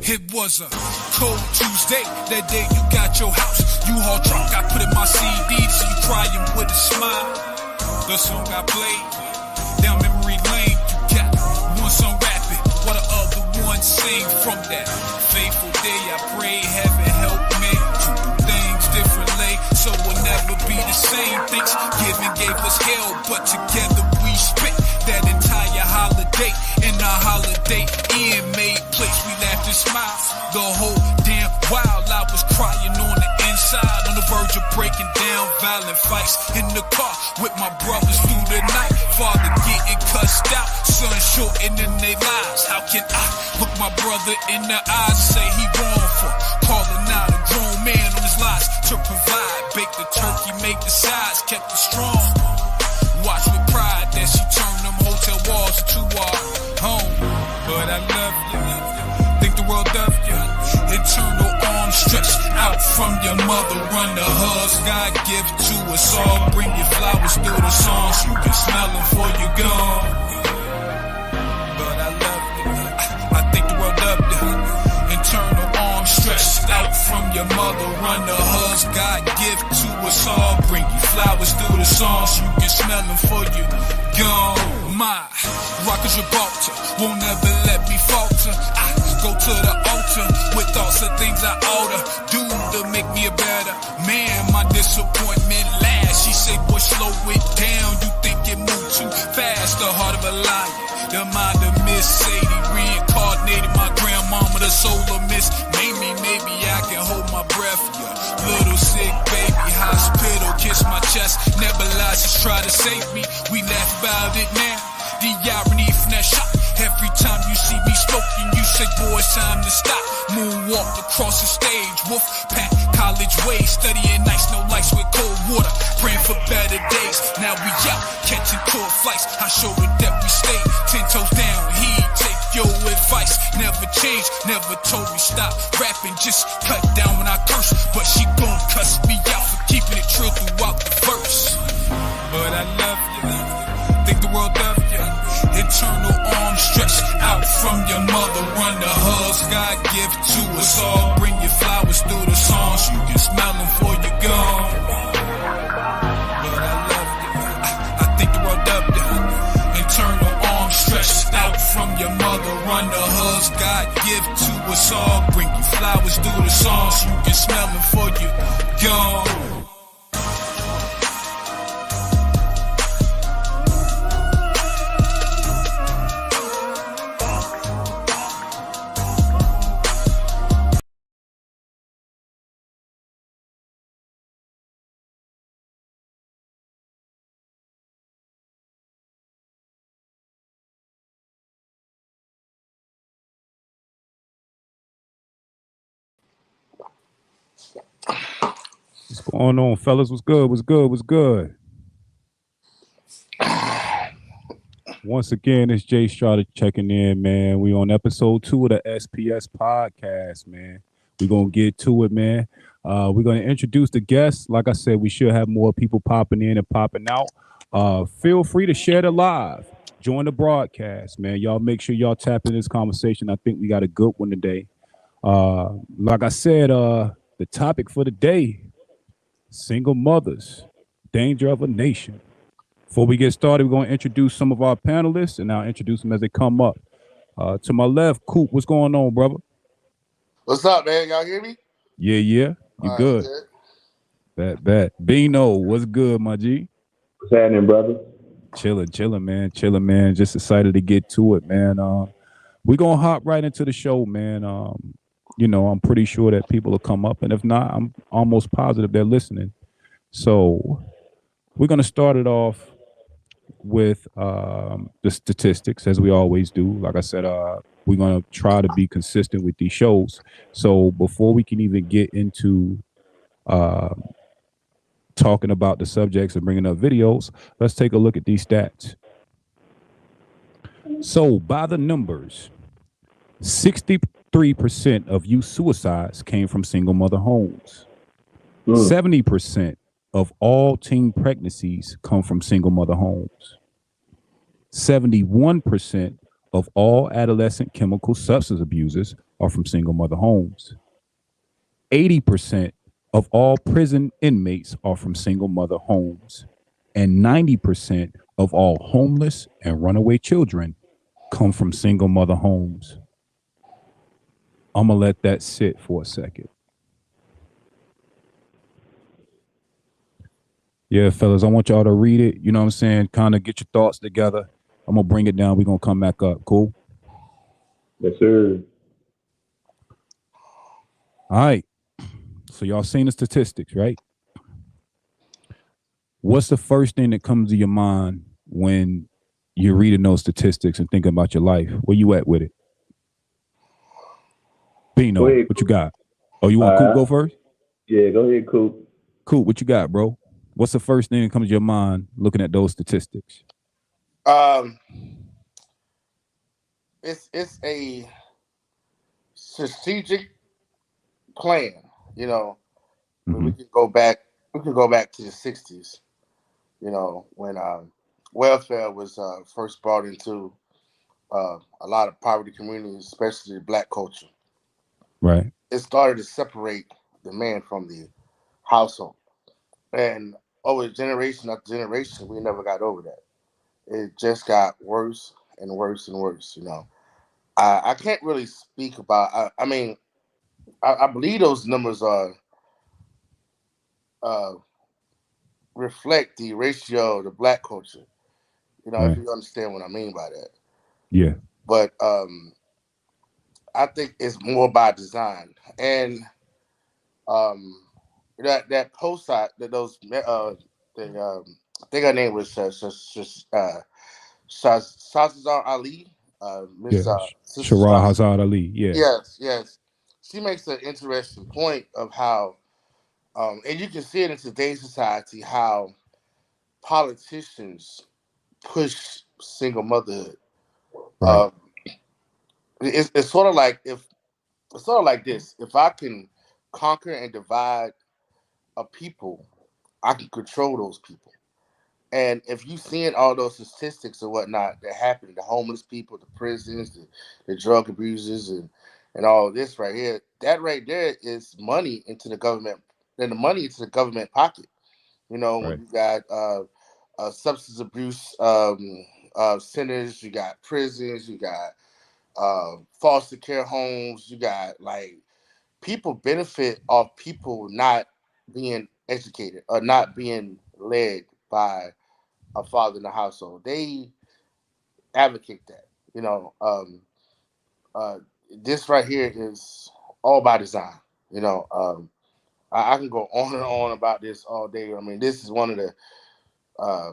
It was a cold Tuesday, that day you got your house. U-Haul truck, I put in my CD, so you crying with a smile. The song I played, down memory lane, you got one song rapping, while the other one sing. From that fateful day, I pray heaven help me to do things differently, so we'll never be the same. Thanksgiving gave us hell, but together we spent that entire holiday. And our holiday Inn made place, we laughed and smiled the whole damn while. I was crying on the inside, on the verge of breaking down, violent fights in the car with my brothers through the night. Father getting cussed out, son shortening their lives. How can I look my brother in the eyes, say he wrong for calling out a grown man on his lies to provide? Bake the turkey, make the sides, kept it strong. Watch with pride that she turned them hotel walls into our home. But I love you, think the world of you. Eternal arms stretched out from your mother, run the hugs God give to us all. Bring your flowers through the songs, you can smell them before you gone. But I love you, I think the world of you. Eternal arms stretched out from your mother, run the hugs God give to us all. Bring you flowers through the songs, you can smell them before you gone. My rock is Gibraltar, won't ever let me falter. I go to the altar with thoughts of things I ought to do to make me a better man. My disappointment lasts, she say, boy, slow it down, you think it moved too fast. The heart of a lion, the mind of Miss Sadie, reincarnated my grandmama, the soul of Miss Mamie. Maybe I can hold my breath, yeah. Little sick baby, hospital, kiss my chest, nebulizers try to save me. We laugh about it now, the irony from that shot. Every time you see me smoking, you say, boy, it's time to stop. Moonwalk across the stage, wolf pack, college ways, studying nights, no lights with cold water, praying for better days. Now we out, catching tour flights, I show her that we stay 10 toes down, he take your advice. Never changed, never told me stop rapping, just cut down when I curse. But she gon' cuss me out for keeping it true throughout the verse. But I love you, think the world of you. Eternal arms stretched out from your mother, run the hugs God give to us all. Bring your flowers through the songs, you can smell them before you're gone. But I love you, I think the world of you. Eternal arms stretched out from your mother, run the hugs God give to us all. Bring you flowers through the songs, you can smell them before you're gone. What's going on, fellas? What's good? What's good? What's good? Once again, it's Jay Strada checking in, man. We on episode 2 of the SPS podcast, man. We're going to get to it, man. We're going to introduce the guests. Like I said, we should have more people popping in and popping out. Feel free to share the live. Join the broadcast, man. Y'all make sure y'all tap in this conversation. I think we got a good one today. Like I said, the topic for the day, single mothers, danger of a nation. Before we get started, we're going to introduce some of our panelists, and I'll introduce them as they come up. To my left, Coop, what's going on, brother? What's up, man? Y'all hear me? Yeah. You all good? Right, bet. Bino, what's good, my G? What's happening, brother? Chilling, man. Just excited to get to it, man. We're going to hop right into the show, man. I'm pretty sure that people will come up, and if not, I'm almost positive they're listening. So we're going to start it off with the statistics, as we always do. Like I said, we're going to try to be consistent with these shows. So before we can even get into talking about the subjects and bringing up videos, let's take a look at these stats. So by the numbers, 63% of youth suicides came from single mother homes. 70% of all teen pregnancies come from single mother homes. 71% of all adolescent chemical substance abusers are from single mother homes. 80% of all prison inmates are from single mother homes. And 90% of all homeless and runaway children come from single mother homes. I'm going to let that sit for a second. Yeah, fellas, I want y'all to read it. You know what I'm saying? Kind of get your thoughts together. I'm going to bring it down. We're going to come back up. Cool? Yes, sir. All right. So y'all seen the statistics, right? What's the first thing that comes to your mind when you're reading those statistics and thinking about your life? Where you at with it? Go Bino, ahead. what you got? Oh, you want Coop Uh, go first? yeah, go ahead, Coop. Coop, what you got, bro? What's the first thing that comes to your mind looking at those statistics? Um, it's a strategic plan. You know, I mean, Mm-hmm. we can go back to the '60s. You know, when welfare was first brought into a lot of poverty communities, especially black culture. Right. It started to separate the man from the household, and over generation after generation, we never got over that. It just got worse and worse and worse. You know, I can't really speak about. I mean, I believe those numbers are uh, reflect the ratio of the black culture. You know, if Right. you understand what I mean by that. Yeah. But I think it's more by design, and um, that post that those the I think her name was Shazar Ali, Miss Yeah. Sister Sharah Shaz. Hazard Ali. Yeah. Yes, yes. She makes an interesting point of how, and you can see it in today's society, how politicians push single motherhood. Right. Um, it's sort of like if it's sort of like this: if I can conquer and divide a people, I can control those people. And if you seeing all those statistics or whatnot that happen, the homeless people, the prisons, the drug abusers, and all of this right here, that right there is money into the government, and the money into the government pocket. You know, when Right. you got substance abuse centers, you got prisons, you got foster care homes, you got like people benefit off people not being educated or not being led by a father in the household. They advocate that. You know, uh, this right here is all by design. You know, I can go on and on about this all day. I mean, this is one of the uh,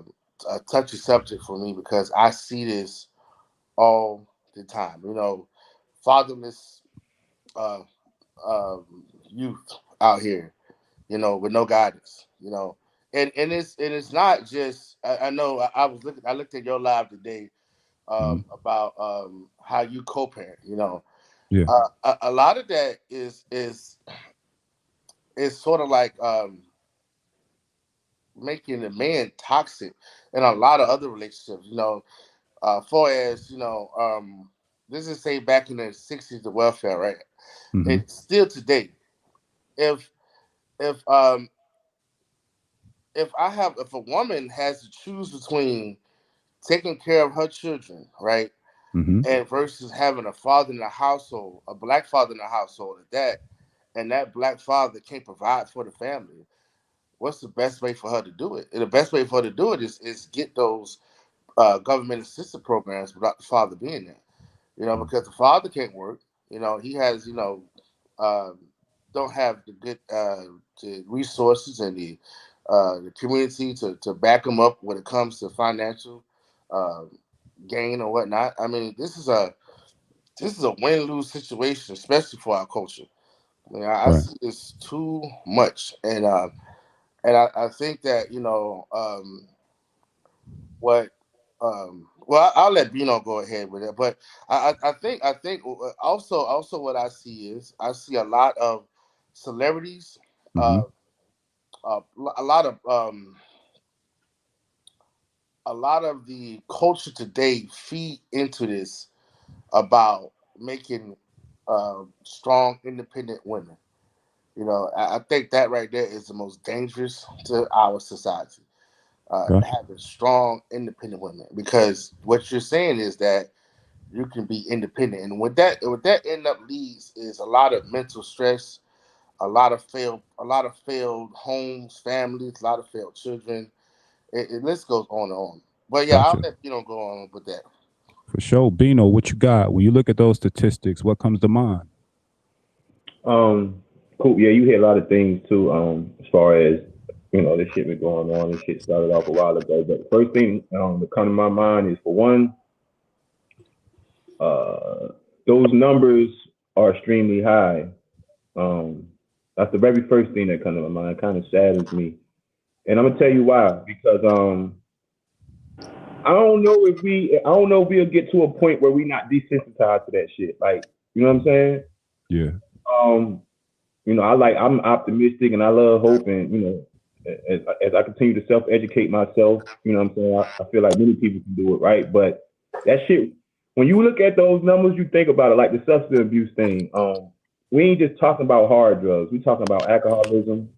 a touchy subject for me because I see this all the time. You know, fatherless uh, uh, youth out here. You know, with no guidance. You know, and it's not just. I know I was looking. I looked at your live today Mm-hmm. about how you co-parent. You know, Yeah. a lot of that is sort of like making a man toxic in a lot of other relationships. You know, far as this is say back in the '60s, the welfare, right? Mm-hmm. It's still today. If if um if a woman has to choose between taking care of her children, right, Mm-hmm. and versus having a father in the household, a black father in the household, and that black father can't provide for the family, what's the best way for her to do it? And the best way for her to do it is get those government assistance programs without the father being there. You know, because the father can't work. You know, he has um, don't have the resources and the community to back him up when it comes to financial uh, gain or whatnot. I mean, this is a win lose situation, especially for our culture. I mean, I Right. see this too much, and I think that what well I'll let Bino go ahead with it, but I think also what I see is I see a lot of celebrities, Mm-hmm. uh, a lot of a lot of the culture today feed into this about making strong, independent women. I think that right there is the most dangerous to our society. Okay. Having strong, independent women, because what you're saying is that you can be independent, and what that end up leads is a lot of mental stress, a lot of failed homes, families, a lot of failed children. It list goes on and on. But yeah, I'll Gotcha. let go on with that. For sure. Bino, what you got? When you look at those statistics, what comes to mind? Um, cool. Yeah, you hear a lot of things too. As far as this shit been going on. This shit started off a while ago. But the first thing that comes to my mind is, for one, uh, those numbers are extremely high. Um, that's the very first thing that comes to my mind. Kind of saddens me, and I'm gonna tell you why. Because I don't know if we'll get to a point where we not desensitized to that shit. Like, you know what I'm saying? Yeah. Um, I'm optimistic and I love hope, and as I continue to self-educate myself, you know what I'm saying, I feel like many people can do it, right? But that shit, when you look at those numbers, you think about it, like the substance abuse thing. We ain't just talking about hard drugs. We talking about alcoholism.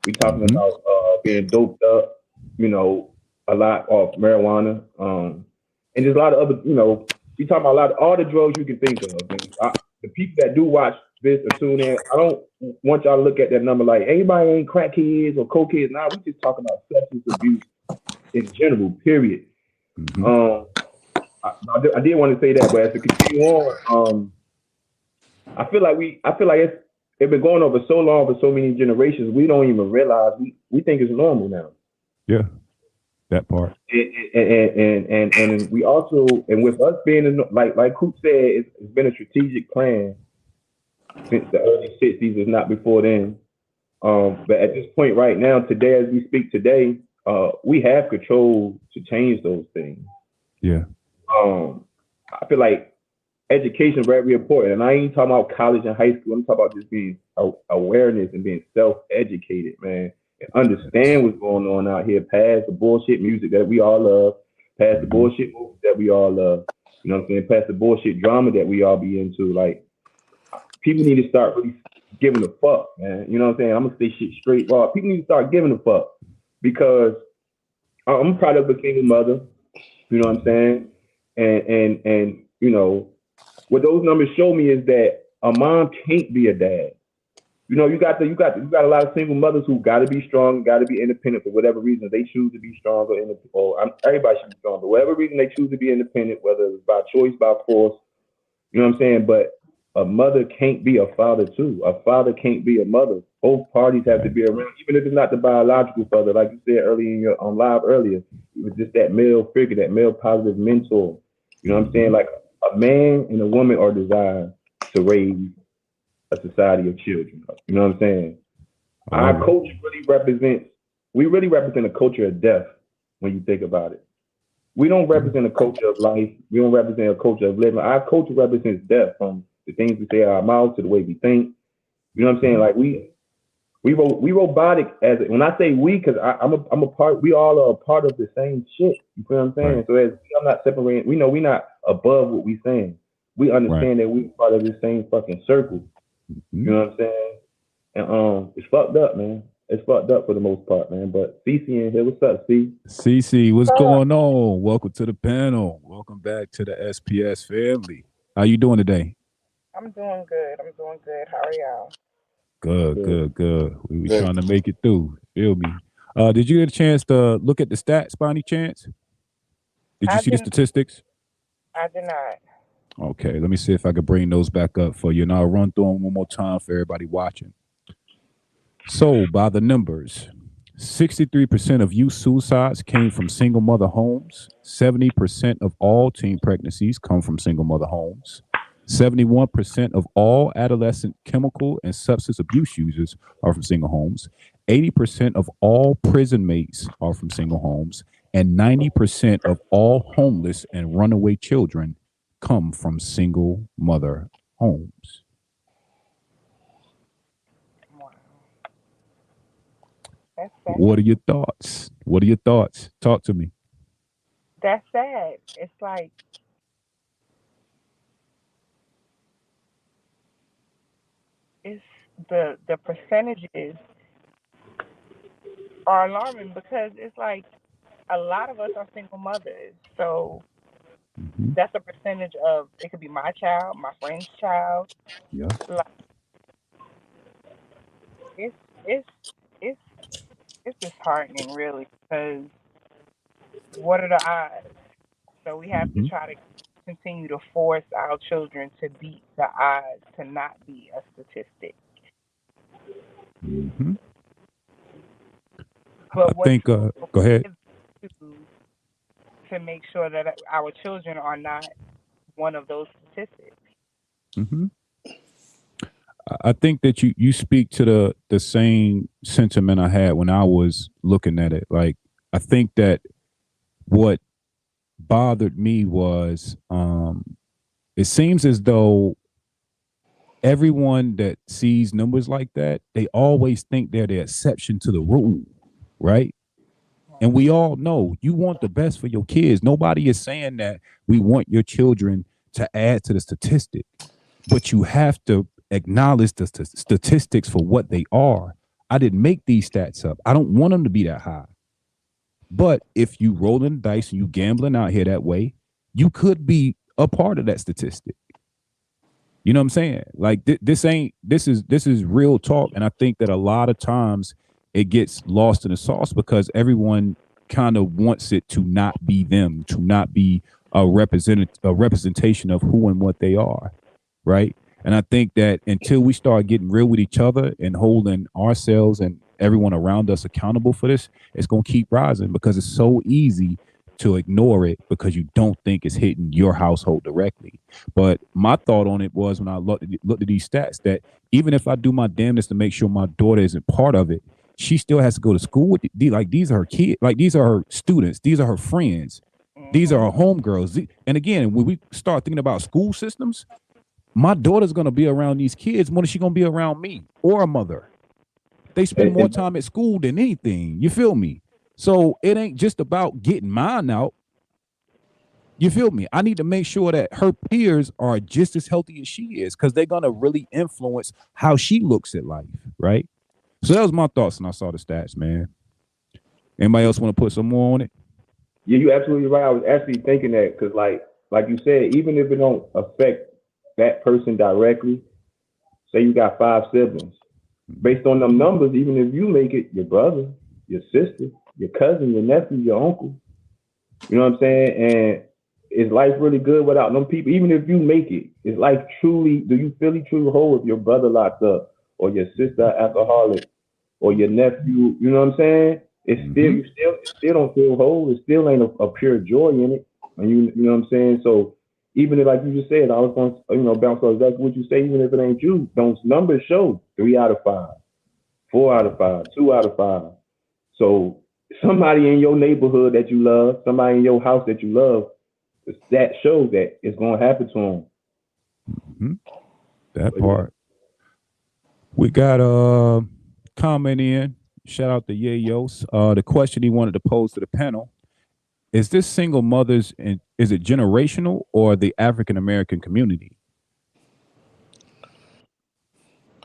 We talking Mm-hmm. about being doped up, you know, a lot of marijuana, and there's a lot of other, we talking about a lot of all the drugs you can think of. And the people that do watch this or tune in, I don't want y'all to look at that number like anybody ain't crackheads or cokeheads. Now we just talking about substance abuse in general. Period. Mm-hmm. Um, I did want to say that, but as to continue on, I feel like it's been going on for so long, for so many generations. We don't even realize we think it's normal now. Yeah. That part. And we also, and with us being like Coop said, it's been a strategic plan since the early '60s, if not before then. But at this point right now, today, as we speak today, we have control to change those things. Yeah. Um, I feel like education is very important, and I ain't talking about college and high school. I'm talking about just being awareness and being self-educated, man, and Yes. understand what's going on out here. Past the bullshit music that we all love, past the Mm-hmm. bullshit movies that we all love. You know what I'm saying? Past the bullshit drama that we all be into. Like, people need to start really giving a fuck, man. You know what I'm saying? I'm gonna say shit straight raw. People need to start giving a fuck, because I'm proud of a single mother. You know what I'm saying? And what those numbers show me is that a mom can't be a dad. You got a lot of single mothers who got to be strong, got to be independent for whatever reason they choose to be strong or independent. Everybody should be strong, but whatever reason they choose to be independent, whether it's by choice, by force, you know what I'm saying? But a mother can't be a father too. A father can't be a mother. Both parties have to Right. be around, even if it's not the biological father, like you said earlier in your on live earlier. It was just that male figure, that male positive mentor. You know what I'm saying? Mm-hmm. Like, a man and a woman are designed to raise a society of children. You know what I'm saying? I Our love it. culture we really represent a culture of death when you think about it. We don't Yeah. represent a culture of life. We don't represent a culture of living. Our culture represents death, from the things we say out of our mouths to the way we think. You know what I'm saying? Mm-hmm. Like, we robotic, as when I say we, because I'm a part. We all are a part of the same shit. You feel what I'm Right. saying? So, I'm not separating. We know we're not above what we saying. We Right. understand that we're part of the same fucking circle. Mm-hmm. You know what I'm saying? And it's fucked up, man. It's fucked up for the most part, man. But CC in here, what's up, C? CC, what's going on? Welcome to the panel. Welcome back to the SPS family. How you doing today? I'm doing good. I'm doing good. How are y'all? Good, Good. good, good. We were Good. trying to make it through. Feel me? Did you get a chance to look at the stats by any chance? Did you I see the did. statistics? I did not. Okay, let me see if I can bring those back up for you. And I'll run through them one more time for everybody watching. So, by the numbers, 63% of youth suicides came from single mother homes. 70% of all teen pregnancies come from single mother homes. 71% of all adolescent chemical and substance abuse users are from single homes. 80% of all prison mates are from single homes. And 90% of all homeless and runaway children come from single mother homes. Wow. That's What sad. are your thoughts? What are your thoughts? Talk to me. That's sad. It's like it's the percentages are alarming because it's like a lot of us are single mothers. So Mm-hmm. that's a percentage of it could be my child, my friend's child. Yeah. Like it's it's it's it's disheartening really because what are the odds? So we have to Mm-hmm. try to continue to force our children to beat the odds to not be a statistic. Mm-hmm. I But what think. tools Go ahead. to make sure that our children are not one of those statistics? Mm-hmm. I think that you speak to the same sentiment I had when I was looking at it. Like I think that what bothered me was it seems as though everyone that sees numbers like that, they always think they're the exception to the rule, right? And we all know you want the best for your kids. Nobody is saying that we want your children to add to the statistic, but you have to acknowledge the statistics for what they are. I didn't make these stats up. I don't want them to be that high. But if you rolling the dice and you gambling out here that way, you could be a part of that statistic. You know what I'm saying? Like this is real talk, and I think that a lot of times it gets lost in the sauce because everyone kind of wants it to not be them, to not be a representation of who and what they are, right? And I think that until we start getting real with each other and holding ourselves and everyone around us accountable for this, it's going to keep rising because it's so easy to ignore it because you don't think it's hitting your household directly. But my thought on it was when I looked at these stats that even if I do my damnedest to make sure my daughter isn't part of it, she still has to go to school with like these are her kids, like these are her students, these are her friends, these are her homegirls. And again, when we start thinking about school systems, my daughter's gonna be around these kids more than she's gonna be around me or a mother. They spend more time at school than anything. You feel me? So it ain't just about getting mine out. You feel me? I need to make sure that her peers are just as healthy as she is because they're gonna really influence how she looks at life, right? So that was my thoughts when I saw the stats, man. Anybody else want to put some more on it? Yeah, you're absolutely right. I was actually thinking that because, like you said, even if it don't affect that person directly, say you got 5 siblings, based on them numbers, even if you make it, your brother, your sister, your cousin, your nephew, your uncle, you know what I'm saying? And is life really good without them people? Even if you make it, is life truly, do you feel truly whole if your brother locked up or your sister alcoholic or your nephew, you know what I'm saying? It's still, it still don't feel whole. It still ain't a pure joy in it. And you know what I'm saying? So even if, like you just said, I was going to, bounce off exactly what you say, even if it ain't you, those numbers show 3 out of 5, 4 out of 5, 2 out of 5. So somebody in your neighborhood that you love, somebody in your house that you love, that shows that it's going to happen to them. Mm-hmm. That part. We got a comment in. Shout out to Yayos. The question he wanted to pose to the panel: is this single mothers and is it generational or the African American community?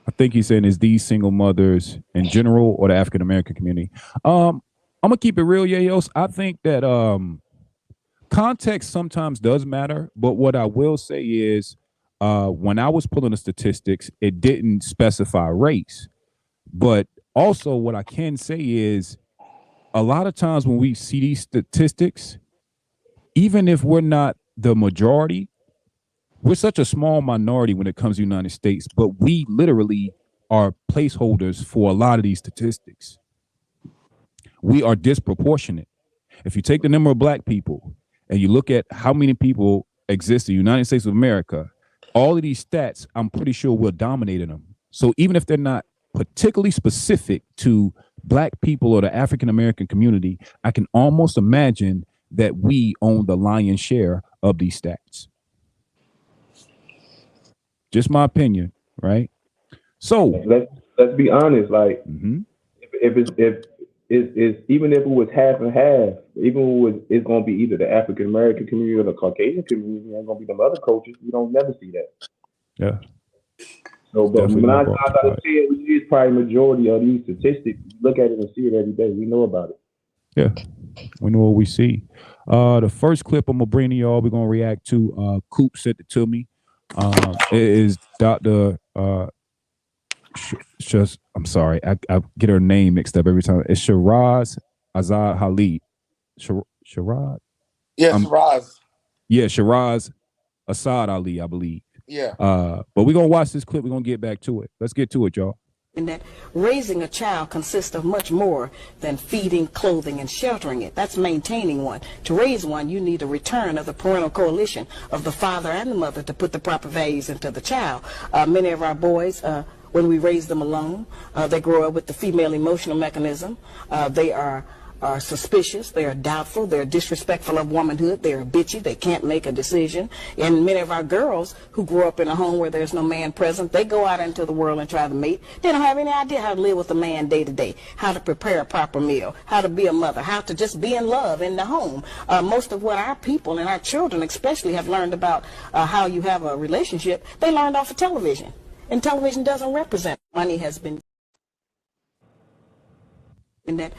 I think he's saying is these single mothers in general or the African American community. I'm gonna keep it real, Yayos. I think that context sometimes does matter, but what I will say is when I was pulling the statistics, it didn't specify race. But also what I can say is a lot of times when we see these statistics, even if we're not the majority, we're such a small minority when it comes to the United States, but we literally are placeholders for a lot of these statistics. We are disproportionate. If you take the number of black people and you look at how many people exist in the United States of America, all of these stats, I'm pretty sure we're dominating them. So even if they're not particularly specific to black people or the African American community, I can almost imagine that we own the lion's share of these stats. Just my opinion, right? So let's be honest. Like if it's even if it was half and half, even if it's going to be either the African American community or the Caucasian community, ain't going to be them other cultures. We don't never see that. Yeah. So, It's but definitely 9 not times brought to out of light. 10, we is probably majority of these statistics. Look at it and see it every day. We know about it. Yeah, we know what we see. The first clip I'm gonna bring to y'all, we're gonna react to. Coop sent it to me. It is Dr. Just I'm sorry, I get her name mixed up every time. It's Shiraz Azad Khalid. Shiraz? Yes, Um, Roz. yeah, Shiraz Assad Ali, I believe. Yeah. But we're gonna watch this clip. We're gonna get back to it. Let's get to it, y'all. And that raising a child consists of much more than feeding, clothing, and sheltering it. That's maintaining one. To raise one, you need a return of the parental coalition of the father and the mother to put the proper values into the child. Many of our boys, when we raise them alone, they grow up with the female emotional mechanism. They are suspicious, they are doubtful, they're disrespectful of womanhood, they're bitchy, they can't make a decision. And many of our girls who grow up in a home where there's no man present, they go out into the world and try to mate. They don't have any idea how to live with a man day to day, how to prepare a proper meal, how to be a mother, how to just be in love in the home. Most of what our people and our children especially have learned about how you have a relationship, they learned off of television. And television doesn't represent. Money has been in that.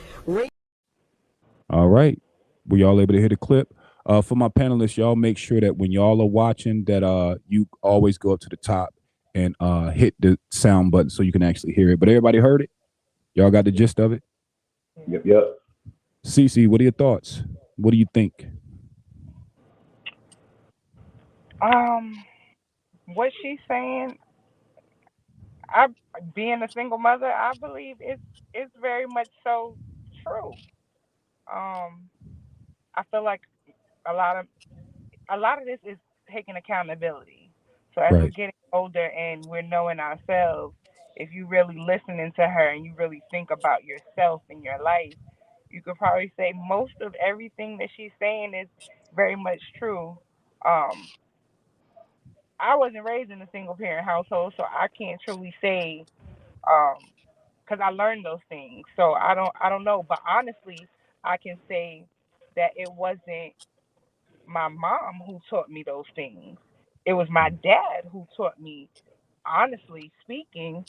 All right. Were y'all able to hear the clip? For my panelists, y'all make sure that when y'all are watching that you always go up to the top and hit the sound button so you can actually hear it. But everybody heard it? Y'all got the gist of it? Yep. Cece, what are your thoughts? What do you think? What she's saying, I being a single mother, I believe it's very much so true. I feel like a lot of this is taking accountability. So as we're Right. getting older and we're knowing ourselves, if you really listening to her and you really think about yourself and your life, you could probably say most of everything that she's saying is very much true. Um, I wasn't raised in a single parent household, so I can't truly say because I learned those things. So I don't know, but honestly, I can say that it wasn't my mom who taught me those things. It was my dad who taught me, honestly speaking,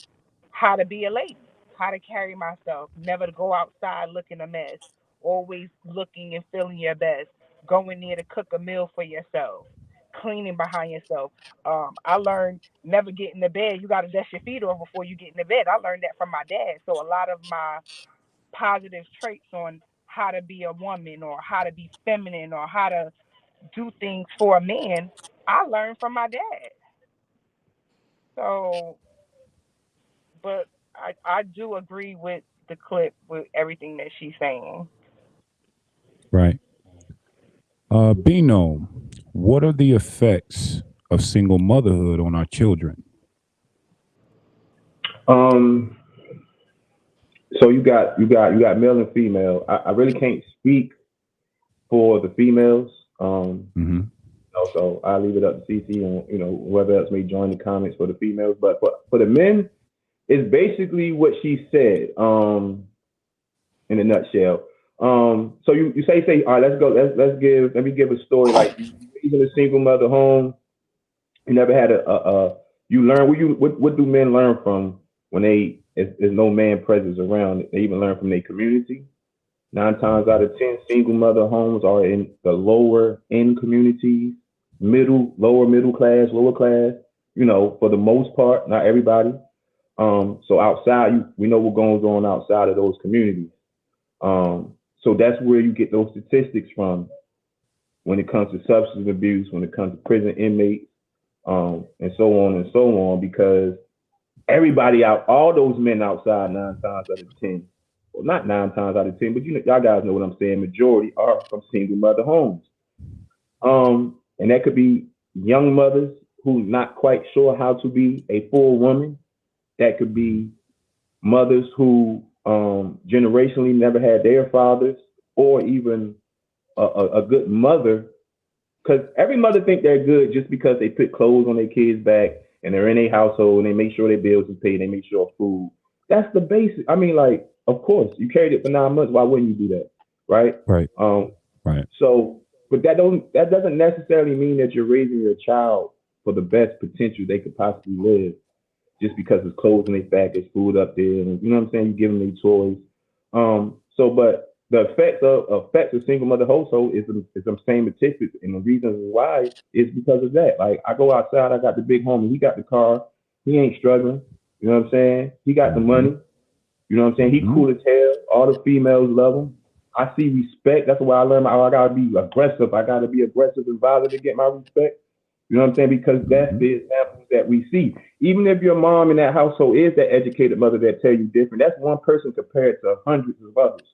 how to be a lady, how to carry myself, never to go outside looking a mess, always looking and feeling your best, going there to cook a meal for yourself, cleaning behind yourself. I learned never get in the bed. You got to dust your feet off before you get in the bed. I learned that from my dad. So a lot of my positive traits on how to be a woman or how to be feminine or how to do things for a man, I learned from my dad. So, but I do agree with the clip with everything that she's saying. Right. Bino, what are the effects of single motherhood on our children? So you got male and female. I really can't speak for the females. Mm-hmm. So I leave it up to CC and whoever else may join the comments for the females. But for the men, it's basically what she said. In a nutshell. So you say all right. Let's go. Let me give a story. Like you raising a single mother home. You never had you learn what do men learn from when there's no man presence around? They even learn from their community. 9 times out of 10, single mother homes are in the lower end communities, lower middle class, lower class. For the most part, not everybody. So outside, we know what goes on outside of those communities. So that's where you get those statistics from when it comes to substance abuse, when it comes to prison inmates, and so on and so on, because everybody all those men outside 9 times out of 10, well, not 9 times out of 10, but y'all guys know what I'm saying, majority are from single mother homes. And that could be young mothers who not quite sure how to be a full woman. That could be mothers who generationally never had their fathers, or even a good mother, because every mother think they're good just because they put clothes on their kids' back and they're in a household and they make sure their bills is paid, they make sure food. That's the basic. I mean, like, of course, you carried it for 9 months. Why wouldn't you do that, right? Right. Right. So, but that doesn't necessarily mean that you're raising your child for the best potential they could possibly live. just because it's clothes in their back, there's food up there, and you know what I'm saying. You give them their toys. But the effects of single mother household is the same statistics, and the reason why is because of that. Like I go outside, I got the big homie, he got the car, he ain't struggling. You know what I'm saying? He got the money. You know what I'm saying? He cool as hell. All the females love him. I see respect. That's why I learned. I gotta be aggressive. I gotta be aggressive and violent to get my respect. You know what I'm saying? Because that's the examples that we see. Even if your mom in that household is that educated mother that tell you different, that's one person compared to hundreds of others.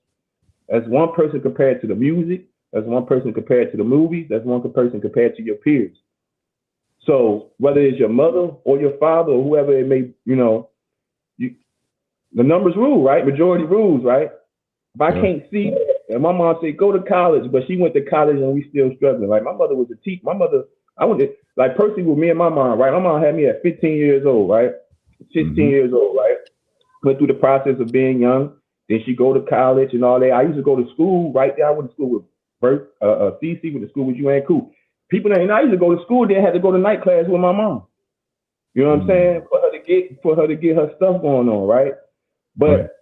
That's one person compared to the music. That's one person compared to the movies. That's one person compared to your peers. So whether it's your mother or your father or whoever it may, the numbers rule, right? Majority rules, right? If I can't see, and my mom said go to college, but she went to college and we still struggling. Like my mother was a teacher. My mother, I went to, like personally with me and my mom, right? My mom had me at 15 years old, right? 16 years old, right? Went through the process of being young. Then she go to college and all that. I used to go to school right there. I went to school with CC, went to school with you and Cool. People, and I used to go to school, then had to go to night class with my mom. You know what I'm saying? For her to get her stuff going on, right? But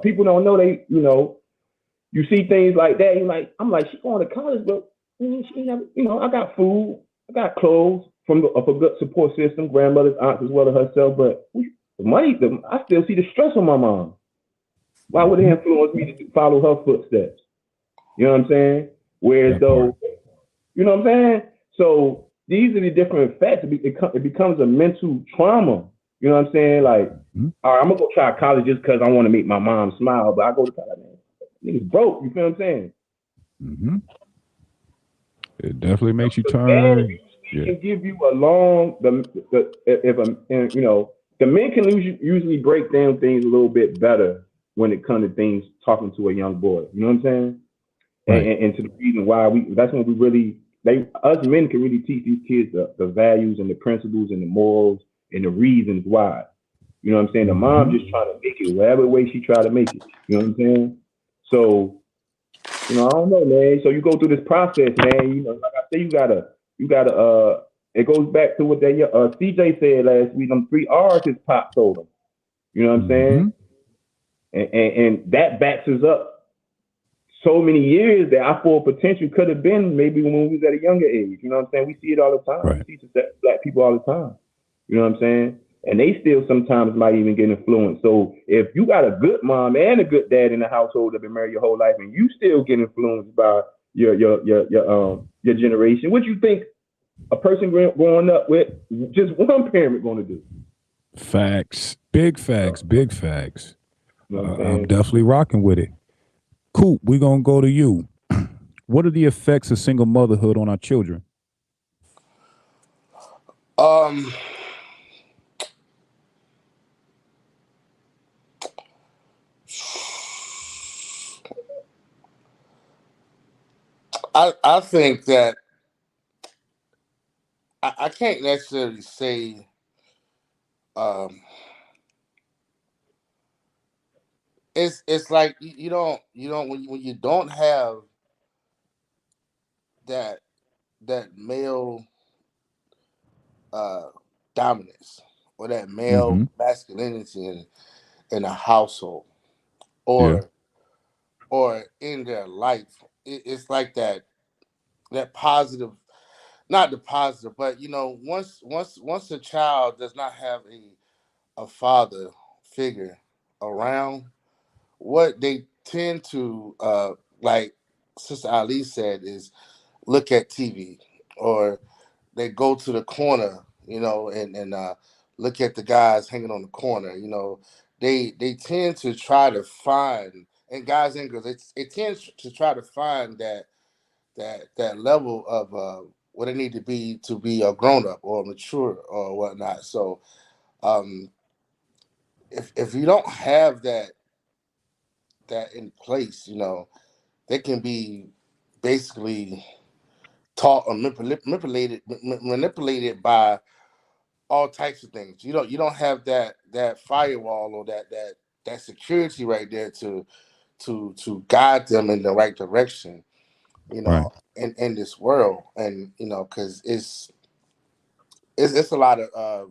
people don't know you see things like that. I'm like, she going to college, but she never, I got food, I got clothes from a good support system, grandmothers, aunts as well as herself. But the money, I still see the stress on my mom. Why would it influence me to follow her footsteps? You know what I'm saying? Whereas though, you know what I'm saying? So these are the different effects. It becomes a mental trauma. You know what I'm saying? Like, all right, I'm gonna go try college just because I want to make my mom smile, but I go to college, man. Niggas broke. You feel what I'm saying? It definitely makes you turn. Can give you a long the men can usually break down things a little bit better when it comes to things talking to a young boy. You know what I'm saying? And to the reason why that's when we really us men can really teach these kids the values and the principles and the morals and the reasons why. You know what I'm saying? The mom just trying to make it whatever way she try to make it. You know what I'm saying? So, I don't know, man. So you go through this process, man. Like I say, you gotta it goes back to what that CJ said last week, them 3 R's his pop told him. You know what I'm saying? And that backs us up so many years that our full potential could have been maybe when we was at a younger age. You know what I'm saying? We see it all the time. We see black people all the time. You know what I'm saying? And they still sometimes might even get influenced. So if you got a good mom and a good dad in the household that been married your whole life, and you still get influenced by your generation, what you think a person growing up with just one parent going to do? Facts, big facts, big facts. I'm definitely rocking with it. Cool. We're gonna go to you. What are the effects of single motherhood on our children? I think that I can't necessarily say it's like you don't when you don't have that male dominance or that male masculinity in a household or in their life. It's like that positive, not the positive, but once a child does not have a father figure around, what they tend to like Sister Ali said is look at TV, or they go to the corner, and look at the guys hanging on the corner. They tend to try to find, and guys and girls, they tend to try to find that level of what they need to be a grown up or mature or whatnot. So if you don't have that in place, they can be basically taught or manipulated by all types of things. You don't have that firewall or that security right there to guide them in the right direction, in this world. And because it's a lot of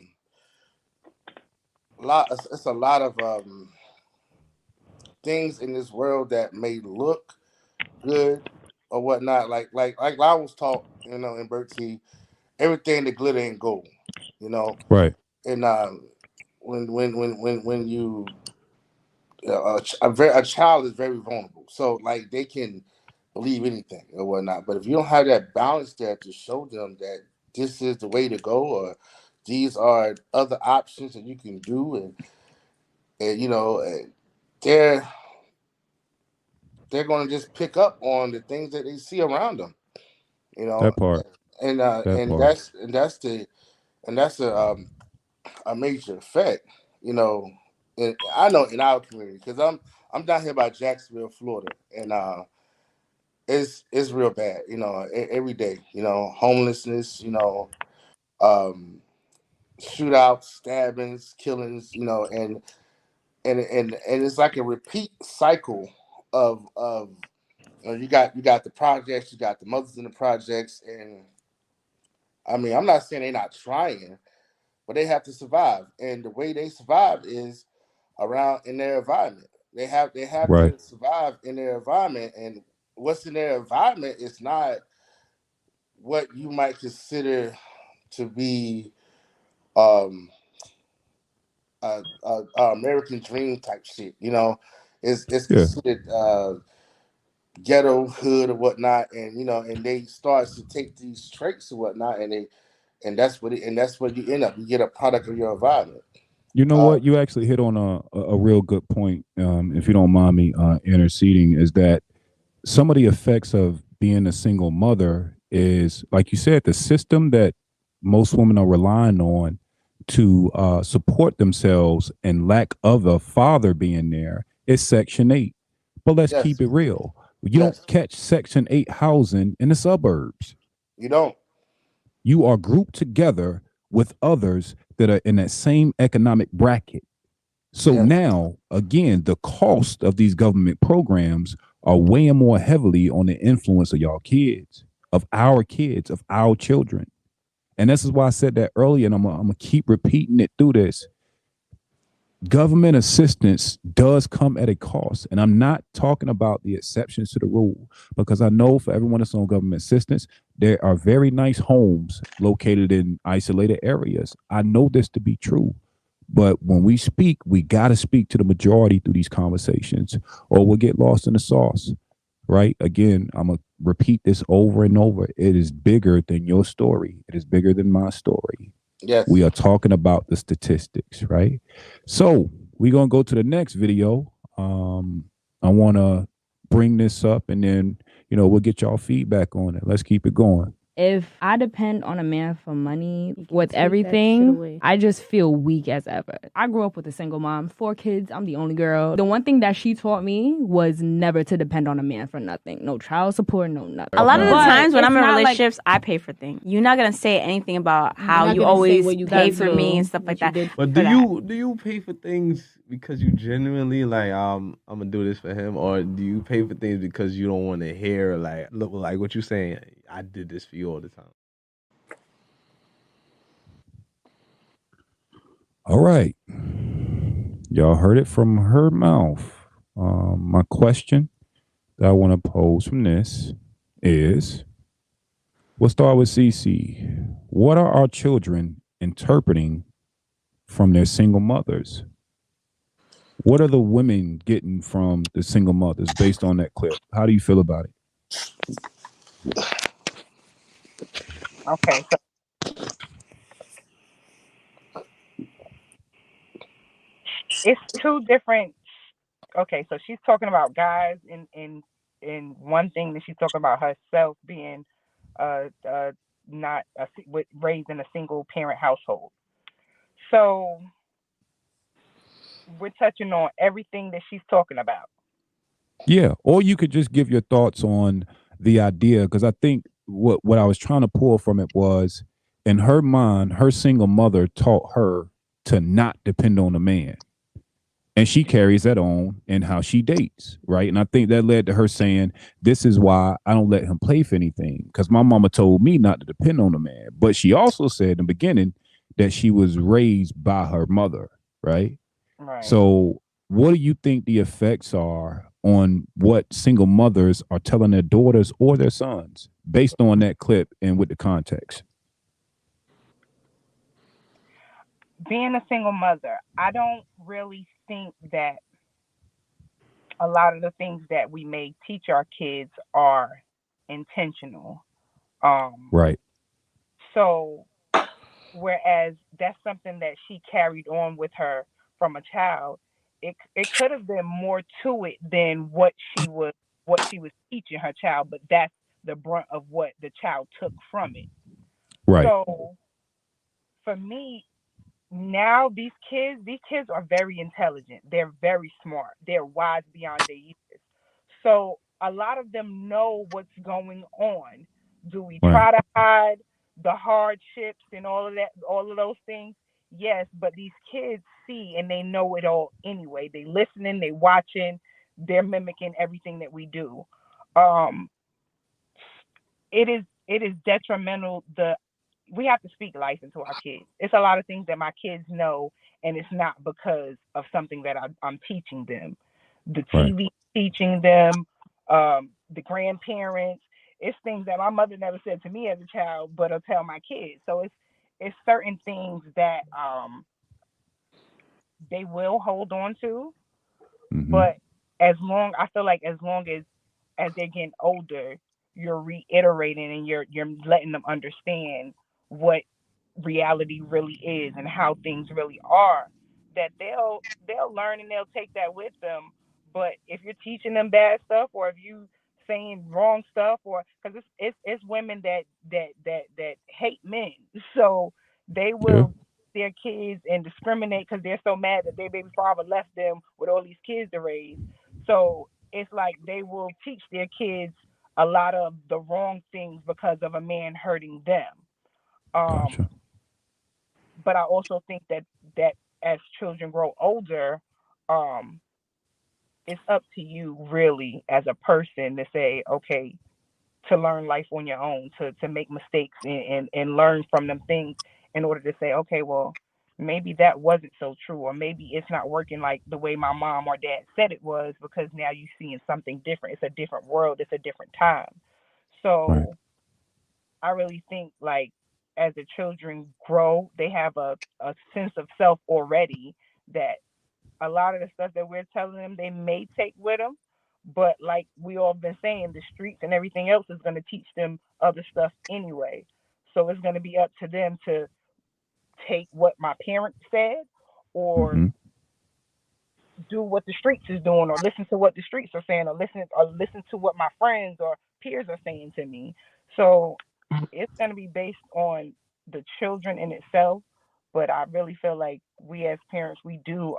it's a lot of things in this world that may look good or whatnot. Like I was taught, in Bertie, everything that glitter ain't gold. You know, Right. and when you a child is very vulnerable, so like they can believe anything or whatnot. But if you don't have that balance there to show them that this is the way to go, or these are other options that you can do, and they're they're going to just pick up on the things that they see around them, you know, That part. and That part. that's a major effect, you know. And I know in our community, because I'm down here by Jacksonville, Florida, and it's real bad, every day, homelessness, um, shootouts, stabbings, killings, and it's like a repeat cycle of you got the projects, you got the mothers in the projects, and I mean, I'm not saying they're not trying, but they have to survive, and the way they survive is around in their environment. They have Right. to survive in their environment, and what's in their environment is not what you might consider to be um American dream type shit. It's Yeah. considered ghetto hood or whatnot, and they start to take these traits or whatnot, and that's what you end up. You get a product of your environment. You know Uh, what? You actually hit on a real good point. If you don't mind me interceding, is that some of the effects of being a single mother is, like you said, the system that most women are relying on to support themselves and lack of a father being there is Section 8. But let's keep yes, it real. You don't yes, catch Section 8 housing in the suburbs. you don't. You are grouped together with others that are in that same economic bracket. So Yes, now, again, the cost of these government programs are weighing more heavily on the influence of y'all kids, of our children. And this is why I said that earlier, and I'm gonna keep repeating it through this. Government assistance does come at a cost. And I'm not talking about the exceptions to the rule, because I know for everyone that's on government assistance, there are very nice homes located in isolated areas. I know this to be true. But when we speak, we got to speak to the majority through these conversations, or we'll get lost in the sauce, right? Again, I'm going to repeat this over and over. It is bigger than your story, it is bigger than my story. yes, We are talking about the statistics, right? So we're going to go to the next video. I want to bring this up, and then, we'll get y'all feedback on it. Let's keep it going. If I depend on a man for money with everything, I just feel weak as ever. I grew up with a single mom, 4 kids. I'm the only girl. The one thing that she taught me was never to depend on a man for nothing. No child support, no nothing. A lot of the But times when it's I'm in not like- relationships, I pay for things. You're not gonna say anything about how not you gonna say always what you pay guys for do, me and stuff what like you that. did But for that. do you pay for things because you genuinely like I'm gonna do this for him, or do you pay for things because you don't want to hear like look like what you saying? I did this for you all the time. All right. Y'all heard it from her mouth. My question that I want to pose from this is, we'll start with CC. What are our children interpreting from their single mothers? What are the women getting from the single mothers based on that clip? How do you feel about it? Okay, so it's two different. Okay, so she's talking about guys in one thing that she's talking about herself being not raised in a single parent household. So we're touching on everything that she's talking about. Yeah, or you could just give your thoughts on the idea, because I think what I was trying to pull from it was, in her mind, her single mother taught her to not depend on a man, and she carries that on in how she dates, right? And I think that led to her saying, "This is why I don't let him play for anything, because my mama told me not to depend on a man." But she also said in the beginning that she was raised by her mother. right? Right. So, what do you think the effects are on what single mothers are telling their daughters or their sons based on that clip and with the context? Being a single mother, I don't really think that a lot of the things that we may teach our kids are intentional. Um, Right. so whereas that's something that she carried on with her from a child, it could have been more to it than what she was teaching her child, but that's the brunt of what the child took from it. Right. So for me, now these kids are very intelligent. They're very smart. They're wise beyond their years. So a lot of them know what's going on. Do we Right. try to hide the hardships and all of those things? Yes, but these kids see and they know it all anyway. They listening, they watching, they're mimicking everything that we do. Um, it is detrimental. We have to speak life into our kids. It's a lot of things that my kids know, and it's not because of something that I'm teaching them. The Right. TV teaching them, the grandparents. It's things that my mother never said to me as a child, but I'll tell my kids. So it's certain things that they will hold on to, Mm-hmm. but I feel like as long as they're getting older, you're reiterating and you're letting them understand what reality really is and how things really are, that they'll learn and they'll take that with them. But if you're teaching them bad stuff, or if you saying wrong stuff, or because it's women that hate men, so they Yeah. will their kids and discriminate because they're so mad that their baby father left them with all these kids to raise. So it's like they will teach their kids a lot of the wrong things because of a man hurting them. Um, Gotcha. but I also think that as children grow older, um, it's up to you really as a person to say, okay, to learn life on your own, to make mistakes and learn from them things in order to say, okay, well, maybe that wasn't so true, or maybe it's not working like the way my mom or dad said it was, because now you're seeing something different. It's a different world, it's a different time. Right. So I really think like as the children grow, they have a sense of self already, that a lot of the stuff that we're telling them they may take with them, but like we all been saying, the streets and everything else is going to teach them other stuff anyway. So it's going to be up to them to take what my parents said, or Mm-hmm. do what the streets is doing, or listen to what the streets are saying, or listen to what my friends or peers are saying to me. So it's going to be based on the children in itself, but I really feel like we as parents, we do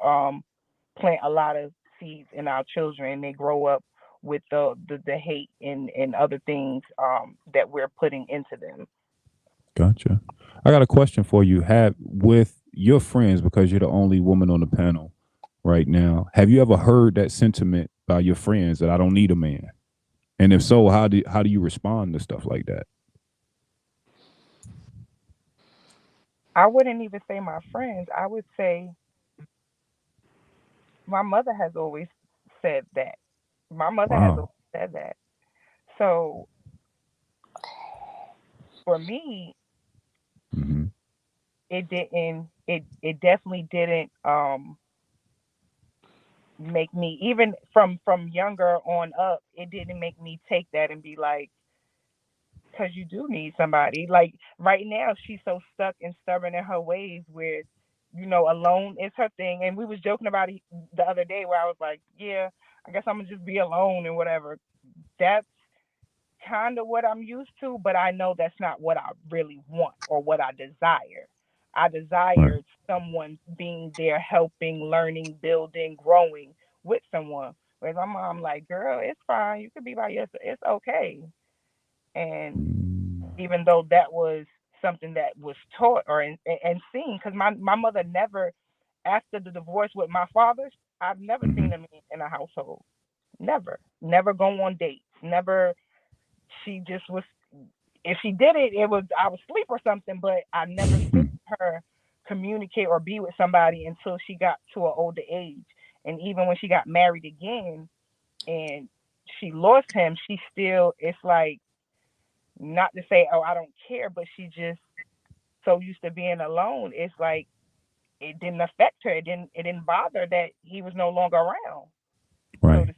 plant a lot of seeds in our children, and they grow up with the hate and other things that we're putting into them. Gotcha. I got a question for you. Have with your friends, because you're the only woman on the panel right now, have you ever heard that sentiment by your friends that I don't need a man? And if so, how do you respond to stuff like that? I wouldn't even say my friends. I would say my mother has always said that. My mother has always Wow. said that. So for me, Mm-hmm. it definitely didn't make me, even from younger on up, it didn't make me take that and be like, because you do need somebody. Like right now, she's so stuck and stubborn in her ways where, alone is her thing. And we was joking about it the other day where I was like, yeah, I guess I'm gonna just be alone and whatever. That's kind of what I'm used to, but I know that's not what I really want or what I desire. I Right. desire someone being there, helping, learning, building, growing with someone. Whereas my mom, like, girl, it's fine. You could be by yourself. It's okay. And Mm. even though that was something that was taught or and seen, because my mother never, after the divorce with my father, I've never Mm-hmm. seen him in a household. Never go on dates. Never. She just was. If she did it, it was I was asleep or something. But I never seen her communicate or be with somebody until she got to an older age. And even when she got married again and she lost him, she still, it's like, not to say, oh, I don't care, but she just so used to being alone. It's like it didn't affect her. It didn't bother that he was no longer around. Right.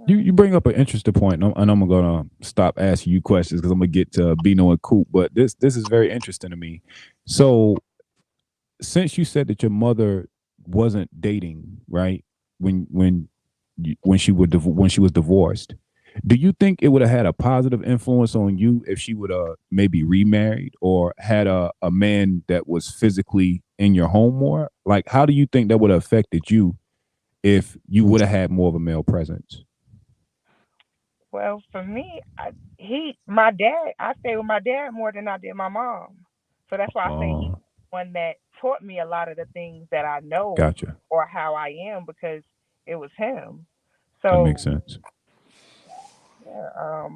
You bring up an interesting point, and I'm gonna stop asking you questions because I'm gonna get to Bino and Coop. But this is very interesting to me. So, since you said that your mother wasn't dating, right, when she was divorced, do you think it would have had a positive influence on you if she would have maybe remarried or had a man that was physically in your home more? Like, how do you think that would have affected you if you would have had more of a male presence? Well, for me, my dad, I stayed with my dad more than I did my mom. So that's why I say he's one that taught me a lot of the things that I know Gotcha. or how I am, because it was him. That So makes sense. yeah,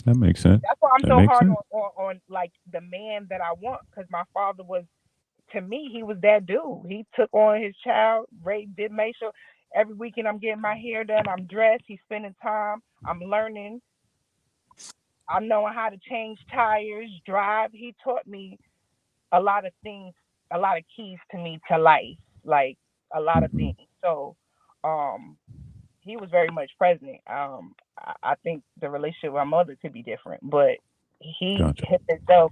That makes sense. that's why I'm That so makes hard sense. on like the man that I want, because my father was, to me, he was that dude. He took on his child, did make sure every weekend I'm getting my hair done, I'm dressed, he's spending time, I'm learning, I'm knowing how to change tires, drive. He taught me a lot of things, a lot of keys to me to life, like a lot of things. So, he was very much present. I think the relationship with my mother could be different, but he himself,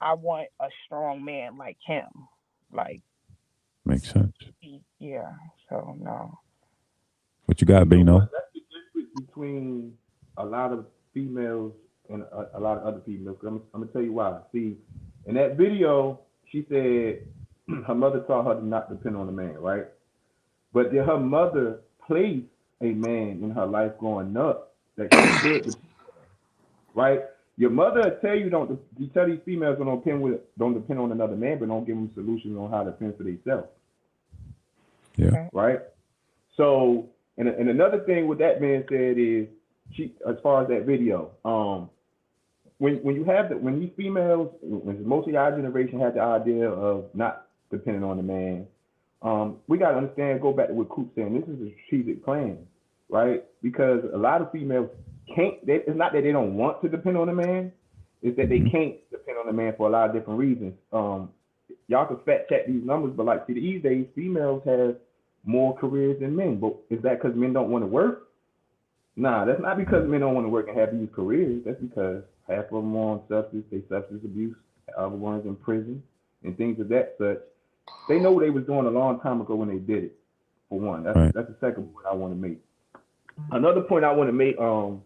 I want a strong man like him. Like, makes sense. Yeah. So no. What you got, Bino? That's the difference between a lot of females and a lot of other females. I'm gonna tell you why. See, in that video, she said her mother taught her to not depend on a man, right? But did her mother place a man in her life growing up that she could, right? Your mother will tell you you tell these females don't depend on another man, but don't give them solutions on how to fend for themselves. Yeah. Right. So, and another thing with that being said is, as far as that video, when these females, when most of our generation had the idea of not depending on the man, we got to understand, go back to what Coop saying, this is a strategic plan, right? Because a lot of females it's not that they don't want to depend on a man, it's that they can't depend on a man for a lot of different reasons. Y'all can fact check these numbers, but like, see, these days, females have more careers than men. But is that because men don't want to work? Nah, that's not because men don't want to work and have these careers. That's because half of them are on substance abuse, other ones in prison, and things of that such. They know what they was doing a long time ago when they did it, for one. That's the second point I want to make. Another point I want to make, I don't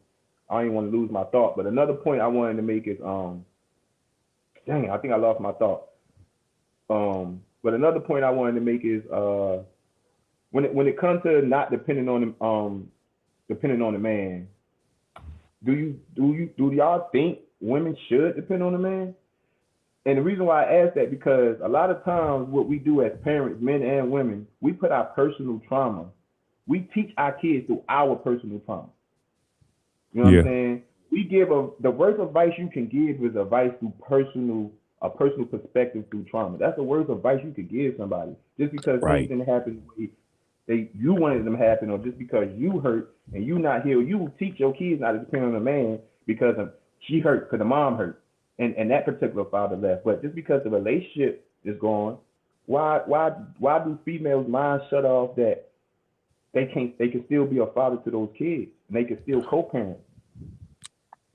even want to lose my thought, but another point I wanted to make is, dang, I think I lost my thought. But another point I wanted to make is, when it comes to not depending on the man, do y'all think women should depend on the man? And the reason why I ask that, because a lot of times what we do as parents, men and women, we put our personal trauma, we teach our kids through our personal trauma. You know what I'm saying? We give the worst advice you can give is advice through a personal perspective through trauma. That's the worst advice you could give somebody. Just because things didn't happen the way you wanted them to happen, or just because you hurt and you not healed, you will teach your kids not to depend on a man because she hurt, because the mom hurt, and that particular father left. But just because the relationship is gone, why do females' minds shut off that they can still be a father to those kids and they can still co-parent?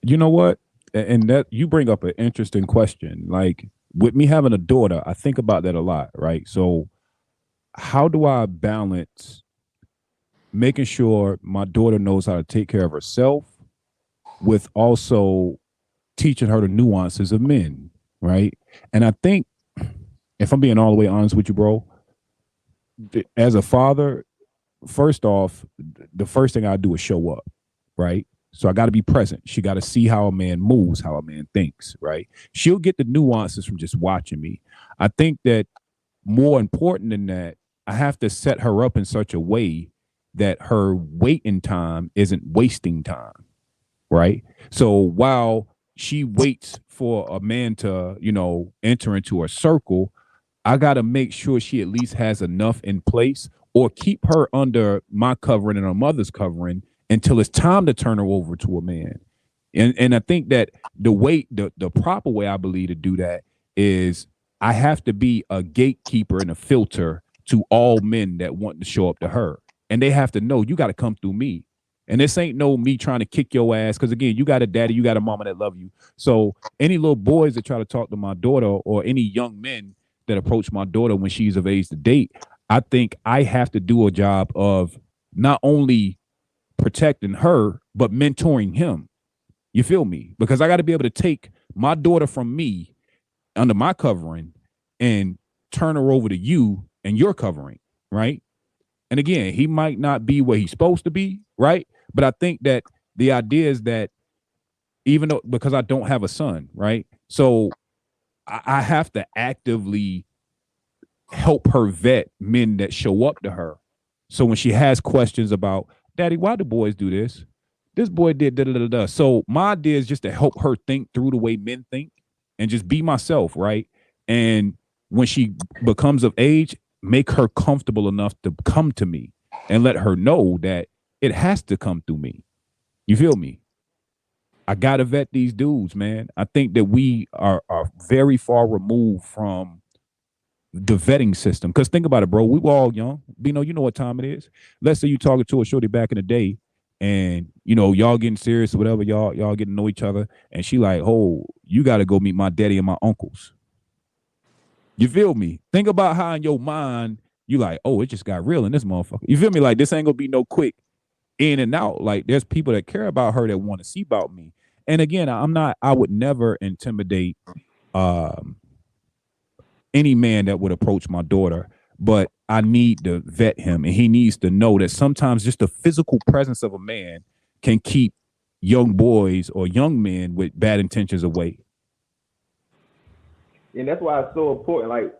You know what? And that you bring up an interesting question. Like, with me having a daughter, I think about that a lot, right? So how do I balance making sure my daughter knows how to take care of herself with also teaching her the nuances of men, right? And I think, if I'm being all the way honest with you, bro, as a father, first off, the first thing I do is show up, right? So I got to be present. She got to see how a man moves, how a man thinks, right? She'll get the nuances from just watching me. I think that more important than that, I have to set her up in such a way that her waiting time isn't wasting time, right? So while she waits for a man to, enter into a circle, I got to make sure she at least has enough in place or keep her under my covering and her mother's covering until it's time to turn her over to a man. And I think that the proper way I believe to do that is I have to be a gatekeeper and a filter to all men that want to show up to her. And they have to know you got to come through me. And this ain't no me trying to kick your ass. Because again, you got a daddy, you got a mama that love you. So any little boys that try to talk to my daughter or any young men that approach my daughter when she's of age to date, I think I have to do a job of not only protecting her, but mentoring him. You feel me? Because I got to be able to take my daughter from me under my covering and turn her over to you and your covering, right? And again, he might not be where he's supposed to be, right? But I think that the idea is that even though, because I don't have a son, right? So I have to actively help her vet men that show up to her. So when she has questions about, Daddy, why do boys do this? This boy did da da da da. So my idea is just to help her think through the way men think and just be myself, right? And when she becomes of age, make her comfortable enough to come to me and let her know that it has to come through me. You feel me? I gotta vet these dudes, man. I think that we are very far removed from the vetting system. Because think about it, bro. We were all young. You know what time it is. Let's say you talking to a shorty back in the day, and y'all getting serious or whatever, y'all getting to know each other, and she like, oh, you got to go meet my daddy and my uncles. You feel me? Think about how in your mind you like, oh, it just got real in this motherfucker. You feel me? Like this ain't gonna be no quick in and out. Like there's people that care about her that want to see about me. And again, I would never intimidate any man that would approach my daughter, but I need to vet him, and he needs to know that sometimes just the physical presence of a man can keep young boys or young men with bad intentions away. And that's why it's so important. Like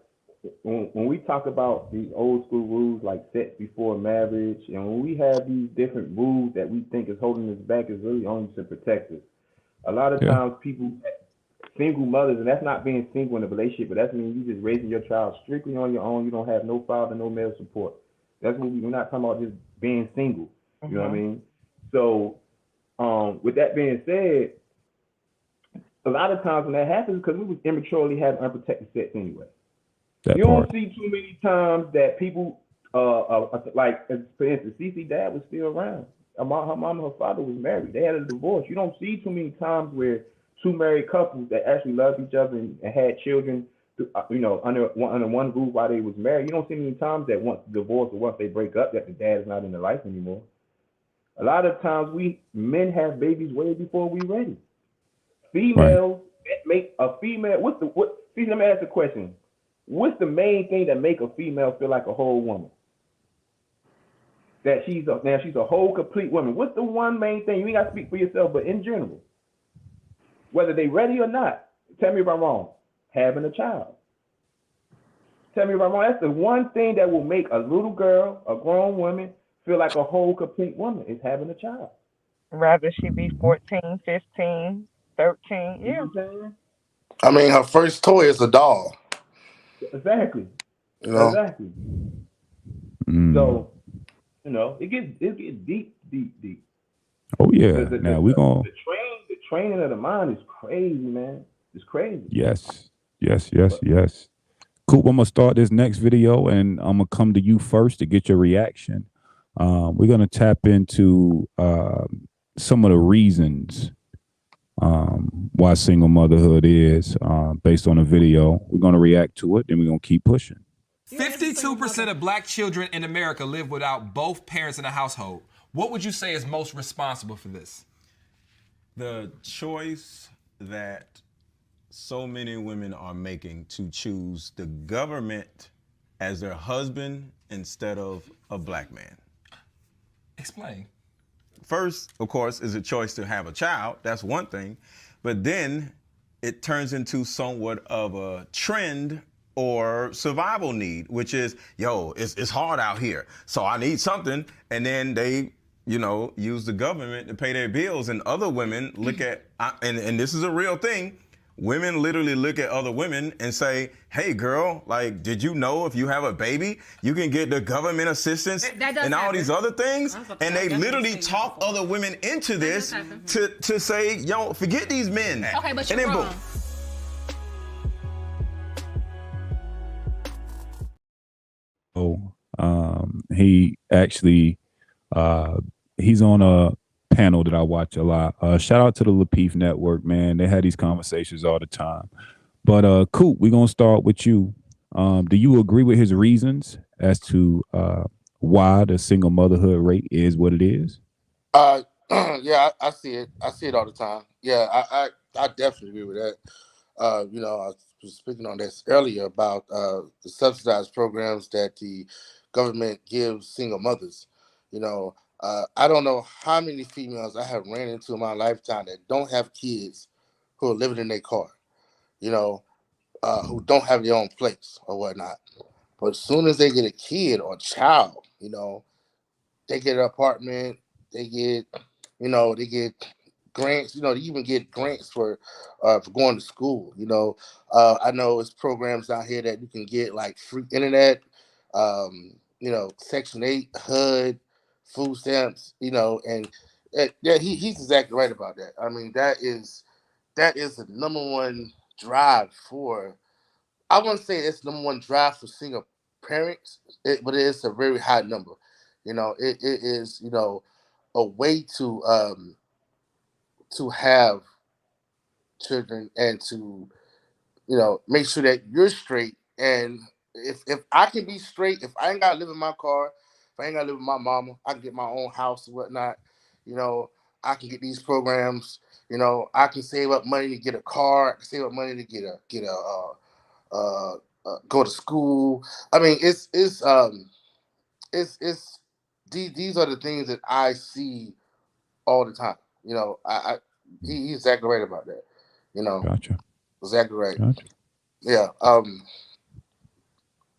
when we talk about these old school rules like sex before marriage, and when we have these different rules that we think is holding us back, is really only to protect us. A lot of times people, single mothers, and that's not being single in a relationship, but that's mean you just raising your child strictly on your own. You don't have no father, no male support. That's what we're not talking about, just being single. You know what I mean? So with that being said, a lot of times when that happens, because we was immaturely having unprotected sex anyway. You don't see too many times that people, like, for instance, Cece's dad was still around. Her mom and her father was married. They had a divorce. You don't see too many times where two married couples that actually loved each other and had children, under one roof while they was married. You don't see many times that once divorce or once they break up that the dad is not in their life anymore. A lot of times men have babies way before we ready. Females make a female. Let me ask a question. What's the main thing that make a female feel like a whole woman? That she's a whole complete woman. What's the one main thing? You ain't got to speak for yourself, but in general, whether they ready or not, tell me if I'm wrong. Having a child. Tell me if I'm wrong. That's the one thing that will make a little girl, a grown woman, feel like a whole complete woman is having a child. Rather she be 14, 15, 13. Yeah. I mean, her first toy is a doll. Exactly. Exactly. So, it gets deep. Oh yeah. Now we gonna the training of the mind is crazy, man. It's crazy. Yes. Coop, I'm gonna start this next video, and I'm gonna come to you first to get your reaction. We're gonna tap into some of the reasons why single motherhood is based on a video. We're gonna react to it, then we're gonna keep pushing. 52% of black children in America live without both parents in the household. What would you say is most responsible for this? The choice that so many women are making to choose the government as their husband instead of a black man. Explain. First, of course, is a choice to have a child. That's one thing. But then it turns into somewhat of a trend or survival need, which is, it's hard out here, so I need something. And then they, use the government to pay their bills. And other women look at, and this is a real thing, women literally look at other women and say, hey girl, like, did you know if you have a baby, you can get the government assistance and all these other things? And they literally talk other women into this to say, yo, forget these men. Okay, but and you're then wrong. He actually he's on a panel that I watch a lot. Shout out to the Lapeef Network, man. They had these conversations all the time. But Coop, we're gonna start with you. Do you agree with his reasons as to why the single motherhood rate is what it is? Yeah, I see it. I see it all the time. Yeah, I definitely agree with that. You know, I was speaking on this earlier about the subsidized programs that the government gives single mothers. You know, I don't know how many females I have ran into in my lifetime that don't have kids who are living in their car. You know, who don't have their own place or whatnot. But as soon as they get a kid or child, you know, they get an apartment, they get, they get grants. You know, they even get grants for going to school. You know, I know it's programs out here that you can get like free internet. Section 8, HUD, food stamps. You know, and yeah, he's exactly right about that. I mean, that is the number one drive for. I wouldn't say it's number one drive for single parents, but it is a very high number. You know, it is a way to have children and to make sure that you're straight. And if I can be straight, if I ain't gotta live in my car, if I ain't gotta live with my mama, I can get my own house and whatnot. You know, I can get these programs. You know, I can save up money to get a car. I can save up money to go to school. I mean, it's these are the things that I see all the time. You know, he's exactly right about that. You know, Gotcha. exactly right. Gotcha. Yeah.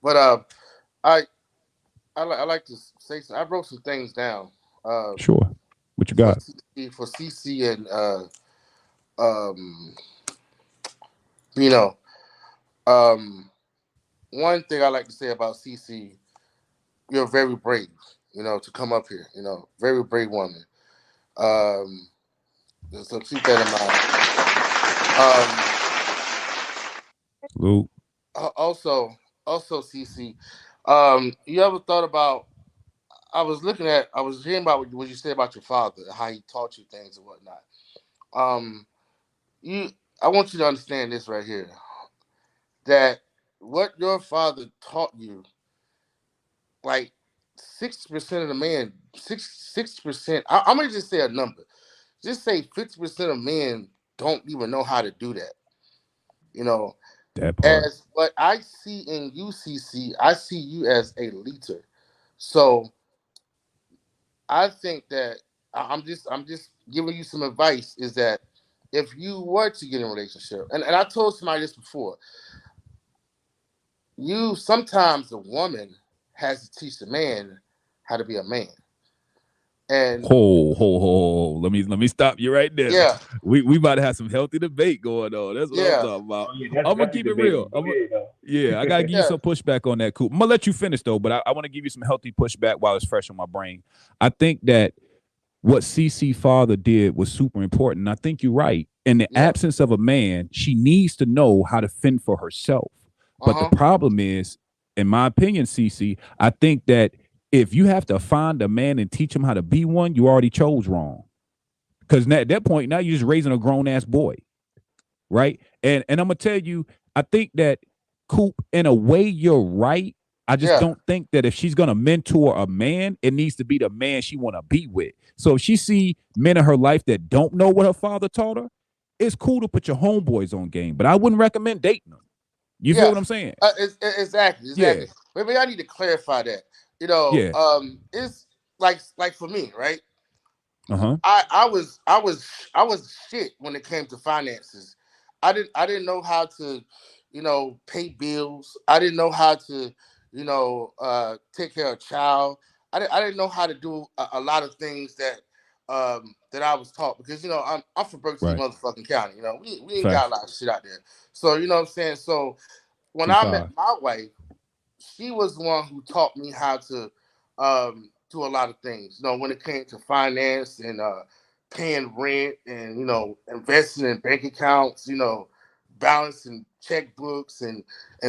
But I I like to say something. I wrote some things down. Sure. What you For got? CC and um um one thing I like to say about CC, you're very brave. You know, to come up here. You know, very brave woman. Um, so keep that in Luke. mind. Also, CC, you ever thought about? I was hearing about what you said about your father, how he taught you things and whatnot. Um, you, I want you to understand this right here, that what your father taught you, like 60% of the men, 6%. I'm gonna just say a number. Just say 50% of men don't even know how to do that. You know, That part. as what I see in UCC, I see you as a leader. So I think that I'm just giving you some advice. Is that if you were to get in a relationship, and I told somebody this before, you sometimes the woman has to teach the man how to be a man. And Ho. Let me stop you right there. yeah, We about to have some healthy debate going on. That's what I'm yeah, talking about. Oh yeah, I'm gonna that's keep it real. debatable. Go ahead though. Yeah, I gotta give you yeah, some pushback on that, Coop. I'm gonna let you finish though, but I want to give you some healthy pushback while it's fresh on my brain. I think that what CC father did was super important. And I think you're right. In the yeah. absence of a man, she needs to know how to fend for herself. Uh But the huh. problem is, in my opinion, CC, I think that if you have to find a man and teach him how to be one, you already chose wrong. Because at that point, now you're just raising a grown ass boy, right? And I'm gonna tell you, I think that Coop, in a way, you're right. I just Yeah, don't think that if she's gonna mentor a man, it needs to be the man she wanna be with. So if she see men in her life that don't know what her father taught her, it's cool to put your homeboys on game, but I wouldn't recommend dating them. You feel yeah. what I'm saying? Exactly, Yeah, exactly. Maybe I need to clarify that. You know, yeah, it's like for me, right? uh huh. I was shit when it came to finances. I didn't know how to, pay bills. I didn't know how to, take care of a child. I didn't know how to do a lot of things that that I was taught, because I'm from Berkeley, Right. motherfucking county. We ain't got Facts. a lot of shit out there. So you know what I'm saying. So when I met 2-5. my wife, she was the one who taught me how to do a lot of things. When it came to finance and paying rent and investing in bank accounts, balancing checkbooks and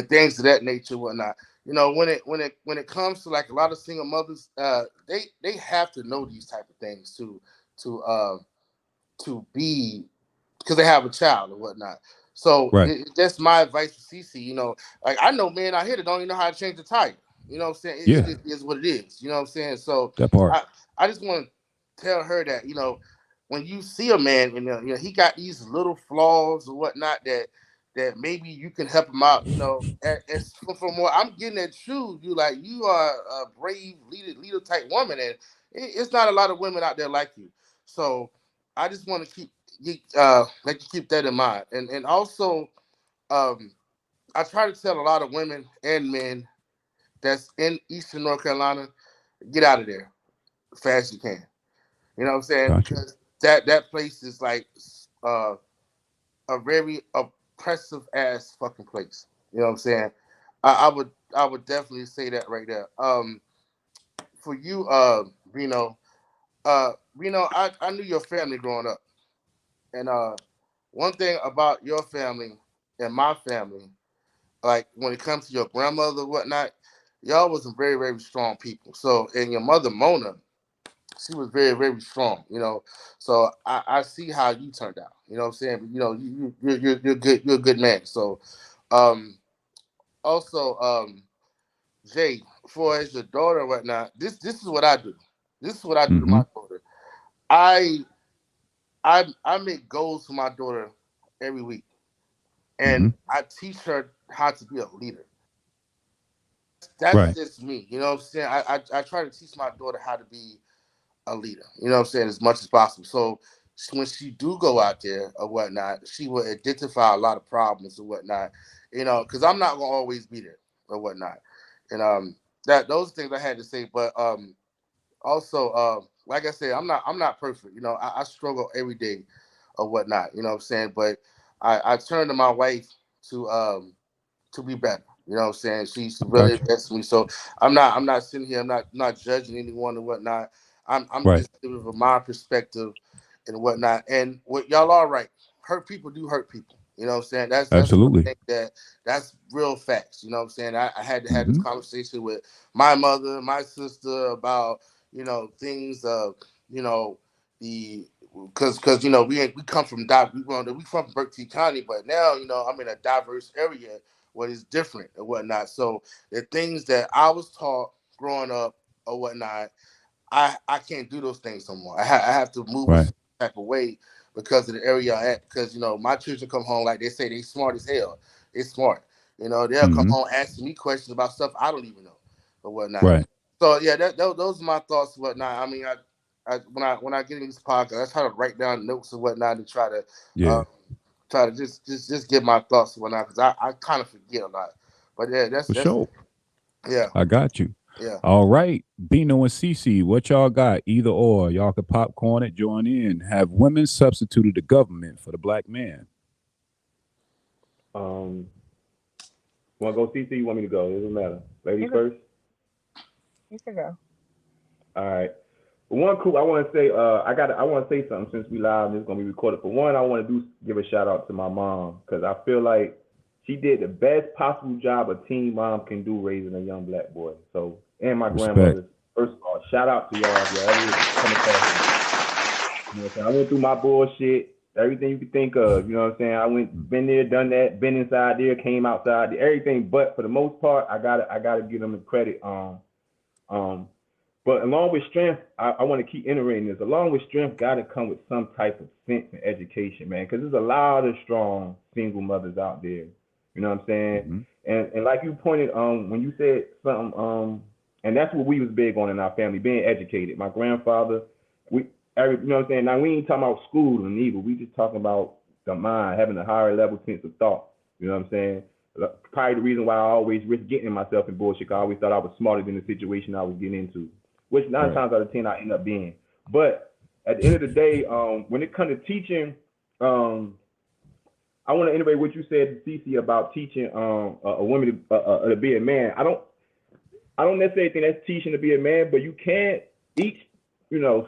things of that nature, whatnot. When it comes to like a lot of single mothers, they have to know these type of things to be, because they have a child or whatnot. So Right. that's my advice to Cece. Like I know men out here that don't even know how to change the tire. You know what I'm saying? It Yeah. just is what it is. You know what I'm saying? So That part. I just want to tell her that when you see a man and he got these little flaws or whatnot that maybe you can help him out. As from what I'm getting at you are a brave leader type woman, and it's not a lot of women out there like you. So I just want to let you keep that in mind, and also I try to tell a lot of women and men that's in Eastern North Carolina, get out of there as fast as you can. You know what I'm saying? Gotcha. Because that place is like a very oppressive ass fucking place. You know what I'm saying? I would definitely say that right there. For you, Reno, I knew your family growing up, and one thing about your family and my family, like when it comes to your grandmother, whatnot, y'all was some very, very strong people. So, and your mother Mona, she was very, very strong. So I see how you turned out. You know what I'm saying? You're good. You're a good man. So, um, also, Jay, for as your daughter and whatnot, this is what I do. This is what I do to Mm-hmm. my daughter. I I make goals for my daughter every week, Mm-hmm. and I teach her how to be a leader. That's Right. just me. You know what I'm saying? I try to teach my daughter how to be a leader. You know what I'm saying? As much as possible. So when she do go out there or whatnot, she will identify a lot of problems or whatnot. Because I'm not gonna always be there or whatnot. And that those things I had to say. But also, like I said, I'm not perfect. I struggle every day or whatnot. You know what I'm saying? But I turn to my wife to be better. You know what I'm saying? She really Gotcha. invests in me. So I'm not sitting here, I'm not judging anyone and whatnot. I'm Right. just giving from my perspective and whatnot. And what y'all are right. Hurt people do hurt people. You know what I'm saying? That's one Absolutely. thing that's real facts. You know what I'm saying? I had to have this Mm-hmm. conversation with my mother, my sister about, things of, the because we come from we from Berkeley County, but now I'm in a diverse area what is different and whatnot. So the things that I was taught growing up or whatnot, I can't do those things no more. I have to move a Right. certain type of way because of the area I'm at. Because my children come home like they say they smart as hell. They smart. They'll come Mm-hmm. home asking me questions about stuff I don't even know or whatnot. Right. So yeah, those are my thoughts and whatnot. I mean, when I get in this podcast, I try to write down notes and whatnot to Yeah. try to just give my thoughts and whatnot, because I kind of forget a lot. But yeah, For sure. yeah, I got you. yeah. All right. Bino and Cece, what y'all got? Either or. Y'all could popcorn it, join in. Have women substituted the government for the black man? Um, want to go, CC? You want me to go? It doesn't matter. Ladies You can, first. you can go. All right. One cool. I want to say. I want to say something since we live and it's gonna be recorded. For one, I want to give a shout out to my mom because I feel like she did the best possible job a teen mom can do raising a young black boy. So, and my Respect. grandmother. First of all, shout out to y'all if y'all ever come across me. You know what I'm saying? I went through my bullshit, everything you could think of. You know what I'm saying? Been there, done that, been inside there, came outside, everything. But for the most part, I gotta give them the credit. But along with strength, I want to keep iterating this. Along with strength, got to come with some type of sense and education, man. Because there's a lot of strong single mothers out there. You know what I'm saying? Mm-hmm. And like you pointed, when you said something, and that's what we was big on in our family, being educated. My grandfather, you know what I'm saying? Now we ain't talking about schooling either. We just talking about the mind, having a higher level sense of thought. You know what I'm saying? Probably the reason why I always risk getting myself in bullshit. I always thought I was smarter than the situation I was getting into, which 9 Right. times out of 10 I end up being. But at the end of the day, when it comes to teaching, I want to iterate what you said, Cece, about teaching a woman to be a man. I don't necessarily think that's teaching to be a man, but you can't each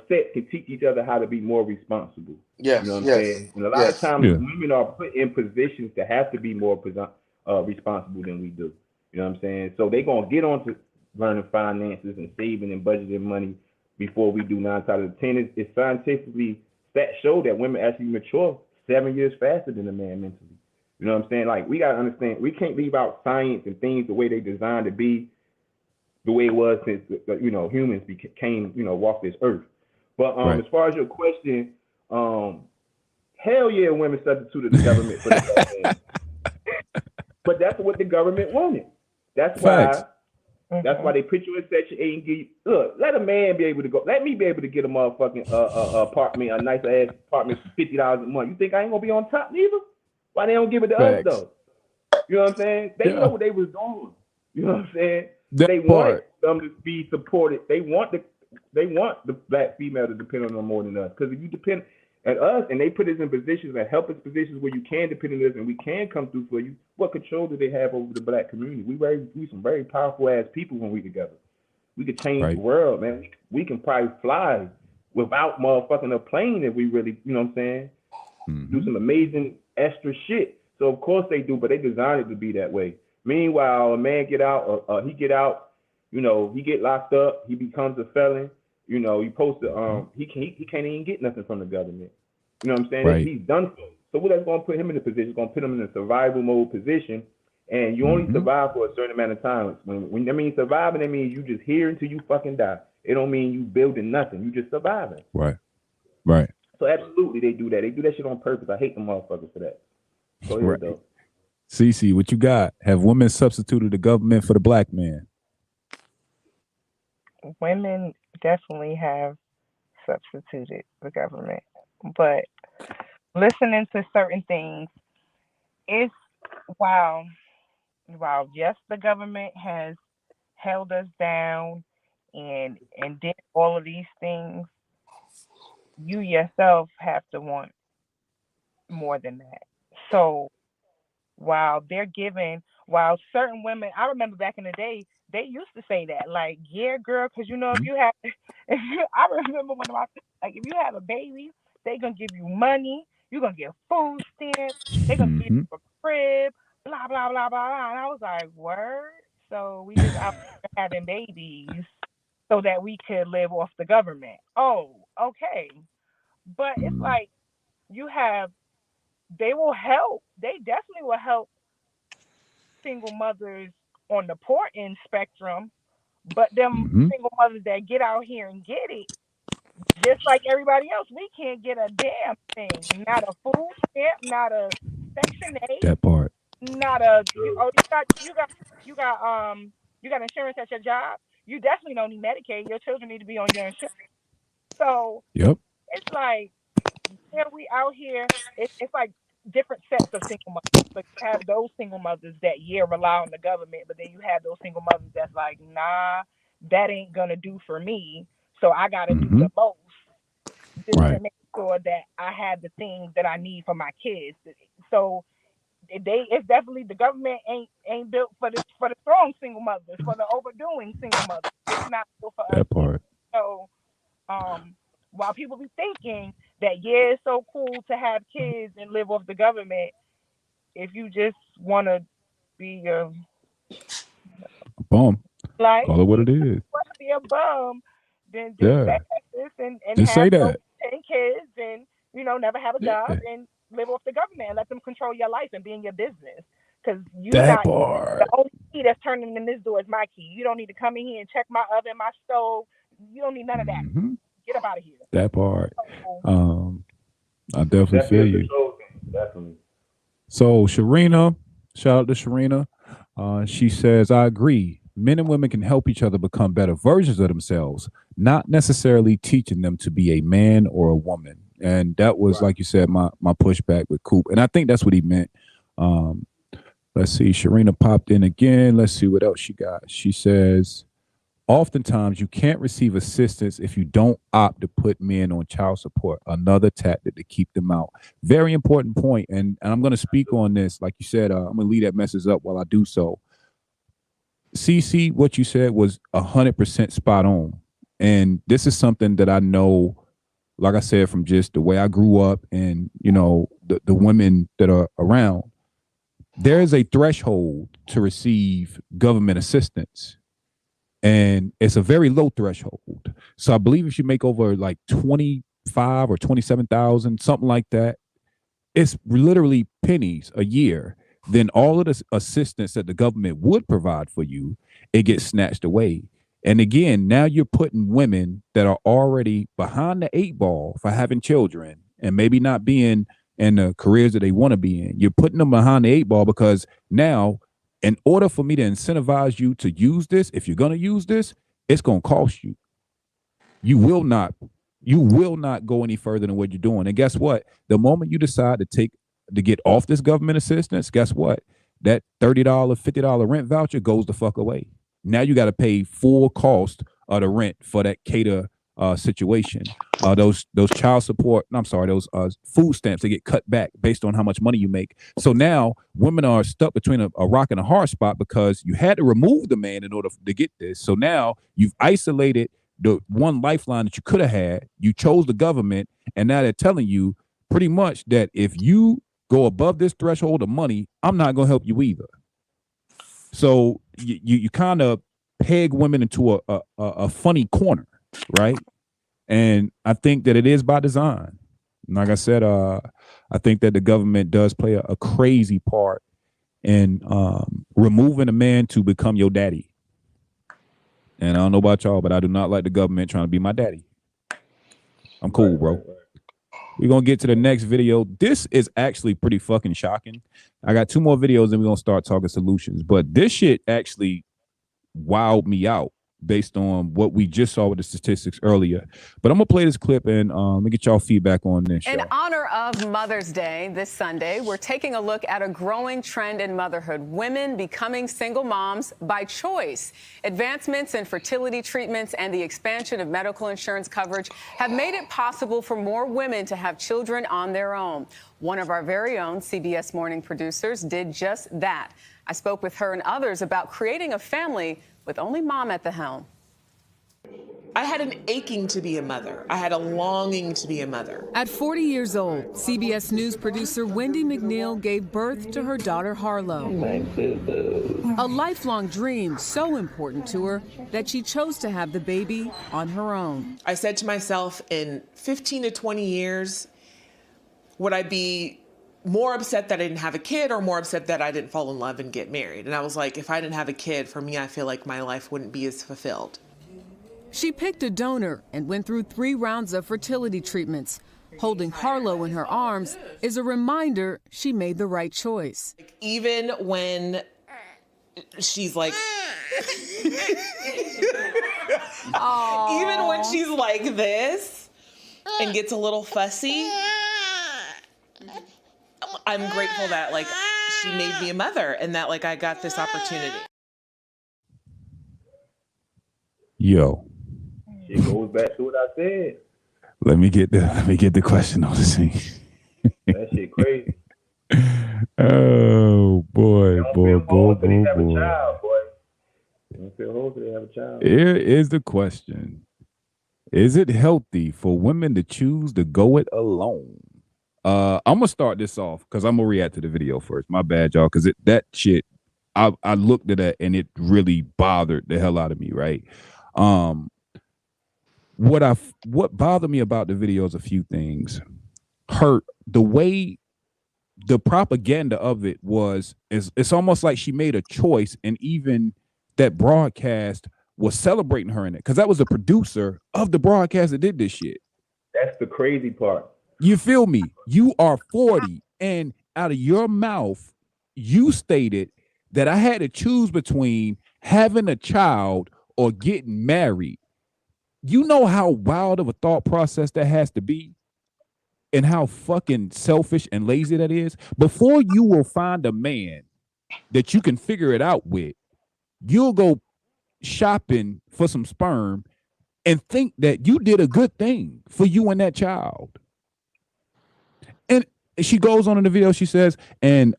set can teach each other how to be more responsible. Yes, you know what I'm saying? And a lot of times women are put in positions to have to be more responsible than we do. You know what I'm saying? So they're gonna get on to learning finances and saving and budgeting money before we do 9 out of 10. It's scientifically stats show that women actually mature 7 years faster than a man mentally. You know what I'm saying? Like, we gotta understand, we can't leave out science and things the way they designed to be, the way it was since humans came walk this earth. But as far as your question, hell yeah, women substituted the government for the man. But that's what the government wanted. That's why. That's why they put you in Section 8 and give you, look, let a man be able to go. Let me be able to get a motherfucking apartment, a nice ass apartment for $50 a month. You think I ain't gonna be on top neither? Why they don't give it to us though? You know what I'm saying? They know what they was doing. You know what I'm saying? They want them to be supported. They want the black female to depend on them more than us. Because if you depend at us and they put us in positions and help us positions where you can depend on us and we can come through for you, what control do they have over the black community? We some very powerful ass people when we together. We could change the world, man. We can probably fly without motherfucking a plane if we really, you know what I'm saying? Do some amazing extra shit. So of course they do, but they designed it to be that way. Meanwhile, a man get out, he get out, he get locked up, he becomes a felon. He supposed to he can't even get nothing from the government. You know what I'm saying? He's done for. So what that's gonna put him in a position? It's gonna put him in a survival mode position, and you only survive for a certain amount of time. When that means surviving, that means you just here until you fucking die. It don't mean you building nothing. You just surviving. Right. So absolutely they do that. They do that shit on purpose. I hate them motherfuckers for that. So here we go. Cece, what you got? Have women substituted the government for the black man? Women definitely have substituted the government, but listening to certain things, it's while yes, the government has held us down and did all of these things, you yourself have to want more than that. So while certain women, I remember back in the day, they used to say that, like, yeah, girl, because if you have, I remember if you have a baby, they gonna give you money, you're gonna get food stamps, they gonna give you a crib, blah blah blah blah blah. And I was like, word. So we just out having babies so that we could live off the government. Oh, okay. But it's like they will help. They definitely will help single mothers on the poor end spectrum, but them single mothers that get out here and get it, just like everybody else, we can't get a damn thing. Not a food stamp, not a Section 8. That part. Not a you got insurance at your job. You definitely don't need Medicaid. Your children need to be on your insurance. So it's like, yeah, we out here. It's like different sets of single mothers. So you have those single mothers that rely on the government, but then you have those single mothers that's like, nah, that ain't gonna do for me. So I gotta do the most just to make sure that I have the things that I need for my kids. So it's definitely, the government ain't built for the strong single mothers, for the overdoing single mothers. It's not built for us. That part. So while people be thinking that it's so cool to have kids and live off the government, if you just want to be a bum, like, call it what it is. Want to be a bum, then just and just have say that. 10 kids and never have a job and live off the government and let them control your life and be in your business. Because the only key that's turning in this door is my key. You don't need to come in here and check my oven, my stove. You don't need none of that. Get up out of here. That part. I definitely feel you. Definitely. So Sharina, shout out to Sharina. She says, I agree. Men and women can help each other become better versions of themselves, not necessarily teaching them to be a man or a woman. And that was, like you said, my pushback with Coop. And I think that's what he meant. Let's see. Sharina popped in again. Let's see what else she got. She says, Oftentimes, you can't receive assistance if you don't opt to put men on child support, another tactic to keep them out. Very important point, and I'm going to speak on this. Like you said, I'm going to leave that message up while I do so. CC, what you said was 100% spot on. And this is something that I know, like I said, from just the way I grew up and, you know, the women that are around. There is a threshold to receive government assistance. And it's a very low threshold. So I believe if you make over like 25 or 27,000, something like that, it's literally pennies a year. Then all of the assistance that the government would provide for you, it gets snatched away. And again, now you're putting women that are already behind the 8 ball for having children and maybe not being in the careers that they want to be in. You're putting them behind the 8 ball because now, in order for me to incentivize you to use this, if you're going to use this, it's going to cost you. You will not go any further than what you're doing. And guess what? The moment you decide to get off this government assistance, guess what? That $30, $50 rent voucher goes the fuck away. Now you got to pay full cost of the rent for that cater situation. Those child support, those food stamps, they get cut back based on how much money you make. So now women are stuck between a rock and a hard spot because you had to remove the man in order to get this. So now you've isolated the one lifeline that you could have had. You chose the government, and now they're telling you pretty much that if you go above this threshold of money, I'm not going to help you either. So you kind of peg women into a funny corner, right? And I think that it is by design. Like I said, I think that the government does play a crazy part in removing a man to become your daddy. And I don't know about y'all, but I do not like the government trying to be my daddy. I'm cool, bro. We're going to get to the next video. This is actually pretty fucking shocking. I got 2 more videos and we're going to start talking solutions. But this shit actually wowed me out based on what we just saw with the statistics earlier. But I'm going to play this clip and let me get y'all feedback on this. In honor of Mother's Day this Sunday, we're taking a look at a growing trend in motherhood, women becoming single moms by choice. Advancements in fertility treatments and the expansion of medical insurance coverage have made it possible for more women to have children on their own. One of our very own CBS Morning producers did just that. I spoke with her and others about creating a family with only mom at the helm. I had an aching to be a mother. I had a longing to be a mother. At 40 years old, CBS News producer Wendy McNeil gave birth to her daughter Harlow. A lifelong dream so important to her that she chose to have the baby on her own. I said to myself, in 15 to 20 years, would I be more upset that I didn't have a kid or more upset that I didn't fall in love and get married? And I was like, if I didn't have a kid, for me, I feel like my life wouldn't be as fulfilled. She picked a donor and went through 3 rounds of fertility treatments. Holding Harlow in her arms is a reminder she made the right choice. Even when she's like, even when she's like this and gets a little fussy, I'm grateful that like she made me a mother and that like I got this opportunity. Yo. It goes back to what I said. Let me get the question on the scene. That shit crazy. Oh boy, boy. Here is the question. Is it healthy for women to choose to go it alone? I'm gonna start this off because I'm gonna react to the video first. My bad, y'all, because that shit, I looked at that and it really bothered the hell out of me, right? What bothered me about the video is a few things. The way the propaganda of it was, it's almost like she made a choice, and even that broadcast was celebrating her in it because that was the producer of the broadcast that did this shit. That's the crazy part. You feel me? You are 40, and out of your mouth, you stated that I had to choose between having a child or getting married. You know how wild of a thought process that has to be and how fucking selfish and lazy that is? Before you will find a man that you can figure it out with, you'll go shopping for some sperm and think that you did a good thing for you and that child. And she goes on in the video, she says, and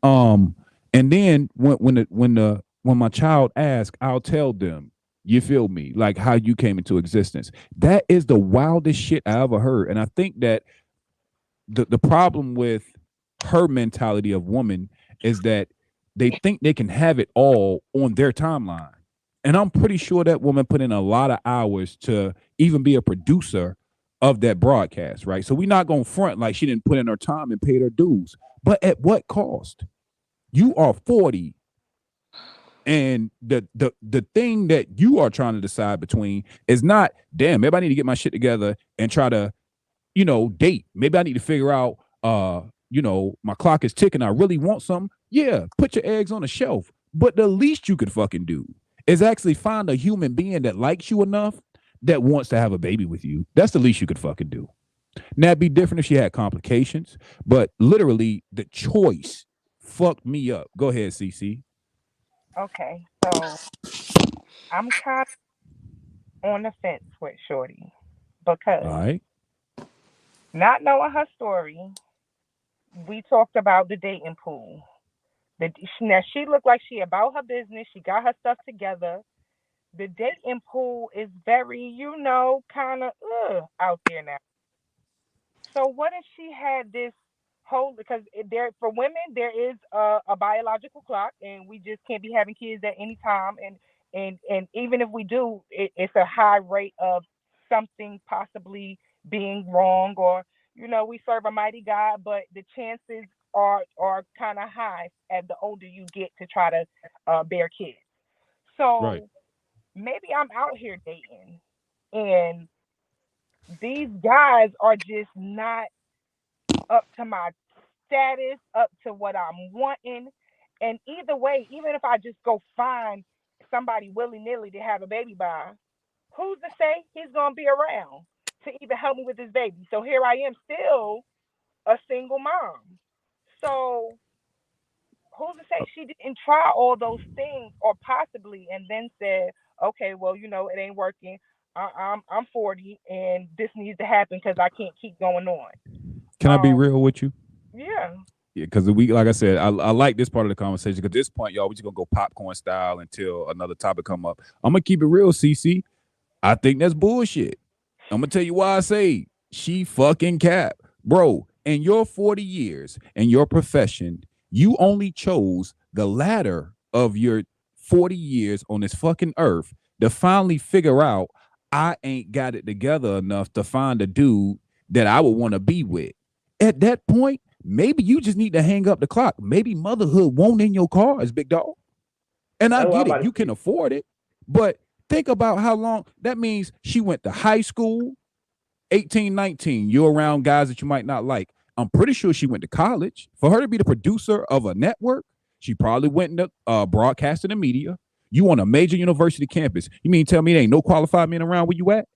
then when my child asks, I'll tell them, you feel me, like how you came into existence. That is the wildest shit I ever heard. And I think that the problem with her mentality of woman is that they think they can have it all on their timeline. And I'm pretty sure that woman put in a lot of hours to even be a producer of that broadcast, right? So we're not going to front like she didn't put in her time and paid her dues. But at what cost? You are 40, and the thing that you are trying to decide between is not, damn, maybe I need to get my shit together and try to, date. Maybe I need to figure out, my clock is ticking. I really want something. Yeah, put your eggs on the shelf. But the least you could fucking do is actually find a human being that likes you enough that wants to have a baby with you. That's the least you could fucking do. Now, it'd be different if she had complications, but literally the choice fucked me up. Go ahead, CC. Okay, so I'm kind of on the fence with Shorty because All right. not knowing her story, we talked about the dating pool. Now she looked like she about her business. She got her stuff together. The dating pool is very, kind of out there now. So what if she had this whole, because for women there is a biological clock, and we just can't be having kids at any time, and even if we do, it's a high rate of something possibly being wrong, or we serve a mighty God, but the chances are kind of high as the older you get to try to bear kids. So right. Maybe I'm out here dating, and these guys are just not up to my status, up to what I'm wanting. And either way, even if I just go find somebody willy-nilly to have a baby by, who's to say he's going to be around to even help me with this baby? So here I am, still a single mom. So who's to say she didn't try all those things, or possibly, and then said, okay, well, it ain't working. I'm 40, and this needs to happen because I can't keep going on. Can I be real with you? Yeah. Yeah, because like I said, I like this part of the conversation. Because at this point, y'all, we just gonna go popcorn style until another topic come up. I'm gonna keep it real, CC. I think that's bullshit. I'm gonna tell you why I say she fucking cap, bro. In your 40 years in your profession, you only chose the latter of your 40 years on this fucking earth to finally figure out I ain't got it together enough to find a dude that I would want to be with. At that point, maybe you just need to hang up the clock. Maybe motherhood won't in your cards, big dog. And I get it. You can afford it. But think about how long. That means she went to high school, 18, 19. You're around guys that you might not like. I'm pretty sure she went to college. For her to be the producer of a network, she probably went into broadcasting and media. You on a major university campus. You mean tell me there ain't no qualified men around where you at?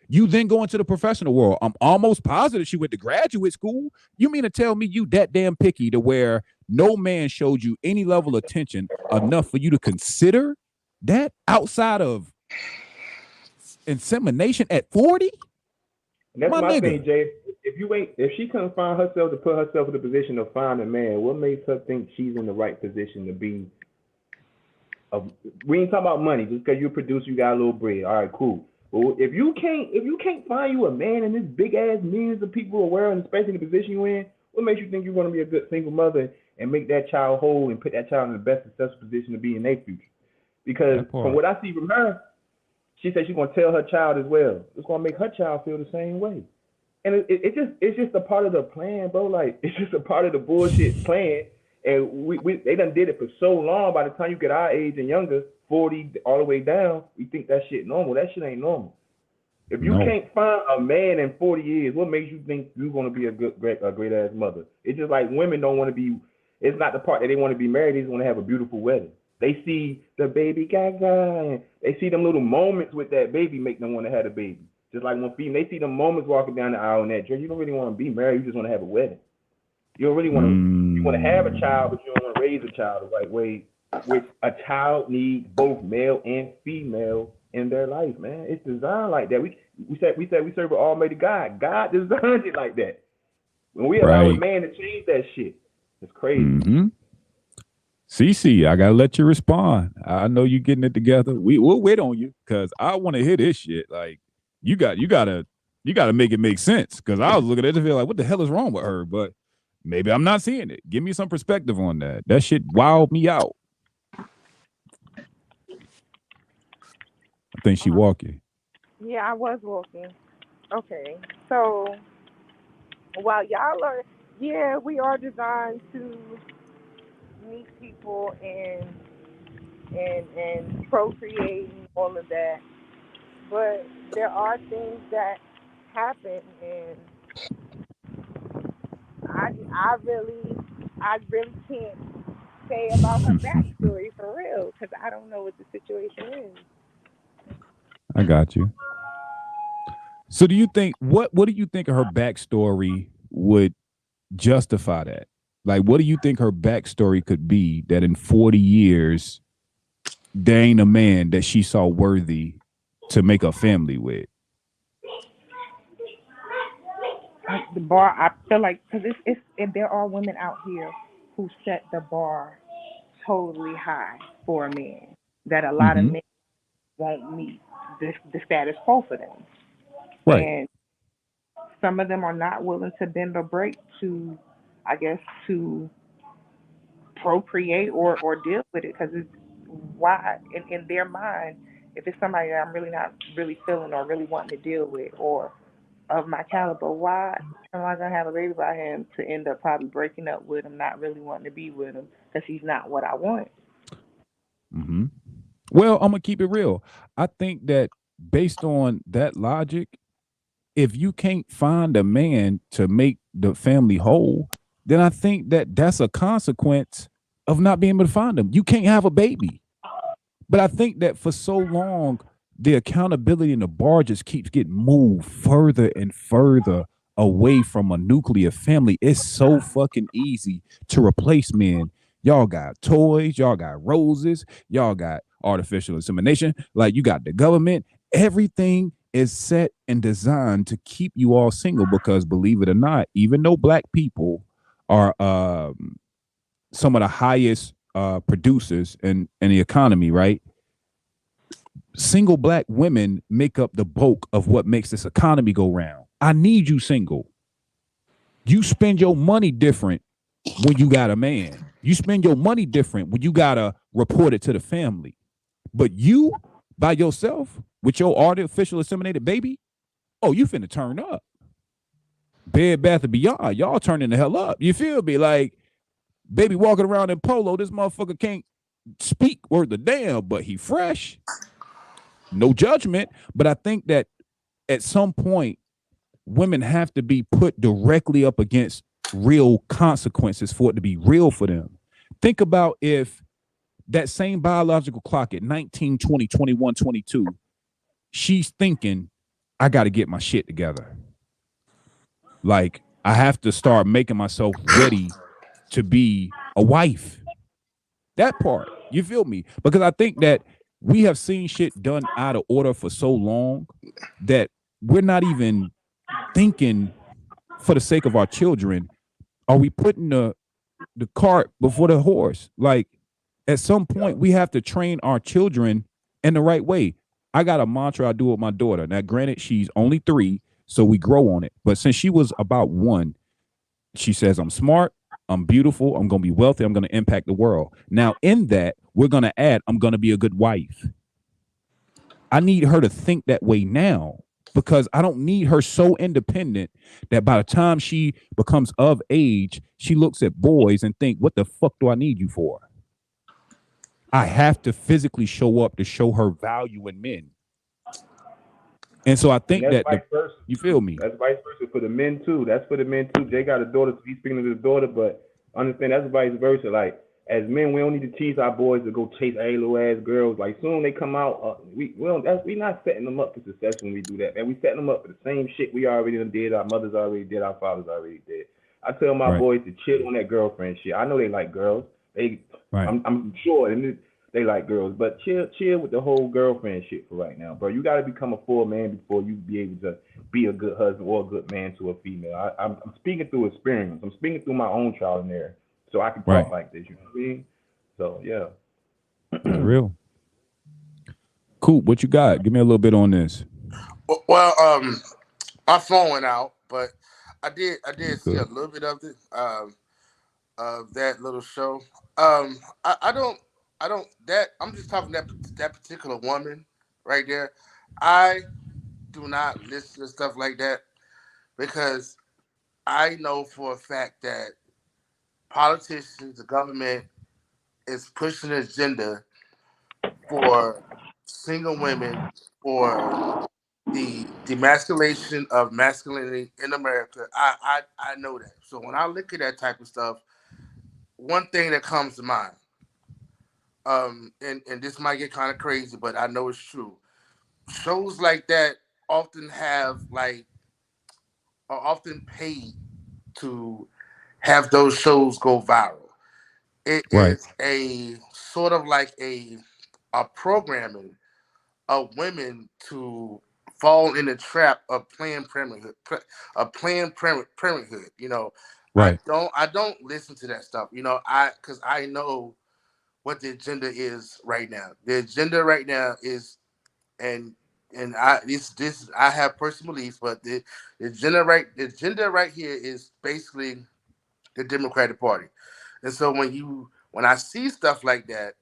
You then go into the professional world. I'm almost positive she went to graduate school. You mean to tell me you that damn picky to where no man showed you any level of attention enough for you to consider that outside of insemination at 40? That's my thing, Jay. If she couldn't find herself to put herself in the position of find a man, what makes her think she's in the right position to be? We ain't talking about money. Just because you're a producer, you got a little bread. All right, cool. But if you can't find you a man in this big ass millions of people aware, and especially the position you're in, what makes you think you're going to be a good single mother and make that child whole and put that child in the best successful position to be in their future? Because from what I see from her, she said she's going to tell her child as well. It's going to make her child feel the same way. And it's just a part of the plan, bro. Like, it's just a part of the bullshit plan. And they done did it for so long. By the time you get our age and younger, 40 all the way down, we think that shit normal. That shit ain't normal. If you can't find a man in 40 years, what makes you think you're going to be a great ass mother? It's just like women don't want to be. It's not the part that they want to be married. They just want to have a beautiful wedding. They see the baby gaga, and they see them little moments with that baby make them want to have a baby. Just like when they see them moments walking down the aisle in that church, you don't really want to be married. You just want to have a wedding. You don't really want to. You want to have a child, but you don't want to raise a child the right way which a child needs both male and female in their life, man. It's designed like that. We said we serve an almighty God. God designed it like that. When we allow a man to change that shit, it's crazy. Mm-hmm. CC, I gotta let you respond. I know you getting it together. We'll wait on you because I want to hear this shit. Like you gotta make it make sense. Because I was looking at it and feel like, what the hell is wrong with her? But maybe I'm not seeing it. Give me some perspective on that. That shit wowed me out. I think she walking. Yeah, I was walking. Okay, so while y'all are, yeah, we are designed to meet people and procreate and all of that, but there are things that happen, and I really can't say about her backstory for real because I don't know what the situation is. I got you. So do you think what do you think of her backstory would justify that? Like, what do you think her backstory could be that in 40 years there ain't a man that she saw worthy to make a family with? The bar, I feel like, because there are women out here who set the bar totally high for a man that a lot of men won't meet the status quo for them. Right. And some of them are not willing to bend or break to, I guess, to procreate or deal with it because it's why in their mind, if it's somebody that I'm really not really feeling or really wanting to deal with or of my caliber, why am I gonna have a baby by him to end up probably breaking up with him, not really wanting to be with him because he's not what I want? Mm-hmm. Well, I'm gonna keep it real. I think that based on that logic, if you can't find a man to make the family whole, then I think that that's a consequence of not being able to find them. You can't have a baby. But I think that for so long, the accountability and the bar just keeps getting moved further and further away from a nuclear family. It's so fucking easy to replace men. Y'all got toys, y'all got roses, y'all got artificial insemination, like you got the government. Everything is set and designed to keep you all single because, believe it or not, even though black people are some of the highest producers in the economy, right? Single black women make up the bulk of what makes this economy go round. I need you single. You spend your money different when you got a man. You spend your money different when you gotta report it to the family. But you by yourself with your artificial inseminated baby, oh, you finna turn up. Bed Bath and Beyond, y'all turning the hell up. You feel me? Like baby walking around in polo, this motherfucker can't speak worth a damn, but he fresh. No judgment, but I think that at some point, women have to be put directly up against real consequences for it to be real for them. Think about if that same biological clock at 19, 20, 21, 22, she's thinking, I got to get my shit together. Like, I have to start making myself ready to be a wife. That part, you feel me? Because I think that we have seen shit done out of order for so long that we're not even thinking for the sake of our children. Are we putting the cart before the horse? Like at some point we have to train our children in the right way. I got a mantra I do with my daughter. Now, granted, she's only 3, so we grow on it. But since she was about 1, she says, I'm smart, I'm beautiful, I'm going to be wealthy, I'm going to impact the world. Now, in that, we're going to add, I'm going to be a good wife. I need her to think that way now because I don't need her so independent that by the time she becomes of age, she looks at boys and think, what the fuck do I need you for? I have to physically show up to show her value in men. And so I think that you feel me. That's vice versa for the men too. That's for the men too. Jay got a daughter, so he's speaking to his daughter, but understand that's vice versa. Like as men, we don't need to tease our boys to go chase little ass girls. Like soon they come out, we not setting them up for success when we do that, man. We setting them up for the same shit we already did. Our mothers already did. Our fathers already did. I tell my boys to chill on that girlfriend shit. I know they like girls. They Right. I'm sure, and they like girls, but chill with the whole girlfriend shit for right now, bro. You got to become a full man before you be able to be a good husband or a good man to a female. I'm speaking through experience. I'm speaking through my own trial and error, so I can Right. talk like this. You know what I mean? So yeah. That's real. Coop, what you got? Give me a little bit on this. Well, my phone went out, but I did You see a good? little bit of it, of that little show. I don't that I'm just talking that particular woman right there. I do not listen to stuff like that because I know for a fact that politicians, the government is pushing an agenda for single women, for the demasculation of masculinity in America. I know that. So when I look at that type of stuff, one thing that comes to mind, and this might get kind of crazy, but I know it's true. Shows like that often have like are often paid to have those shows go viral. It Right. is a sort of like a programming of women to fall in the trap of Planned Parenthood. Parenthood. You know, Right. I don't listen to that stuff. You know, because I know what the agenda is right now. The agenda right now is and I this I have personal beliefs, but the agenda right here is basically the Democratic Party. And so when I see stuff like that,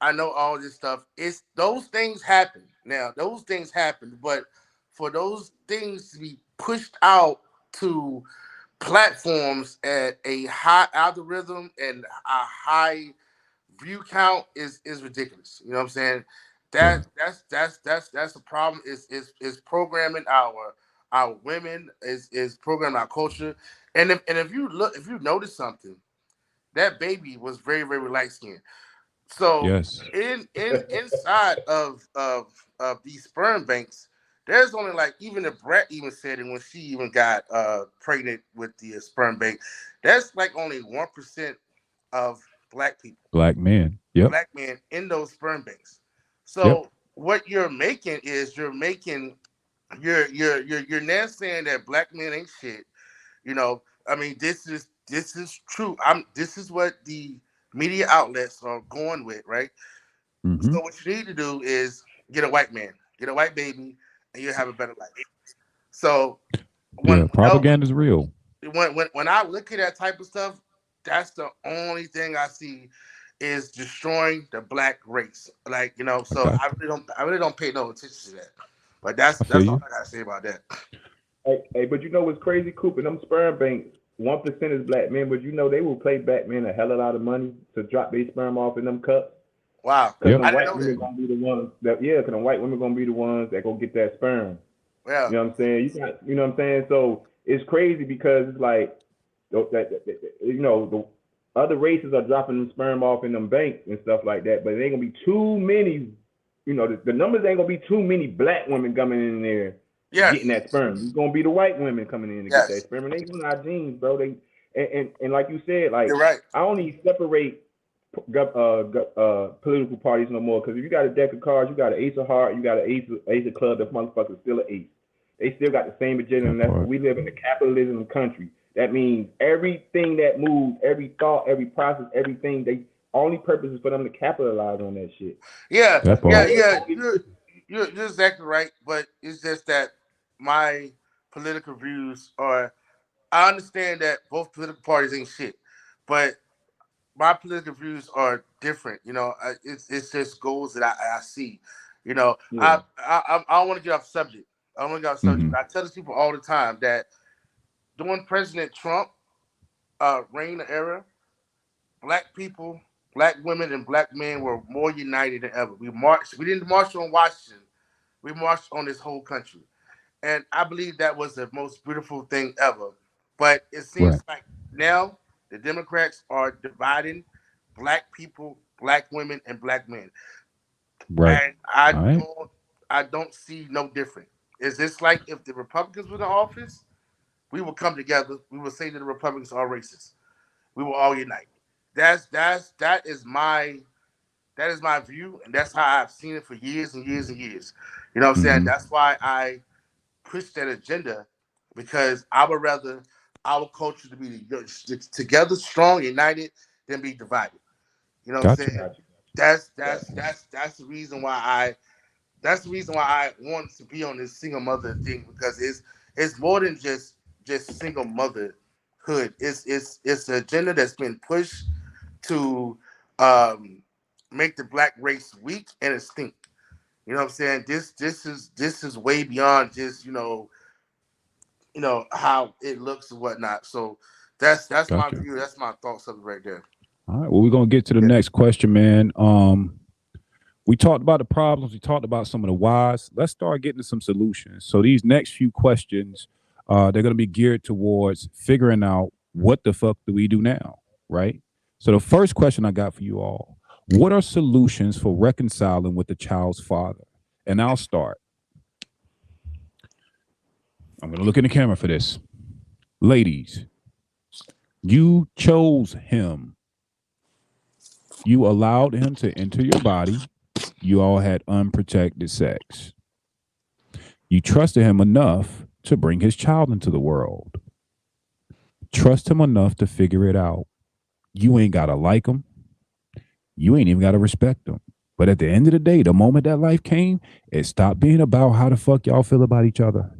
I know all this stuff. It's those things happen. Now, those things happen, but for those things to be pushed out to platforms at a high algorithm and a high view count is ridiculous. You know what I'm saying? Yeah. That's the problem. Is programming our women, is programming our culture. And if you notice something, that baby was very, very light skinned. So Yes. in inside of these sperm banks, there's only like even the Brett even said it when she even got pregnant with the sperm bank. That's like only 1% of black people, Black men. Yep. black men in those sperm banks. Yep. So what you're making is you're now saying that black men ain't shit. You know, I mean, this is true. This is what the media outlets are going with, right? Mm-hmm. So what you need to do is get a white man, get a white baby, and you'll have a better life. So Yeah. when Propaganda is real. when I look at that type of stuff, that's the only thing I see is destroying the black race. Like, I so got I really don't pay no attention to that. But I feel that's all you. I gotta say about that. Hey, but you know what's crazy, Coop? In them sperm banks, 1% is black men, but you know they will pay black men a hell of a lot of money to drop their sperm off in them cups. Wow, Cause Yep. them I didn't white know women that. gonna be the ones that cause them white women gonna be the ones that go get that sperm. Yeah, You know what I'm saying? You know what I'm saying? So it's crazy because it's like the other races are dropping them sperm off in them banks and stuff like that, but it ain't gonna be too many. The numbers ain't gonna be too many black women coming in there getting yes, that sperm. It's gonna be the white women coming in to get that yes, sperm, and they doing our genes, bro. And like you said, you're like right. I don't need separate political parties no more. Because if you got a deck of cards, you got an ace of heart, you got an ace of club. That motherfucker's still an ace. They still got the same agenda, That and that's part. we live in a capitalism country. That means everything that moves, every thought, every process, everything, they only purpose is for them to capitalize on that shit. Yeah, That yeah, part. yeah. You're exactly right. But it's just that my political views are. I understand that both political parties ain't shit, but my political views are different. It's just goals that I see. Yeah. I don't want to get off subject. I don't want to get off subject. Mm-hmm. But I tell these people all the time that during President Trump reign era, black people, black women, and black men were more united than ever. We marched. We didn't march on Washington. We marched on this whole country, and I believe that was the most beautiful thing ever. But it seems Right. like now the Democrats are dividing black people, black women, and black men, Right. and All right. I don't see no different. Is this like if the Republicans were in office, we will come together. We will say that the Republicans are racist. We will all unite. that is my view, and that's how I've seen it for years and years and years. You know what I'm saying? That's why I push that agenda, because I would rather our culture to be together, strong, united, than be divided. You know what I'm Gotcha. saying? That's the reason why I want to be on this single mother thing, because it's more than just single motherhood. It's an agenda that's been pushed to make the black race weak and extinct. You know what I'm saying? This is way beyond just how it looks and whatnot. So that's my Gotcha. view. That's my thoughts of it right there. All right. Well, we're gonna get to the next question, man. We talked about the problems. We talked about some of the whys. Let's start getting to some solutions. So these next few questions, they're going to be geared towards figuring out what the fuck do we do now, right? So the first question I got for you all: what are solutions for reconciling with the child's father? And I'll start. I'm going to look in the camera for this. Ladies, you chose him. You allowed him to enter your body. You all had unprotected sex. You trusted him enough to bring his child into the world. Trust him enough to figure it out. You ain't got to like him. You ain't even got to respect him. But at the end of the day, the moment that life came, it stopped being about how the fuck y'all feel about each other.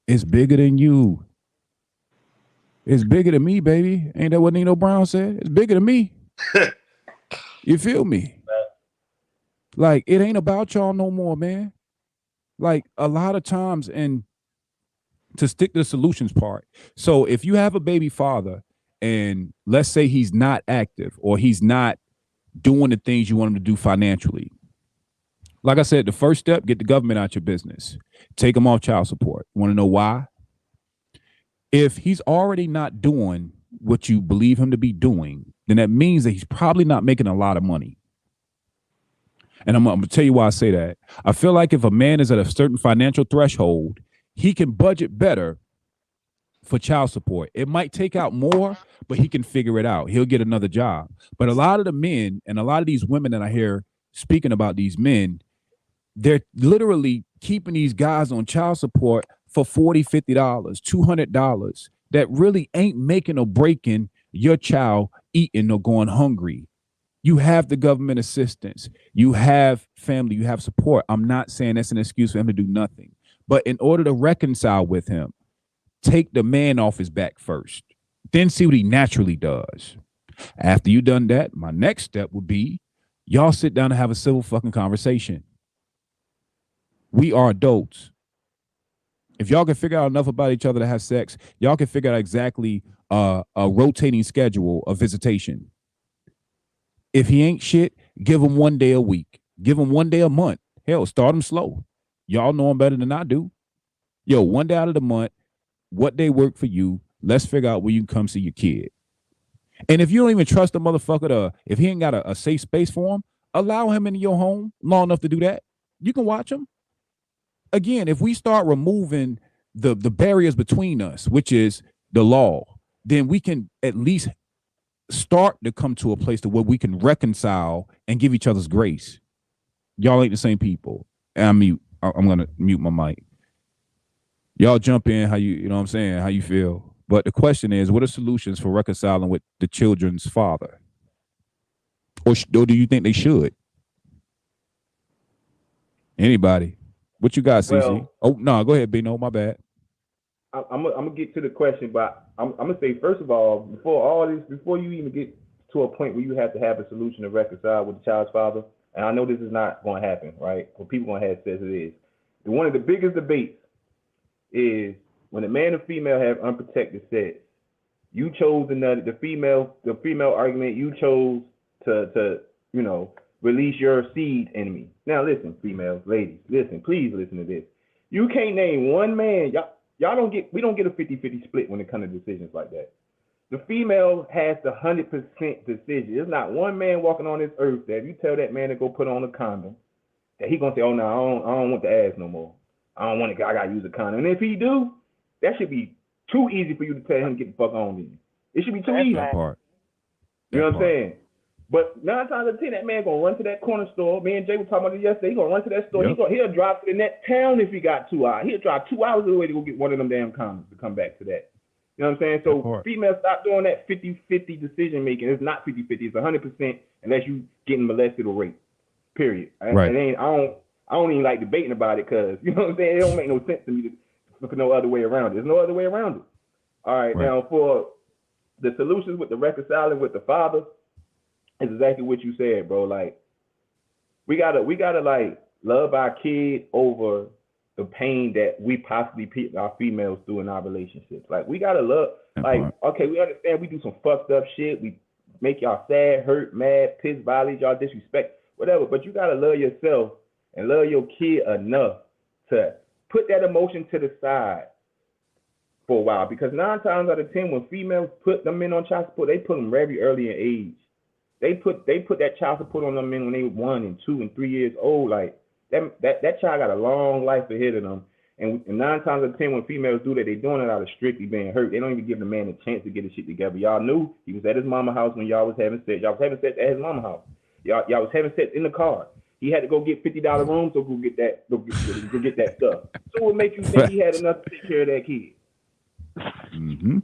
It's bigger than you. It's bigger than me, baby. Ain't that what Nino Brown said? It's bigger than me. You feel me? Like, it ain't about y'all no more, man. Like, a lot of times, and to stick to the solutions part. So if you have a baby father and let's say he's not active or he's not doing the things you want him to do financially, like I said, the first step, get the government out your business. Take him off child support. Want to know why? If he's already not doing what you believe him to be doing, then that means that he's probably not making a lot of money. And I'm going to tell you why I say that. I feel like if a man is at a certain financial threshold, he can budget better for child support. It might take out more, but he can figure it out. He'll get another job. But a lot of the men and a lot of these women that I hear speaking about these men, they're literally keeping these guys on child support for $40, $50, $200 that really ain't making or breaking your child eating or going hungry. You have the government assistance. You have family. You have support. I'm not saying that's an excuse for him to do nothing. But in order to reconcile with him, take the man off his back first. Then see what he naturally does. After you done that, my next step would be y'all sit down and have a civil fucking conversation. We are adults. If y'all can figure out enough about each other to have sex, y'all can figure out exactly a rotating schedule of visitation. If he ain't shit, give him 1 day a week. Give him 1 day a month. Hell, start him slow. Y'all know him better than I do. Yo, 1 day out of the month, what day work for you? Let's figure out where you can come see your kid. And if you don't even trust the motherfucker if he ain't got a safe space for him, allow him into your home long enough to do that. You can watch him. Again, if we start removing the barriers between us, which is the law, then we can at least start to come to a place to where we can reconcile and give each other's grace. Y'all ain't the same people. And I'm gonna mute my mic. Y'all jump in how you know what I'm saying, how you feel. But the question is, what are solutions for reconciling with the children's father? Or do you think they should? Anybody? What you got, CC? Well, Oh, no, go ahead, Bino. My bad. I'm gonna get to the question, but I'm gonna say first of all, before you even get to a point where you have to have a solution to reconcile with the child's father, and I know this is not going to happen, right? When people gonna have sex, it is. One of the biggest debates is when a man and female have unprotected sex. You chose the female argument. You chose to release your seed in me. Now listen, females, ladies, listen, please listen to this. You can't name one man. We don't get a 50-50 split when it comes to decisions like that. The female has the 100% decision. There's not one man walking on this earth that if you tell that man to go put on a condom, that he gonna say, oh no, I don't want the ass no more. I don't want it, I gotta use a condom. And if he do, that should be too easy for you to tell him to get the fuck on me. It should be too easy. That part. You know what I'm saying? But 9 times out of 10, that man gonna run to that corner store. Me and Jay were talking about it yesterday. He gonna run to that store. Yep. He'll drive to the next town if he got 2 hours. He'll drive 2 hours away to go get one of them damn condoms to come back to that. You know what I'm saying? So females stop doing that 50-50 decision making. It's not 50-50. It's 100% unless you getting molested or raped. Period. Right. I don't even like debating about it because you know what I'm saying. It don't make no sense to me for no other way around it. There's no other way around it. All right. Now for the solutions with the reconciling with the father. It's exactly what you said, bro. Like, we gotta like love our kid over the pain that we possibly put our females through in our relationships. Like, we gotta love. Like, okay, we understand we do some fucked up shit. We make y'all sad, hurt, mad, pissed, violate y'all, disrespect, whatever. But you gotta love yourself and love your kid enough to put that emotion to the side for a while. Because 9 times out of 10, when females put them men on child support, they put them very early in age. They put that child support on them men when they were 1 and 2 and 3 years old. Like that child got a long life ahead of them. And 9 times out of 10, when females do that, they doing it out of strictly being hurt. They don't even give the man a chance to get his shit together. Y'all knew he was at his mama house when y'all was having sex. Y'all was having sex at his mama house. Y'all was having sex in the car. He had to go get $50 rooms to go get that stuff. So what make you think he had enough to take care of that kid? Mm-hmm.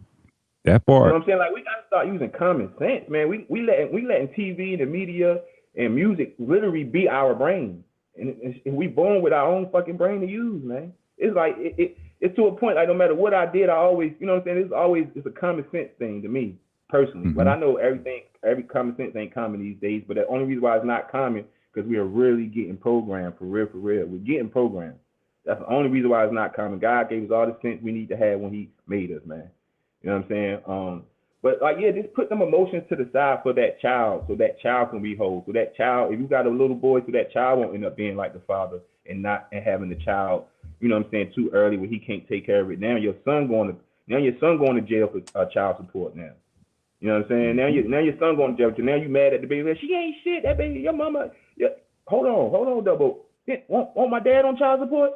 That part. You know what I'm saying? Like, we gotta start using common sense, man. We letting TV and the media and music literally be our brain, and we born with our own fucking brain to use, man. It's like it's to a point. Like, no matter what I did, I always, you know what I'm saying? It's a common sense thing to me personally. Mm-hmm. But I know every common sense ain't common these days. But the only reason why it's not common because we are really getting programmed for real. We're getting programmed. That's the only reason why it's not common. God gave us all the sense we need to have when He made us, man. You know what I'm saying? But like, yeah, just put them emotions to the side for that child, so that child can be whole. So that child, if you got a little boy, so that child won't end up being like the father and having the child, you know what I'm saying, too early where he can't take care of it. Now your son going to jail for child support now. You know what I'm saying? Now your son going to jail. Now you mad at the baby? She ain't shit. That baby, your mama. Yeah. Hold on, double. Want my dad on child support?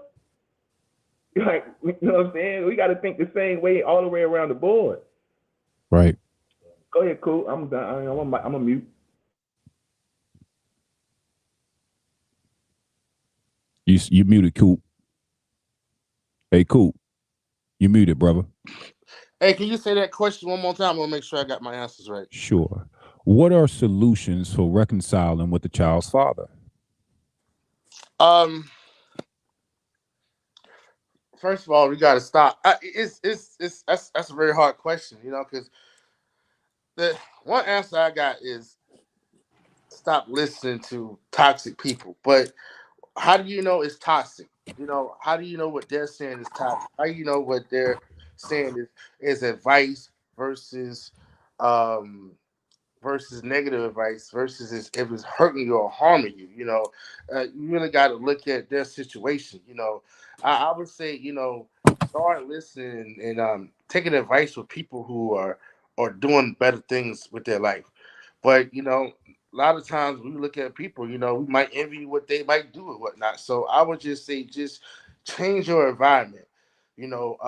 Like, you know what I'm saying? We got to think the same way all the way around the board. Right. Go ahead, Cool. I'm done. I'm a mute. You muted, Cool. Hey, Cool. You muted, brother. Hey, can you say that question one more time? I'm gonna make sure I got my answers right. Sure. What are solutions for reconciling with the child's father? First of all, we got to stop. That's a very hard question, you know, because the one answer I got is stop listening to toxic people. But how do you know it's toxic? You know, how do you know what they're saying is toxic? How do you know what they're saying is advice versus versus negative advice versus if it's hurting you or harming you? You know, you really got to look at their situation. You know, I would say, you know, start listening and taking advice from people who are doing better things with their life. But you know, a lot of times we look at people, you know, we might envy what they might do and whatnot. So I would just say, just change your environment. You know,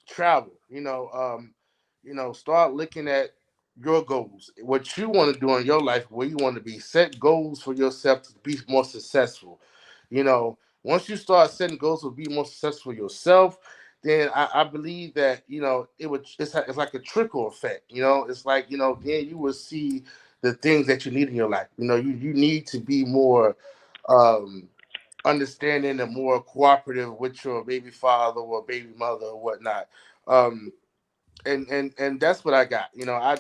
travel. You know, start looking at your goals, what you want to do in your life, where you want to be. Set goals for yourself to be more successful. You know, once you start setting goals to be more successful yourself, then I believe that, you know, it's like a trickle effect. You know, it's like, you know, then you will see the things that you need in your life. You know, you need to be more understanding and more cooperative with your baby father or baby mother or whatnot. Um, and that's what I got. You know,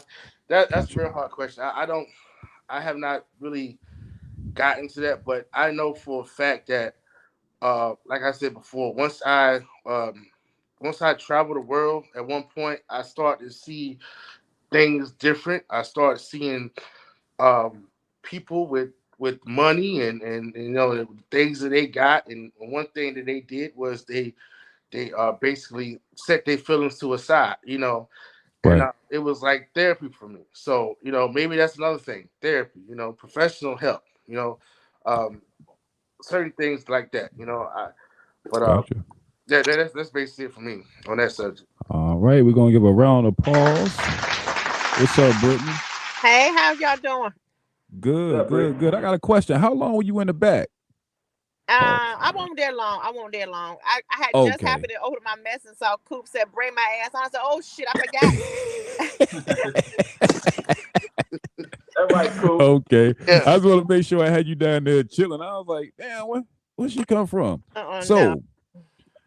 that's a very hard question. I have not really gotten to that, but I know for a fact that like I said before, once I travel the world, at one point I start to see things different. I start seeing people with money and you know, the things that they got. And one thing that they did was they basically set their feelings to a side, you know, and Right. it was like therapy for me. So, you know, maybe that's another thing, therapy, you know, professional help, you know, certain things like that, you know. Gotcha. That's basically it for me on that subject. All right, we're gonna give a round of applause. What's up, Brittany? Hey, how y'all doing? Good, good, good. I got a question. How long were you in the back? I won't there long. I had just Okay. happened to open my mess and saw Coop said, "Bring my ass on." I said, "Oh shit, I forgot." That's right, cool. Okay. Yeah. I just want to make sure I had you down there chilling. I was like, damn, where she come from? So No.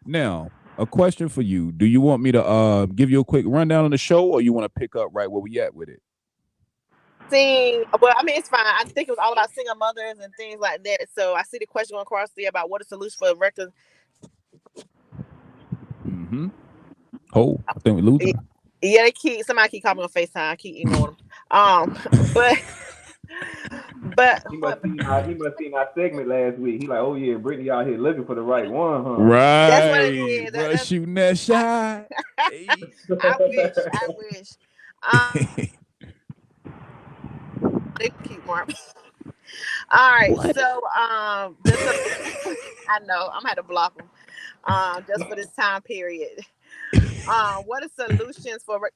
now a question for you. Do you want me to give you a quick rundown on the show, or you want to pick up right where we at with it? Well, I mean, it's fine. I think it was all about single mothers and things like that. So I see the question going across there about what is the solution for records. Mm-hmm. Oh, I think we losing her. Yeah, somebody keep calling me on FaceTime. I keep ignoring them. But he must seen our segment last week. He like, oh yeah, Brittany out here looking for the right one, huh? Right. That's what it is. That's shooting that shot. I wish. They keep warm. All right. What? So I know I'm had to block them. Just for this time period. What are solutions for?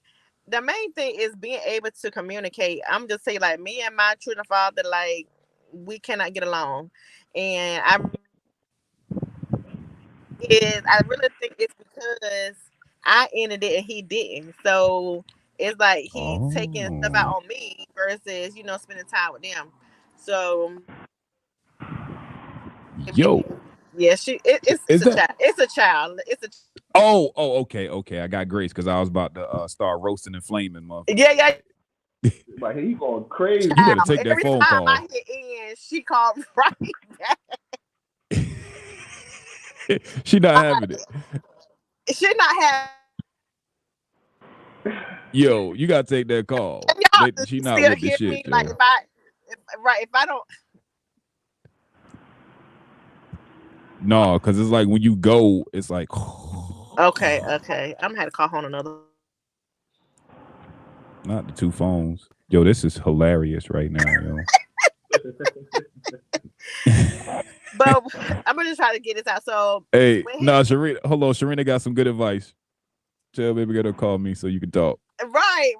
The main thing is being able to communicate. I'm just saying, like me and my children father, like we cannot get along, and I really think it's because I ended it and he didn't. So it's like he's taking stuff out on me versus spending time with them. So Yo. yeah, it's a child. It's a child. Oh, okay. I got grace because I was about to start roasting and flaming, motherfucker. Yeah. Like he going crazy. You better take that phone call. I hit in, she called right back. She not having it. She not having. Yo, you gotta take that call. She not with the shit. Like if I don't. No, because it's like when you go, it's like. Okay. I'm gonna have to call home another. Not the two phones. Yo, this is hilarious right now, yo. But I'm gonna just try to get this out. So hey, no, Sharina, hold on. Sharina got some good advice. Tell baby girl to call me so you can talk. Right.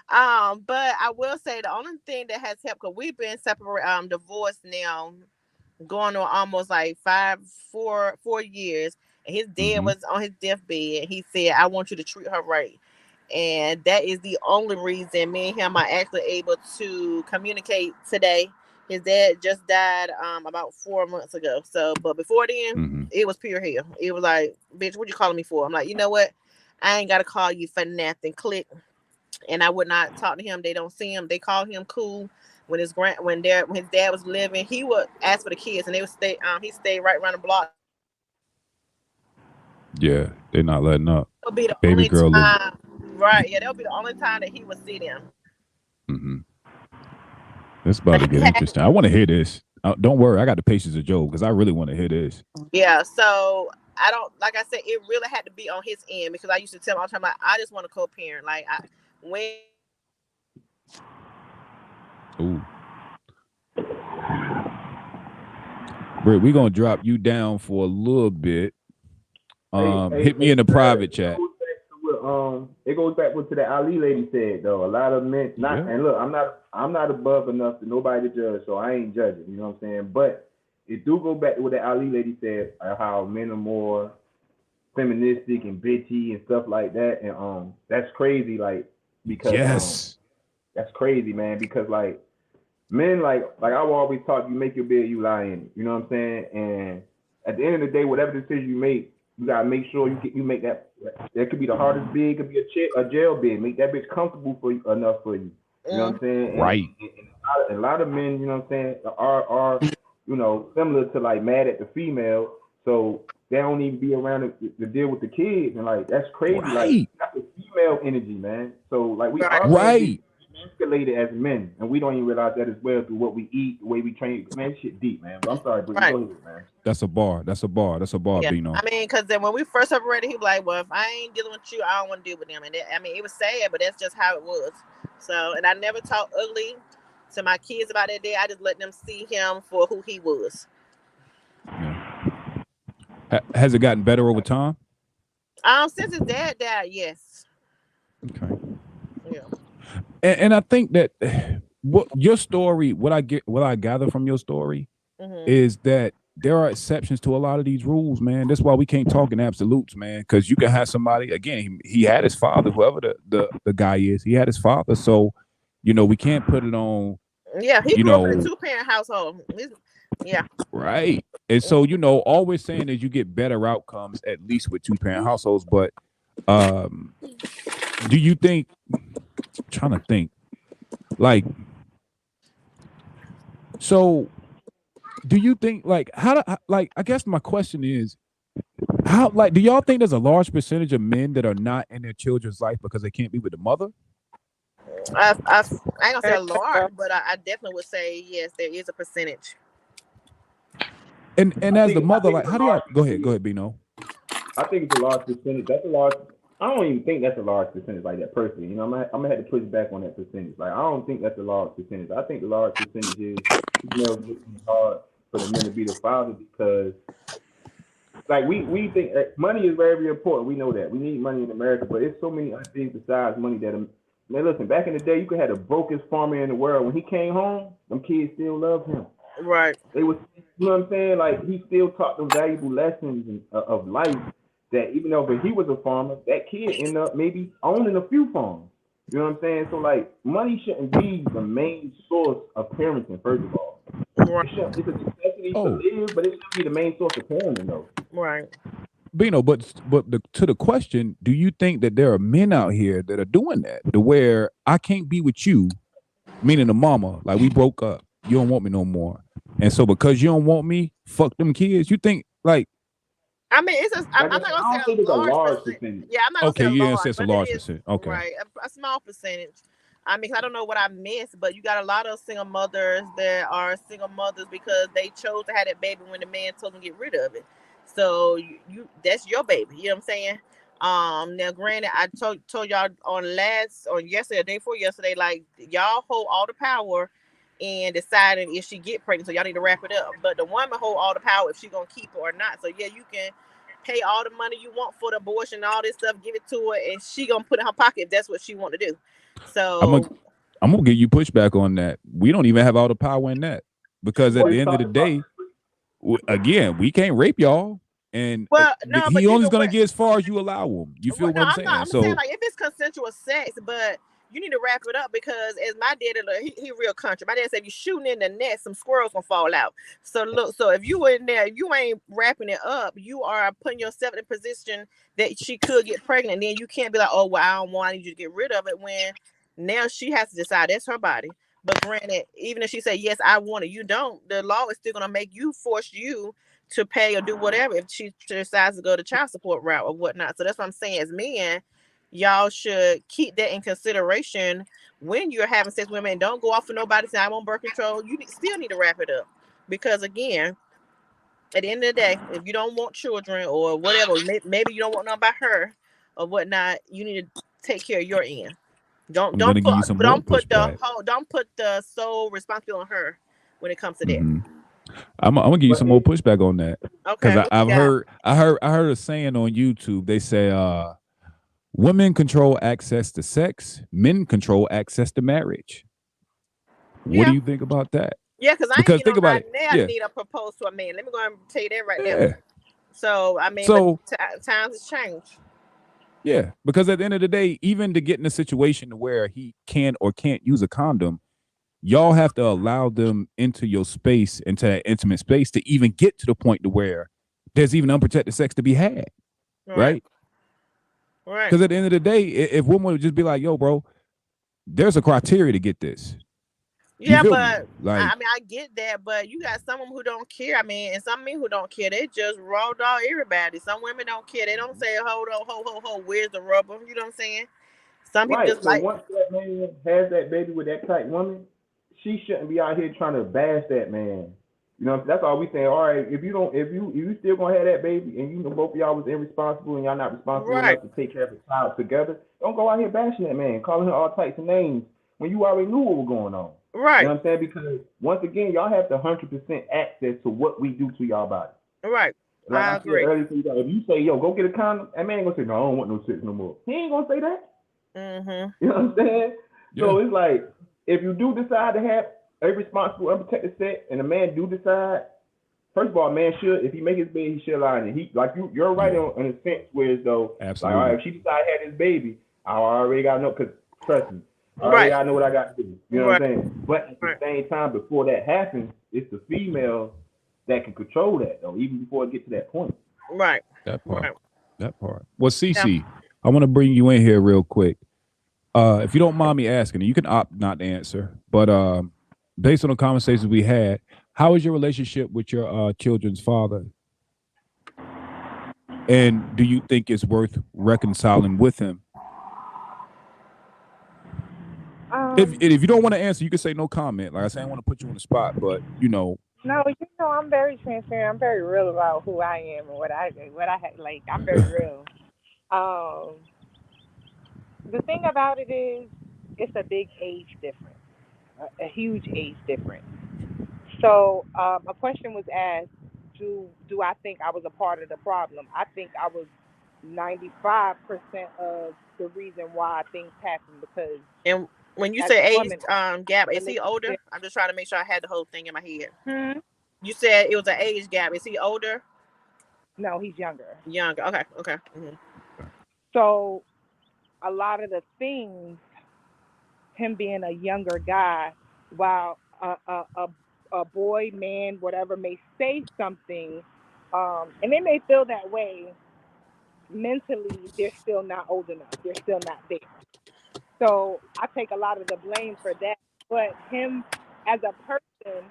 But I will say the only thing that has helped, because we've been separate, divorced now, going on almost like 4 years. And his dad was on his deathbed, and he said, "I want you to treat her right." And that is the only reason me and him are actually able to communicate today. His dad just died about 4 months ago. So, but before then, it was pure hell. It was like, "Bitch, what you calling me for?" I'm like, you know what? I ain't gotta call you for nothing. Click. And I would not talk to him. They don't see him. They call him cool. When his dad was living, he would ask for the kids, and they would stay. He stayed right around the block. Yeah, they're not letting up. That'll be the baby girl time, right? Yeah, that'll be the only time that he would see them. It's about to get interesting. I want to hear this. Don't worry, I got the patience of Job because I really want to hear this. Yeah, so I don't, like I said, it really had to be on his end, because I used to tell him all the time, like, I just want to co-parent. Like Ooh. Britt, we're gonna drop you down for a little bit. Hit me in the private chat. It goes back to the Ali lady said though. A lot of men and look, I'm not above enough to nobody to judge, so I ain't judging, you know what I'm saying? But it do go back to what the Ali lady said, how men are more feministic and bitchy and stuff like that. And that's crazy, like, because that's crazy, man, because like men, like I will always talk, you make your bed, you lie in it, you know what I'm saying? And at the end of the day, whatever decision you make, you gotta make sure you make that. That could be the hardest bed, it could be a jail bed. Make that bitch comfortable enough for you. You know what I'm saying? Right. And a lot of men, you know what I'm saying, are similar to like mad at the female, so they don't even be around to deal with the kids, and like that's crazy. Right. Like that's a female energy, man. So like we are escalated as men, and we don't even realize that as well through what we eat, the way we train. Man, shit deep, man. But I'm sorry, but go ahead, man. That's a bar. Yeah. Bino. I mean, because then when we first separated, he was like, "Well, if I ain't dealing with you, I don't want to deal with them." And it was sad, but that's just how it was. So, and I never talked ugly to my kids about that day. I just let them see him for who he was. Yeah. Has it gotten better over time? Since his dad died, yes. Okay. Yeah. and I think that what your story, what I gather from your story is that there are exceptions to a lot of these rules, man. That's why we can't talk in absolutes, man. Because you can have somebody again. He had his father, whoever the guy is. He had his father, so we can't put it on. Yeah, he grew up in a 2-parent household. Yeah. Right. And so, all we're saying is you get better outcomes at least with 2-parent households. But do you think? I'm trying to think, like, so. Do you think I guess my question is how do y'all think there's a large percentage of men that are not in their children's life because they can't be with the mother? I ain't gonna say a large, but I definitely would say yes, there is a percentage. And as the mother, like, how do y'all go ahead, Bino? I think it's a large percentage. That's a large. I don't even think that's a large percentage like that personally. I'm gonna have to push back on that percentage. Like, I don't think that's a large percentage. I think the large percentage is it's hard for the men to be the father because, like, we think money is very, very important. We know that we need money in America, but it's so many other things besides money that. Man, listen. Back in the day, you could have the brokest farmer in the world. When he came home, them kids still loved him. Right. They was, you know what I'm saying? Like, he still taught them valuable lessons of life. That even though he was a farmer, that kid ended up maybe owning a few farms. You know what I'm saying? So, like, money shouldn't be the main source of parenting, first of all. Right. It's a necessity to live, but it shouldn't be the main source of parenting, though. Right. Bino, but to the question, do you think that there are men out here that are doing that, to where I can't be with you, meaning the mama, like, we broke up, you don't want me no more, and so because you don't want me, fuck them kids? You think, like, I mean, I'm not gonna say a large percentage. Yeah, I'm not gonna say a large. It's a large percentage. Okay. Right, a small percentage. I mean, I don't know what I missed, but you got a lot of single mothers that are single mothers because they chose to have that baby when the man told them to get rid of it. So you that's your baby. You know what I'm saying? Now granted, I told y'all on yesterday, day before yesterday, like, y'all hold all the power in deciding if she get pregnant, so y'all need to wrap it up. But the woman hold all the power if she gonna keep it or not. So yeah, you can pay all the money you want for the abortion and all this stuff, give it to her, and she gonna put it in her pocket if that's what she want to do. So I'm gonna give you pushback on that. We don't even have all the power in that, because at the end of the day, again, we can't rape y'all, and he only's gonna get as far as you allow him. You feel what I'm saying? I'm saying, like, if it's consensual sex, but you need to wrap it up, because as my daddy, he real country. My dad said, if you shooting in the net, some squirrels gonna fall out. So look, so if you in there, you ain't wrapping it up, you are putting yourself in a position that she could get pregnant. And then you can't be like, oh, well, I don't want, I need you to get rid of it, when now she has to decide. That's her body. But granted, even if she say, yes, I want it, you don't, the law is still gonna make you, force you to pay or do whatever if she decides to go the child support route or whatnot. So that's what I'm saying. As men, y'all should keep that in consideration when you're having sex with women. Don't go off for nobody saying, I want birth control. You still need to wrap it up, because again, at the end of the day, if you don't want children or whatever, maybe you don't want none by her or whatnot, you need to take care of your end. Don't put the sole responsibility on her when it comes to that. I'm gonna give you some more pushback on that. Okay. Because I heard a saying on YouTube. They say women control access to sex, men control access to marriage. What do you think about that? Yeah, because think about it. I need to propose to a man. Let me go and tell you that right there. So I mean, times has changed. Yeah, because at the end of the day, even to get in a situation where he can or can't use a condom, y'all have to allow them into your space, into that intimate space, to even get to the point to where there's even unprotected sex to be had, right? Right. Because at the end of the day, if women would just be like, "Yo, bro, there's a criteria to get this." Yeah, but I mean, I get that, but you got some of them who don't care. I mean, and some men who don't care. They just raw dog everybody. Some women don't care. They don't say, "Hold on, ho, where's the rubber?" You know what I'm saying? Some people just like. Once that man has that baby with that type woman, she shouldn't be out here trying to bash that man. You know, that's all we saying. All right, if you still gonna have that baby, and you know both of y'all was irresponsible, and y'all not responsible enough to take care of the child together, don't go out here bashing that man, calling her all types of names when you already knew what was going on. Right. You know what I'm saying? Because once again, y'all have the 100% access to what we do to y'all body. Right. Like I agree. If you say, yo, go get a condom, that man ain't gonna say, no, I don't want no sex no more. He ain't gonna say that. Mm-hmm. You know what I'm saying? So it's like, if you do decide to have a responsible, unprotected sex, and a man do decide, first of all, a man should, if he make his baby, he should lie. And he, like you're right on in a sense, whereas though, absolutely. like, all right, if she decide to have this baby, I already gotta know, because trust me, I already gotta know what I got to do. You know what I'm saying? But at the same time, before that happens, it's the female that can control that though, even before it gets to that point. Right. That part. That part. Well, Cece, I want to bring you in here real quick. If you don't mind me asking, you can opt not to answer, but based on the conversations we had, how is your relationship with your children's father? And do you think it's worth reconciling with him? If you don't want to answer, you can say no comment. Like I said, I don't want to put you on the spot, but No, I'm very transparent. I'm very real about who I am and what I like. I'm very real. The thing about it is, it's a big age difference, a huge age difference. So a question was asked: Do I think I was a part of the problem? I think I was 95% of the reason why things happen, because. And when you say age gap, is he older? I'm just trying to make sure I had the whole thing in my head. You said it was an age gap. Is he older? No, he's younger. Younger. Okay. Mm-hmm. So a lot of the things, him being a younger guy, while a boy, man, whatever, may say something, and they may feel that way, mentally, they're still not old enough. They're still not there. So I take a lot of the blame for that. But him as a person,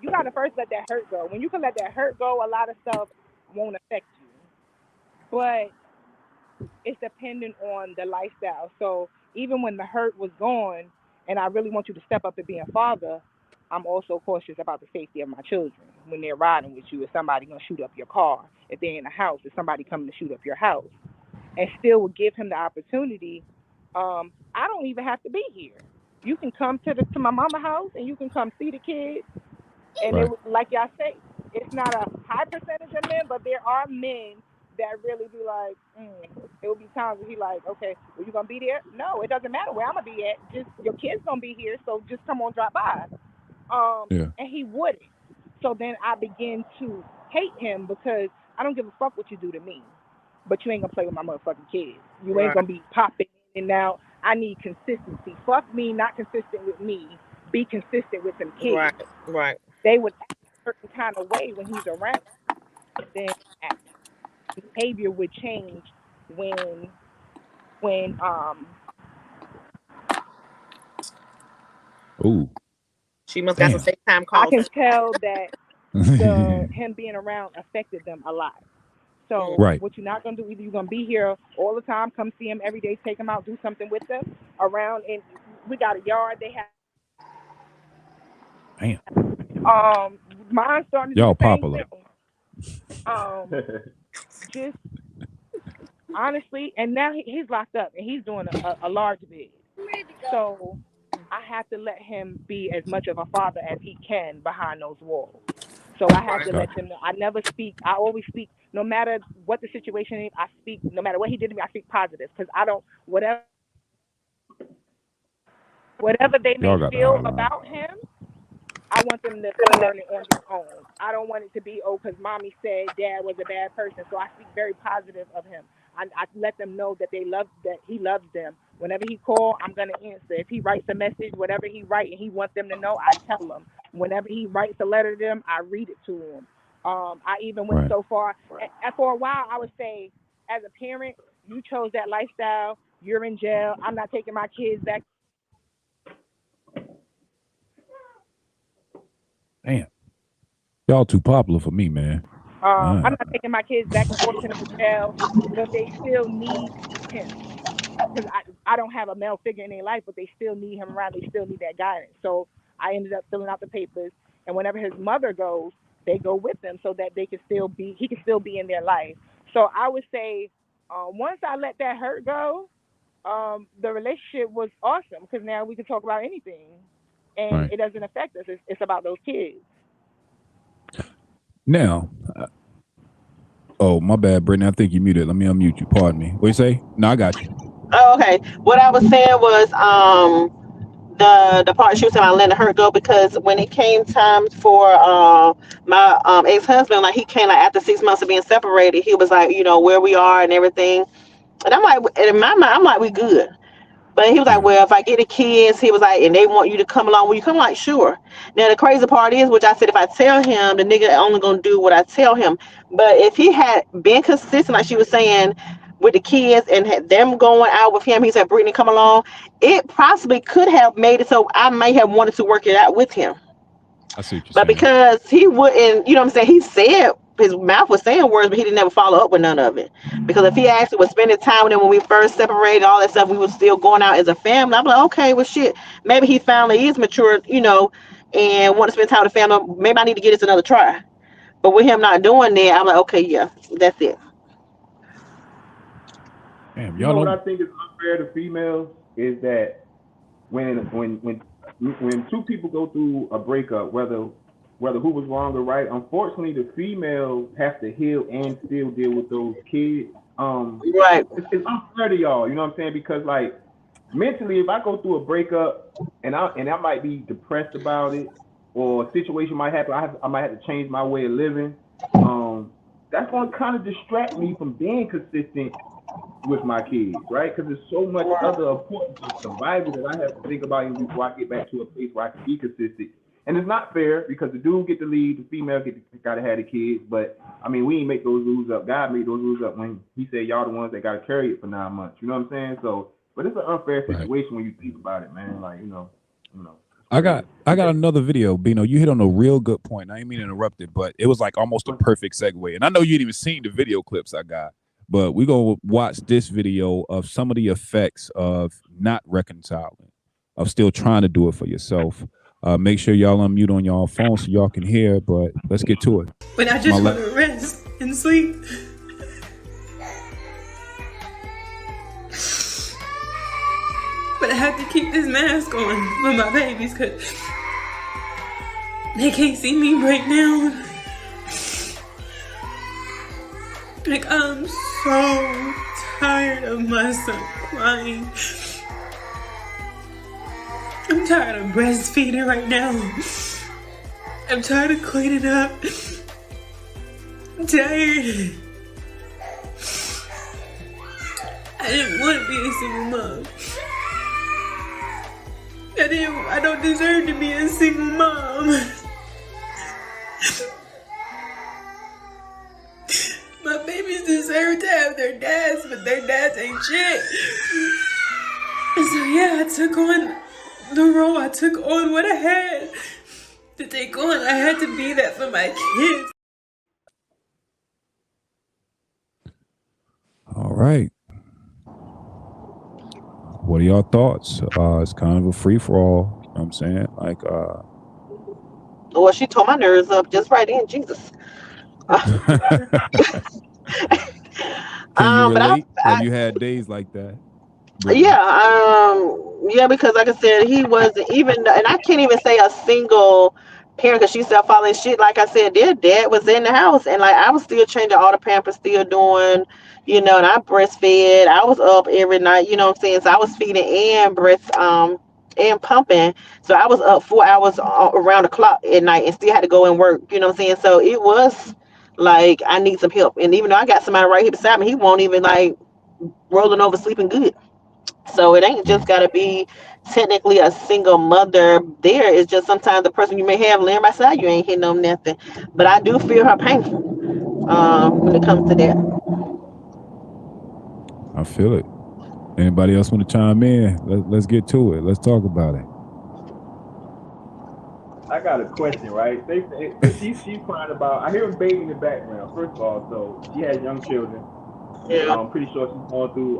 you got to first let that hurt go. When you can let that hurt go, a lot of stuff won't affect you. But it's dependent on the lifestyle. So even when the hurt was gone, and I really want you to step up and be a father, I'm also cautious about the safety of my children. When they're riding with you, is somebody going to shoot up your car? If they're in a house, is somebody coming to shoot up your house? And still will give him the opportunity. I don't even have to be here. You can come to my mama house and you can come see the kids. And it, like y'all say, it's not a high percentage of men, but there are men that really be like, it will be times where he like, okay, well, you gonna be there? No, it doesn't matter where I'm gonna be at. Just your kids gonna be here, so just come on, drop by. And he wouldn't. So then I begin to hate him because I don't give a fuck what you do to me, but you ain't gonna play with my motherfucking kids. You ain't gonna be popping in and out. I need consistency. Fuck me, not consistent with me. Be consistent with them kids. Right. They would act a certain kind of way when he's around. Then behavior would change when she must got some FaceTime calls. I can tell that him being around affected them a lot. So what you're not gonna do, either you're gonna be here all the time, come see him every day, take him out, do something with them around, and we got a yard. They have. Mine's starting to y'all do the same popular. thing. Just honestly, and now he's locked up and he's doing a large bid. So I have to let him be as much of a father as he can behind those walls. So I have to let them know. I never speak. I always speak, no matter what the situation is. I speak, no matter what he did to me. I speak positive because I don't whatever they may feel about him. I want them to learn it on their own. I don't want it to be, because mommy said dad was a bad person. So I speak very positive of him. I let them know that he loves them. Whenever he calls, I'm going to answer. If he writes a message, whatever he writes, and he wants them to know, I tell him. Whenever he writes a letter to them, I read it to him. I even went so far. And for a while, I would say, as a parent, you chose that lifestyle. You're in jail. I'm not taking my kids back. Damn. Y'all too popular for me, man. I'm not taking my kids back and forth to the jail, but they still need him. Because I don't have a male figure in their life, but they still need him around. They still need that guidance. So I ended up filling out the papers. And whenever his mother goes, they go with them so that he can still be in their life. So I would say once I let that hurt go, the relationship was awesome because now we can talk about anything. And it doesn't affect us. It's about those kids. Now, oh, my bad, Brittany. I think you muted. Let me unmute you. Pardon me. What you say? No, I got you. Oh, okay. What I was saying was the part she was saying about letting her go, because when it came time for my ex-husband, like he came like after 6 months of being separated, he was like, where we are and everything. And I'm like, and in my mind, I'm like, we good. But he was like, Yeah. well, if I get the kids, he was like, and they want you to come along, will you come? I'm like, sure. Now, the crazy part is, which I said, if I tell him, the nigga only going to do what I tell him. But if he had been consistent, like she was saying, with the kids and had them going out with him, he said, Brittany, come along. It possibly could have made it so I may have wanted to work it out with him. I see what you're But saying. because he wouldn't, what I'm saying, he said his mouth was saying words, but he didn't never follow up with none of it. Because if he actually was spending time with him when we first separated, all that stuff, we was still going out as a family. I'm like, okay, well, shit, maybe he finally is mature, and want to spend time with the family. Maybe I need to get this another try. But with him not doing that, I'm like, okay, yeah, that's it. Damn, You y'all know what don't. I think is unfair to females is that when two people go through a breakup, whether who was wrong or right, unfortunately the females have to heal and still deal with those kids. Right. It's unfair to y'all, you know what I'm saying? Because like mentally, if I go through a breakup and I might be depressed about it, or a situation might happen, I might have to change my way of living. That's going to kind of distract me from being consistent with my kids, right? Because there's so much other importance of survival that I have to think about even before I get back to a place where I can be consistent. And it's not fair because the dude get to lead, the female gotta have the kids. But I mean, we ain't make those rules up. God made those rules up when He said y'all the ones that gotta carry it for 9 months. You know what I'm saying? So, but it's an unfair situation when you think about it, man. Like you know. I got another video, Bino. You hit on a real good point. I didn't mean to interrupt it, but it was like almost a perfect segue. And I know you didn't even seen the video clips I got, but we're gonna watch this video of some of the effects of not reconciling, of still trying to do it for yourself. Make sure y'all unmute on y'all phone so y'all can hear, but let's get to it. When I just want to rest and sleep. But I have to keep this mask on for my babies because they can't see me right now. Like, I'm so tired of my son crying. I'm tired of breastfeeding right now. I'm tired of cleaning up. I'm tired. I didn't want to be a single mom. I don't deserve to be a single mom. My babies deserve to have their dads, but their dads ain't shit. So yeah, I took on the role. I took on what I had to take on. I had to be that for my kids. All right. What are y'all thoughts? It's kind of a free for all. You know what I'm saying? Like, Well, she tore my nerves up just right in, Jesus. can you But relate? Have you had days like that? Brittany? yeah, because like I said, he wasn't even, and I can't even say a single parent because she stopped following shit. Like I said, their dad was in the house, and like I was still changing all the Pampers, still doing, and I breastfed. I was up every night, you know what I'm saying? So I was feeding and and pumping. So I was up 4 hours around the clock at night and still had to go and work, you know what I'm saying? So it was like I need some help, and even though I got somebody right here beside me, he won't even like rolling over sleeping good. So it ain't just got to be technically a single mother there. It's just sometimes the person you may have laying beside you ain't hitting on nothing. But I do feel her pain when it comes to that. I feel it. Anybody else want to chime in? Let's get to it. Let's talk about it. I got a question, right? She's crying about. I hear a baby in the background. First of all, so she has young children. Yeah. I'm pretty sure she's going through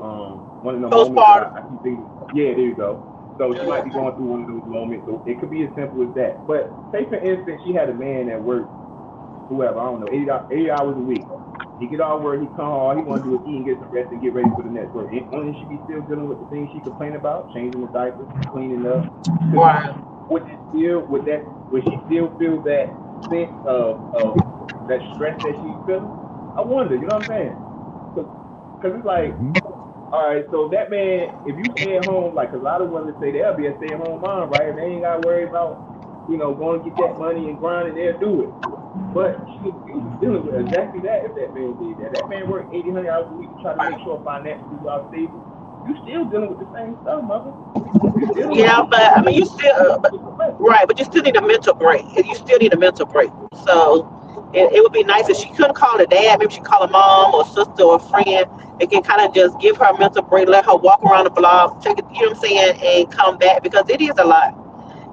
one of the moments that I keep thinking. Yeah, there you go. So she might be going through one of those moments. So it could be as simple as that. But say for instance, she had a man that worked, whoever, I don't know, 80 hours a week. He get all work, he come home, he want to do is eat and get some rest and get ready for the next work. Wouldn't she be still dealing with the things she complained about, changing the diapers, cleaning up? Right. Would she still feel that sense of that stress that she's feeling? I wonder, you know what I'm saying? Because it's like, All right, so that man, if you stay at home, like a lot of women say they'll be a stay-at-home mom, right? They ain't gotta worry about, going to get that money and grind, and they'll do it. But you was dealing with exactly that if that man did that. That man worked 80, 100 hours a week to try to make sure financially you are stable. You still dealing with the same stuff, mother. Yeah, but I mean, you still right, but you still need a mental break. You still need a mental break. So it would be nice if she couldn't call her dad. Maybe she call a mom or sister or friend. It can kind of just give her a mental break, let her walk around the block, take it, you know what I'm saying, and come back because it is a lot.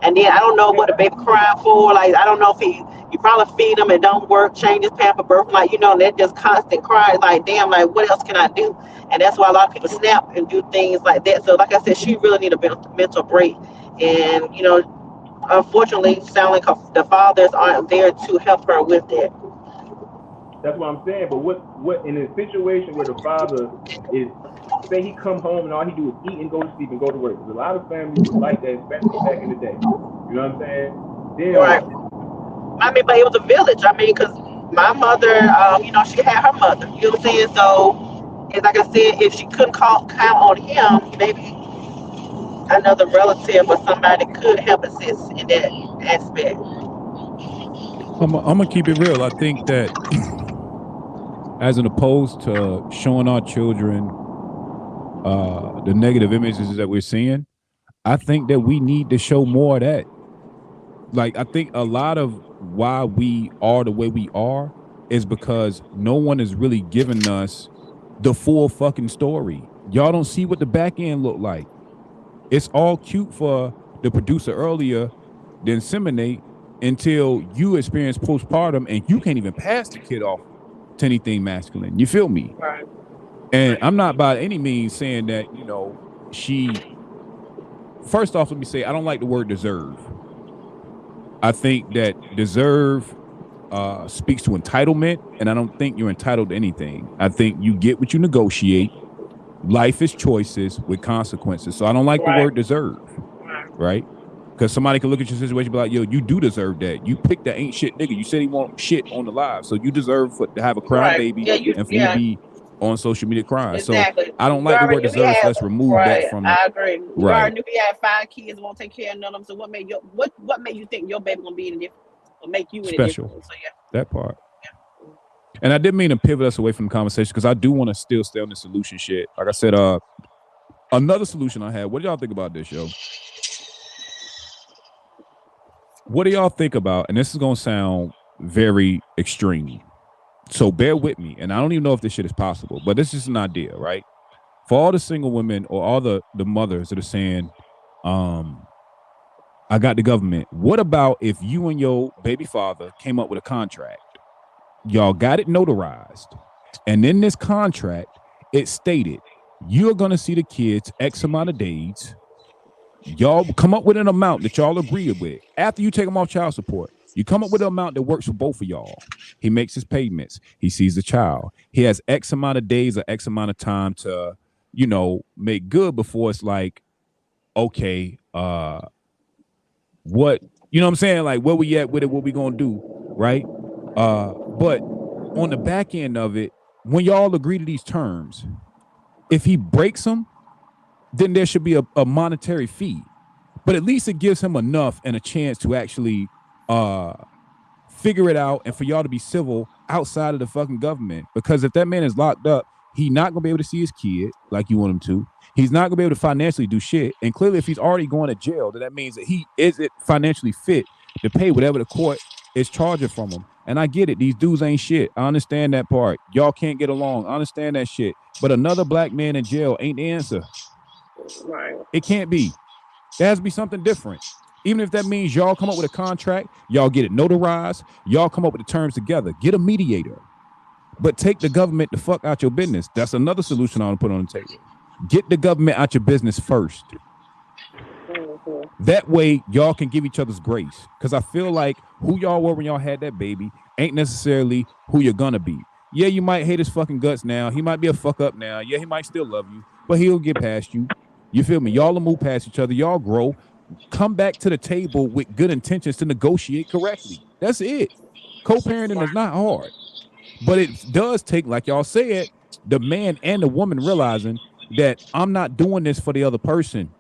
And then I don't know what the baby crying for. Like I don't know if you probably feed him, it don't work, change his pamper, birth, like and that just constant cry. Like damn, like what else can I do? And that's why a lot of people snap and do things like that. So like I said, she really need a mental break. And unfortunately, sound like the fathers aren't there to help her with that. That's what I'm saying. But what in a situation where the father is, say he come home and all he do is eat and go to sleep and go to work. There's a lot of families like that, especially back in the day. You know what I'm saying? Then, right. I mean, but it was a village. I mean, because my mother, she had her mother. You know what I'm saying? So, it's like I said, if she couldn't count on him, maybe another relative or somebody could help assist in that aspect. I'm gonna keep it real. I think that as an opposed to showing our children the negative images that we're seeing, I think that we need to show more of that. Like, I think a lot of why we are the way we are is because no one is really giving us the full fucking story. Y'all don't see what the back end look like. It's all cute for the producer earlier to inseminate until you experience postpartum and you can't even pass the kid off to anything masculine. You feel me? Right. And I'm not by any means saying that, she, first off, let me say, I don't like the word deserve. I think that deserve speaks to entitlement, and I don't think you're entitled to anything. I think you get what you negotiate. Life is choices with consequences. So I don't like the word deserve, right? Because somebody can look at your situation and be like, yo, you do deserve that. You picked that ain't shit nigga. You said he want shit on the live. So you deserve to have a crying baby and for you to be on social media crying. Exactly. So I don't like the word deserve, so let's remove that from I agree. You right. already knew you had 5 kids, won't take care of none of them. So what made you think your baby gonna be any different? Or make you any special? Different? So that part. And I didn't mean to pivot us away from the conversation because I do want to still stay on the solution shit. Like I said, another solution I had. What do y'all think about this, yo? What do y'all think about? And this is gonna sound very extreme, so bear with me. And I don't even know if this shit is possible, but this is an idea, right? For all the single women or all the mothers that are saying, I got the government. What about if you and your baby father came up with a contract? Y'all got it notarized. And in this contract, it stated, you're going to see the kids X amount of days. Y'all come up with an amount that y'all agree with. After you take them off child support, you come up with an amount that works for both of y'all. He makes his payments. He sees the child. He has X amount of days or X amount of time to, make good before it's like, okay, what, you know what I'm saying? Like, where we at with it, what we gonna do, right? But on the back end of it, when y'all agree to these terms, if he breaks them, then there should be a monetary fee. But at least it gives him enough and a chance to actually figure it out and for y'all to be civil outside of the fucking government. Because if that man is locked up, he's not gonna be able to see his kid like you want him to. He's not gonna be able to financially do shit. And clearly, if he's already going to jail, then that means that he isn't financially fit to pay whatever the court is charging from him. And I get it. These dudes ain't shit. I understand that part. Y'all can't get along. I understand that shit. But another black man in jail ain't the answer. right. It can't be. There has to be something different. Even if that means y'all come up with a contract, y'all get it notarized, y'all come up with the terms together. Get a mediator. But take the government the fuck out your business. That's another solution I want to put on the table. Get the government out your business first. That way, y'all can give each other's grace. Because I feel like who y'all were when y'all had that baby ain't necessarily who you're gonna be. Yeah, you might hate his fucking guts now. He might be a fuck up now. Yeah, he might still love you, but he'll get past you. You feel me? Y'all will move past each other. Y'all grow. Come back to the table with good intentions to negotiate correctly. That's it. Co-parenting is not hard. But it does take, like y'all said, the man and the woman realizing that I'm not doing this for the other person.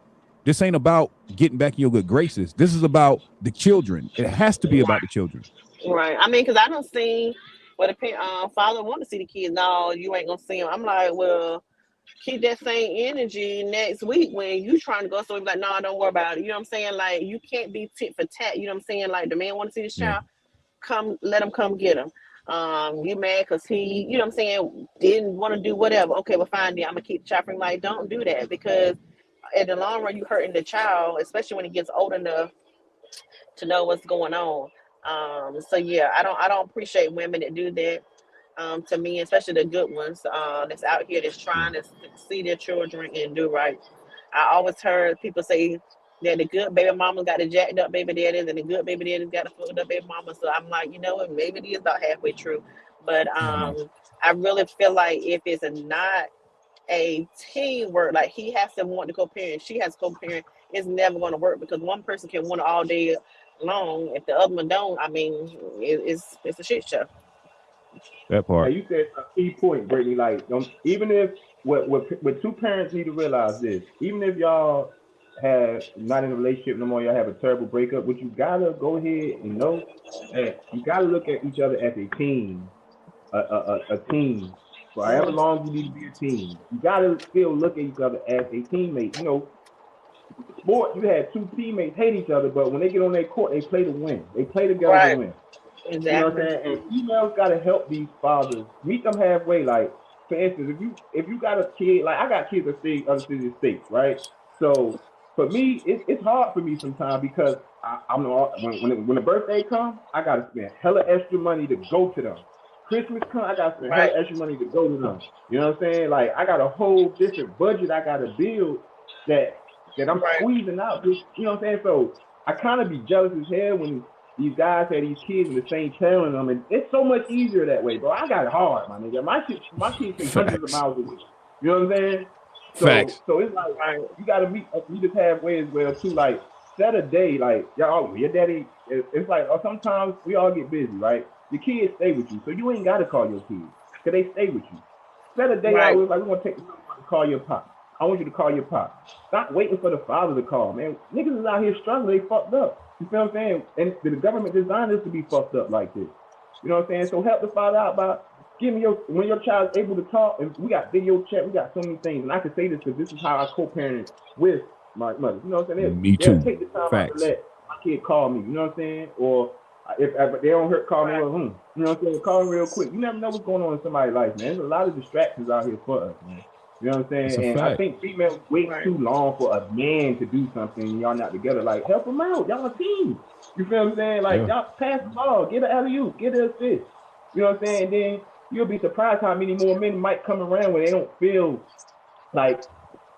This ain't about getting back in your good graces. This is about the children. It has to be about the children. Right. I mean, because I don't see what a father want to see the kids. No, you ain't gonna see them. I'm like, well, keep that same energy next week when you trying to go somewhere. Like, no, don't worry about it. You know what I'm saying? Like, you can't be tit for tat. You know what I'm saying? Like, the man want to see this child, come, let him come get him. You mad because he, you know what I'm saying, didn't want to do whatever. Okay, well, fine, then I'm gonna keep the child from, like, don't do that, because in the long run, you hurting the child, especially when he gets old enough to know what's going on. So yeah, I don't appreciate women that do that. To me, especially the good ones, that's out here that's trying to see their children and do right. I always heard people say that the good baby mama got the jacked up baby daddies and the good baby daddies got the fucked up baby mama. So I'm like, you know what, maybe it is about halfway true. But I really feel like if it's not a teamwork, like he has to want to co-parent, she has to co-parent, it's never going to work, because one person can want it all day long. If the other one don't, I mean, it's a shit show. That Now part. you said a key point, Brittany. Like, even if what two parents need to realize this, even if y'all have not in a relationship no more, y'all have a terrible breakup, what you gotta go ahead and know that you gotta look at each other as a team, a team. For however long you need to be a team, you gotta still look at each other as a teammate. You know, sport, you had two teammates hate each other, but when they get on their court, they play to win. They play together to Right. win. You know what I'm Exactly. saying? And females gotta help these fathers meet them halfway. Like, for instance, if you got a kid, like I got kids that stay other cities states, right? So for me, it's hard for me sometimes because I'm when the birthday comes, I gotta spend hella extra money to go to them. Christmas comes, I gotta spend hella extra money to go to them. You know what I'm saying? Like, I got a whole different budget I gotta build that I'm squeezing out. You know what I'm saying? So I kind of be jealous as hell when these guys have these kids in the same town and them, and it's so much easier that way, bro. I got it hard, my nigga. My kids stay hundreds of miles away. You know what I'm saying? Facts. So it's like you gotta meet us halfway as well too. Like, set a day, like y'all, your daddy. It's like sometimes we all get busy, right? Your kids stay with you, so you ain't gotta call your kids because they stay with you. Set a day out, like we're gonna take the time to call your pop. I want you to call your pop. Stop waiting for the father to call, man. Niggas is out here struggling. They fucked up. You feel what I'm saying? And the government designed us to be fucked up like this. You know what I'm saying? So help the father out by giving when your child's able to talk. And we got video chat. We got so many things. And I can say this because this is how I co-parent with my mother. You know what I'm saying? Me They'll too. take the time out to Facts. let my kid call me. You know what I'm saying? Or if they don't hurt, call me. You know what I'm saying? Call me real quick. You never know what's going on in somebody's life, man. There's a lot of distractions out here for us, man. You know what I'm saying? It's a And I fact. think females wait too long for a man to do something and y'all not together. Like, help them out. Y'all a team. You feel what I'm saying? Like, y'all pass the ball, get an alley-oop, get an assist. You know what I'm saying? And then you'll be surprised how many more men might come around when they don't feel like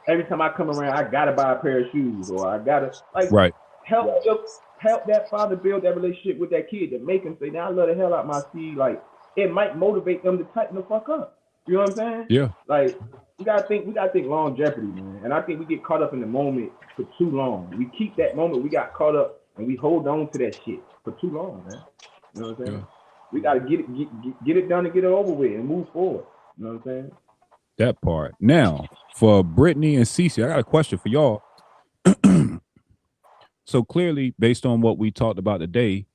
every time I come around, I gotta buy a pair of shoes or I gotta Right. help that father build that relationship with that kid to make him say, "Now I love the hell out my seed." Like, it might motivate them to tighten the fuck up. You know what I'm saying? Yeah. Like, we gotta think longevity, man. And I think we get caught up in the moment for too long. We keep that moment, we got caught up and we hold on to that shit for too long, man. You know what I'm saying? Yeah. We gotta get it done and get it over with and move forward. You know what I'm saying? That part. Now, for Brittany and Cece, I got a question for y'all. So clearly, based on what we talked about today,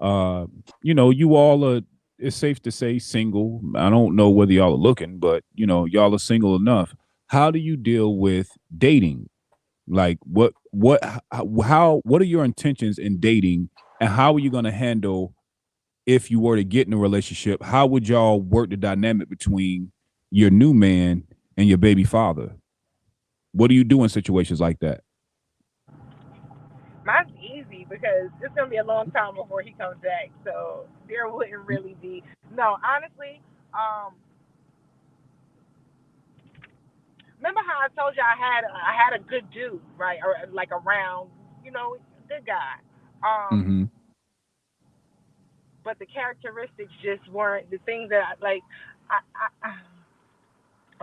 you all are, it's safe to say, single. I don't know whether y'all are looking, but y'all are single enough. How do you deal with dating? Like, what are your intentions in dating, and how are you going to handle if you were to get in a relationship? How would y'all work the dynamic between your new man and your baby father? What do you do in situations like that? Mine's easy because it's gonna be a long time before he comes back, so there wouldn't really be. No, honestly, remember how I told you I had a good dude, right, or like around, good guy. Mm-hmm. But the characteristics just weren't the things that I like.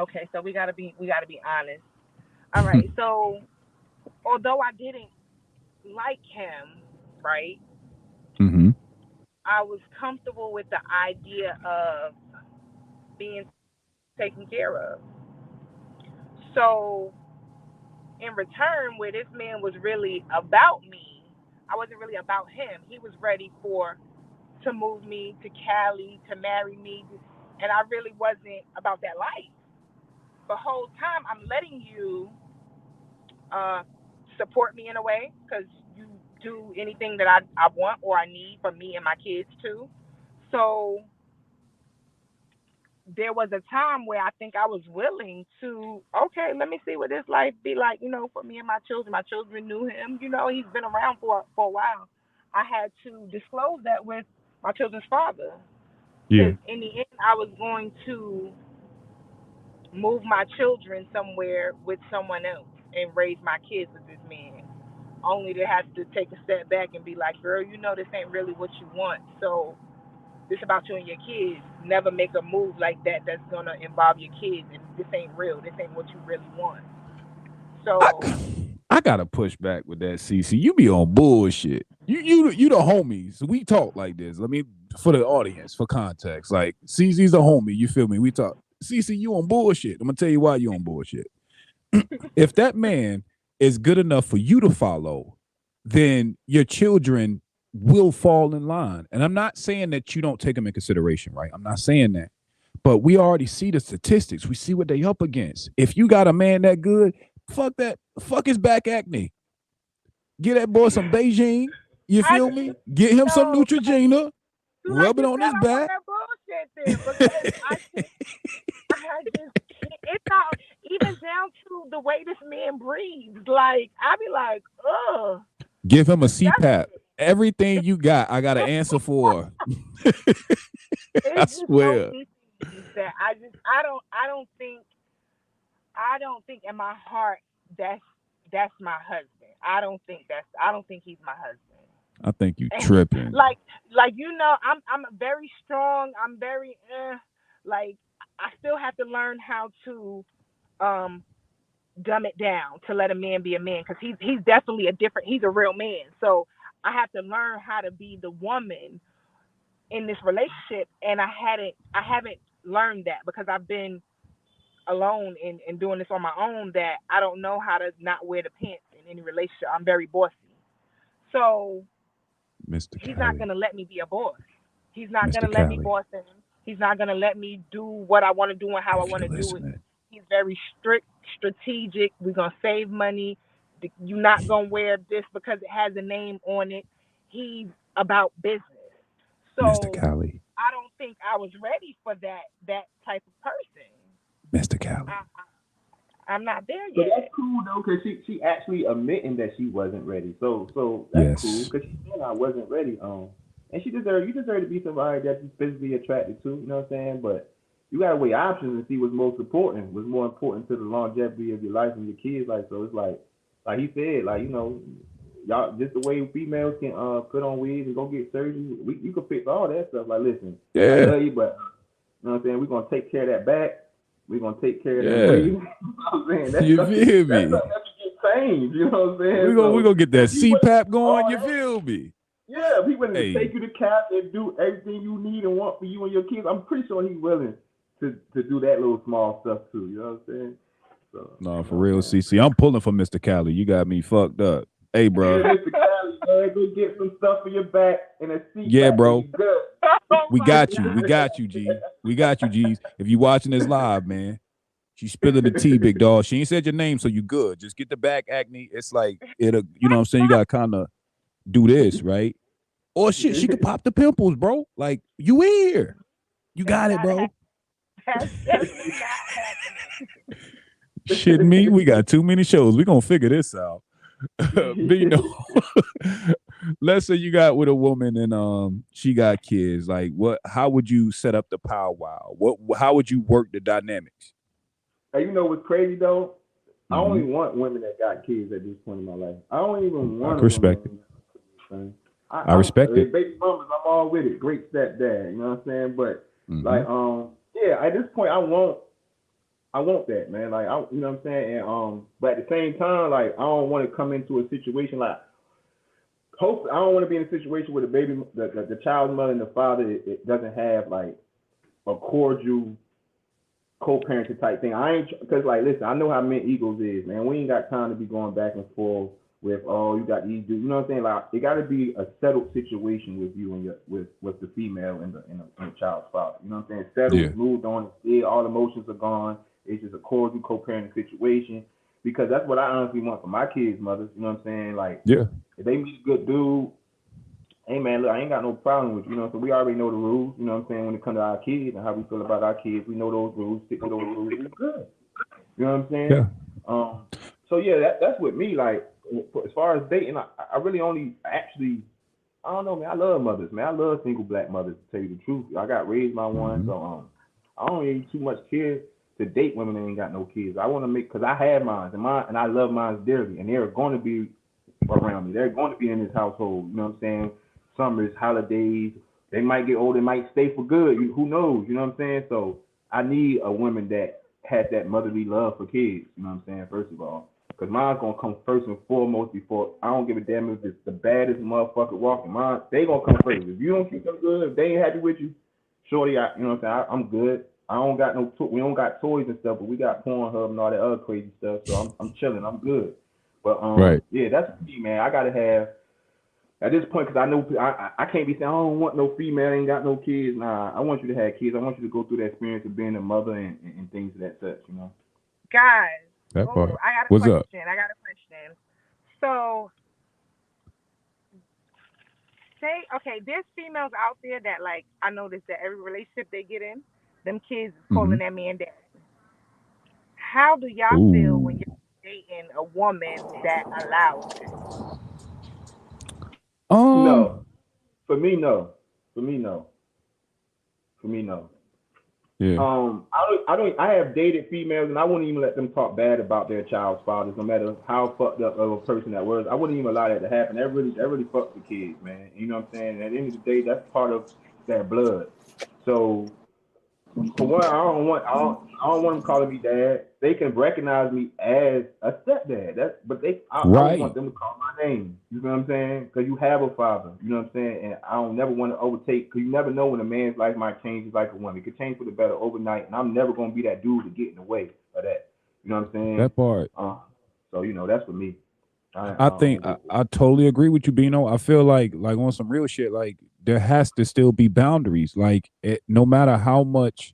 Okay, so we gotta be honest. All right, so although I didn't like him, right, Mm-hmm. I was comfortable with the idea of being taken care of. So in return, where this man was really about me, I wasn't really about him. He was ready to move me to Cali, to marry me, and I really wasn't about that life. The whole time I'm letting you support me in a way because you do anything that I want or I need for me and my kids too. So there was a time where I think I was willing to, okay, let me see what this life be like, for me and my children. My children knew him, he's been around for a while. I had to disclose that with my children's father. Yeah. Because in the end, I was going to move my children somewhere with someone else and raise my kids with this man. Only to have to take a step back and be like, girl, this ain't really what you want. So this about you and your kids. Never make a move like that that's gonna involve your kids, and this ain't real. This ain't what you really want. So I gotta push back with that, CC. You be on bullshit. You the homies. We talk like this. Let me for the audience, for context. Like CC's the homie. You feel me? We talk. CC, you on bullshit. I'm gonna tell you why you on bullshit. If that man is good enough for you to follow, then your children will fall in line. And I'm not saying that you don't take them in consideration, right? I'm not saying that. But we already see the statistics. We see what they up against. If you got a man that good, fuck that. Fuck his back acne. Get that boy some Beijing. You feel me? Get him some Neutrogena. Rub it on his back. that bullshit there because I just can't. It's not even down to the way this man breathes. Like I be like, ugh. Give him a CPAP. Everything you got, I got an answer for. I swear. That I don't think in my heart that's my husband. I don't think he's my husband. I think you tripping. Like I'm very strong. I'm very like I still have to learn how to dumb it down to let a man be a man because he's definitely he's a real man. So I have to learn how to be the woman in this relationship, and I haven't learned that because I've been alone and doing this on my own. That I don't know how to not wear the pants in any relationship. I'm very bossy, so he's not gonna let me be a boss. He's not gonna let me boss him. He's not gonna let me do what I want to do and how I want to do it. He's very strict, strategic. We're gonna save money. You're not gonna wear this because it has a name on it. He's about business. So Mr. Cali. I don't think I was ready for that type of person. Mr. Cali. I'm not there yet. So that's cool though, because she actually admitting that she wasn't ready. So that's cool because she said I wasn't ready. And you deserve to be somebody that you're physically attracted to. You know what I'm saying? But you gotta weigh options and see what's most important. What's more important to the longevity of your life and your kids' life. So it's like he said, y'all just the way females can put on wigs and go get surgery. You can fix all that stuff. Like, listen, I love you, but you know what I'm saying? We're gonna take care of that back. We're gonna take care of that wig. You know what I'm saying? That's you feel me? That's something that can change. You know what I'm saying? We're gonna get that CPAP going. You feel me? Yeah, if he willing to take you to Cap and do everything you need and want for you and your kids, I'm pretty sure he's willing to do that little small stuff too. You know what I'm saying? So, no, for real, CC. I'm pulling for Mr. Cali. You got me fucked up. Hey, bro. Yeah, Mr. Cali, man, go get some stuff for your back and a seat. Yeah, bro. Good. We got you. We got you, G. We got you, G's. If you watching this live, man, she's spilling the tea, big dog. She ain't said your name, so you good. Just get the back acne. It's like it'll, you know what I'm saying? You gotta kind of do this, right? Or shit, she could pop the pimples, bro. Like, you here. You got it, bro. That's definitely not happening. Shitting me? We got too many shows. We're gonna figure this out. But you know, let's say you got with a woman and she got kids. Like, how would you set up the powwow? How would you work the dynamics? Hey, you know what's crazy though? I only want women that got kids at this point in my life. I don't even want. I respect it. I respect it. Baby mamas, I'm all with it. Great stepdad, you know what I'm saying? But yeah, at this point, I want that, man. Like, you know what I'm saying? And but at the same time, like, I don't want to come into a situation like. Hopefully, I don't want to be in a situation where the child's mother and the father it doesn't have like a cordial co-parenting type thing. I ain't because like listen, I know how men egos is, man. We ain't got time to be going back and forth with you got these dudes. You know what I'm saying? Like it got to be a settled situation with you and with the female and the child's father. You know what I'm saying? Settled, moved on. All emotions are gone. It's just a cordial co-parenting situation because that's what I honestly want for my kids' mothers. You know what I'm saying? Like if they meet a good dude. Hey man, look, I ain't got no problem with you, know. So we already know the rules, you know what I'm saying, when it comes to our kids and how we feel about our kids. We know those rules, stick to those rules, we good. You know what I'm saying? Yeah. So yeah, that's with me. Like as far as dating, I really only actually I don't know, man. I love mothers, man. I love single black mothers to tell you the truth. I got raised by one, so I don't really too much care to date women that ain't got no kids. I want to make because I have mine and I love mine dearly, and they're going to be around me. They're going to be in this household. You know what I'm saying? Summers, holidays, they might get old, they might stay for good. Who knows? You know what I'm saying? So I need a woman that has that motherly love for kids. You know what I'm saying? First of all, because mine's gonna come first and foremost before I don't give a damn if it's the baddest motherfucker walking. Mine, they gonna come first. If you don't treat them good, if they ain't happy with you, shorty, you know what I'm saying? I'm good. I don't got we don't got toys and stuff, but we got Pornhub and all that other crazy stuff. So I'm chilling. I'm good. But yeah, that's me, man. I gotta have. At this point, because I know I can't be saying I don't want no female, ain't got no kids. Nah, I want you to have kids. I want you to go through that experience of being a mother and things of that such, you know. Guys, that part. I got a What's question. up? I got a question. So, there's females out there that like I noticed that every relationship they get in, them kids is calling that man dad. How do y'all feel when you're dating a woman that allows it? No. For me, no. For me, no. Yeah. I have dated females and I wouldn't even let them talk bad about their child's fathers, no matter how fucked up of a person that was. I wouldn't even allow that to happen. That really fucks the kids, man. You know what I'm saying? At the end of the day, that's part of their blood. So for one, I don't want them calling me dad. They can recognize me as a stepdad. I don't want them to call my name. You know what I'm saying? Because you have a father. You know what I'm saying? And I don't never want to overtake. Because you never know when a man's life might change just like a woman. It could change for the better overnight. And I'm never gonna be that dude to get in the way of that. You know what I'm saying? That part. So that's for me. I think I totally agree with you, Bino. I feel like on some real shit, like there has to still be boundaries. Like no matter how much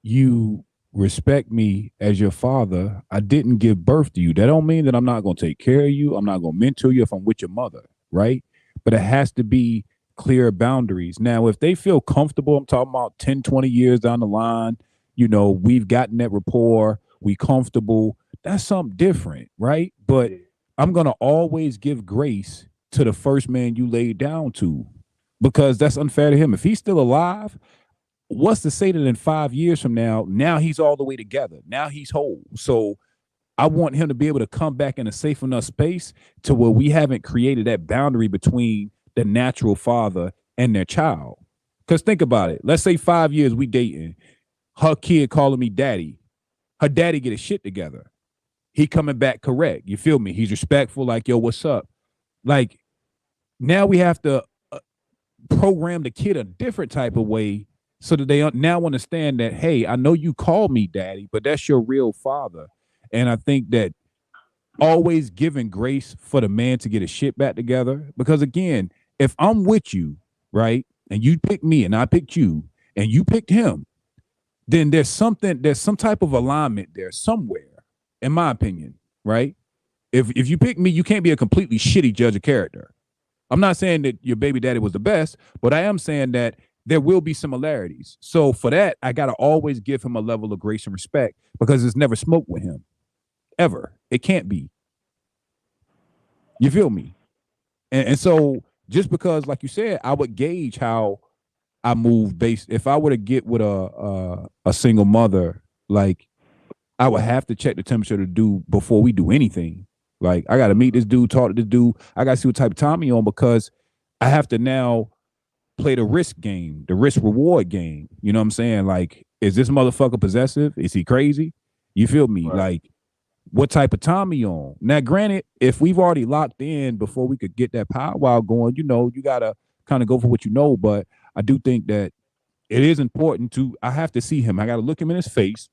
you respect me as your father, I didn't give birth to you. That don't mean that I'm not going to take care of you. I'm not going to mentor you if I'm with your mother, right? But it has to be clear boundaries. Now, if they feel comfortable, I'm talking about 10, 20 years down the line, we've gotten that rapport, we comfortable, that's something different, right? But I'm going to always give grace to the first man you laid down to, because that's unfair to him. If he's still alive, what's to say that in 5 years from now he's all the way together. Now he's whole. So I want him to be able to come back in a safe enough space to where we haven't created that boundary between the natural father and their child. Because think about it. Let's say 5 years we dating, her kid calling me daddy. Her daddy get his shit together. He coming back correct. You feel me? He's respectful, like, yo, what's up? Like, now we have to program the kid a different type of way so that they now understand that, hey, I know you call me daddy, but that's your real father. And I think that always giving grace for the man to get his shit back together. Because again, if I'm with you, right, and you picked me and I picked you and you picked him, then there's some type of alignment there somewhere, in my opinion, right? If you pick me, you can't be a completely shitty judge of character. I'm not saying that your baby daddy was the best, but I am saying that there will be similarities. So for that, I got to always give him a level of grace and respect, because it's never smoke with him, ever. It can't be. You feel me? And so just because, like you said, I would gauge how I move based. If I were to get with a single mother, like, I would have to check the temperature to do before we do anything. Like, I got to meet this dude, talk to this dude. I got to see what type of time he on, because I have to now play the risk game, the risk reward game. You know what I'm saying? Like, is this motherfucker possessive? Is he crazy? You feel me? Right. Like, what type of time he on? Now, granted, if we've already locked in before we could get that powwow going, you got to kind of go for what you know. But I do think that it is important I have to see him. I got to look him in his face.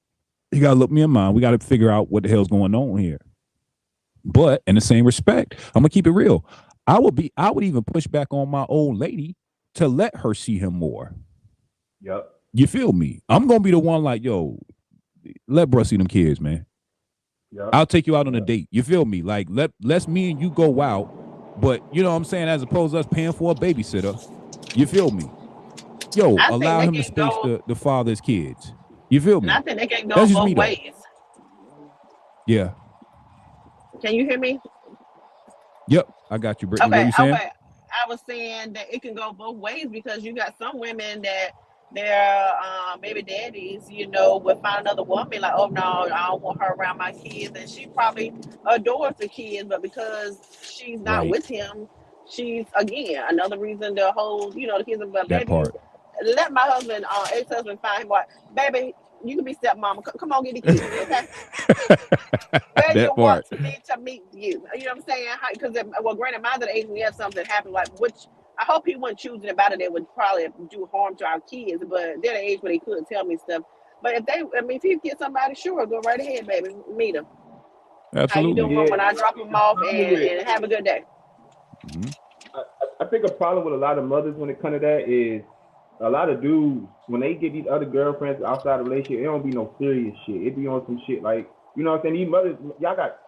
You gotta look me in mind. We gotta figure out what the hell's going on here. But in the same respect, I'm gonna keep it real. I would even push back on my old lady to let her see him more. Yep. You feel me? I'm gonna be the one like, yo, let bruh see them kids, man. Yep. I'll take you out on a date. You feel me? Like let's me and you go out, but you know what I'm saying, as opposed to us paying for a babysitter. You feel me? Yo, allow him to space the father's kids. You feel me? And I think they can go That's just both me, though. ways. Yeah. Can you hear me? Yep. I got you, Brittany. What you saying? Okay. I was saying that it can go both ways because you got some women that their baby daddies, you know, would find another woman like, oh no, I don't want her around my kids, and she probably adores the kids, but because she's not Right. with him, she's again another reason to hold, you know, the kids. But That baby, part. let my husband, ex-husband, find him. Like, baby, you can be stepmama. Come on, get the kids, okay? Where That you part. want me to meet you? You know what I'm saying? Because well, granted, mine's at the age when we have something happen, like which I hope he wasn't choosing about it. That would probably do harm to our kids, but they're the age where they couldn't tell me stuff. But if he get somebody, sure, go right ahead, baby, meet him. How you Absolutely. doing? When I drop him off, and have a good day. I think a problem with a lot of mothers when it comes to that is a lot of dudes, when they get these other girlfriends outside the relationship, it don't be no serious shit. It be on some shit like, you know what I'm saying? These mothers,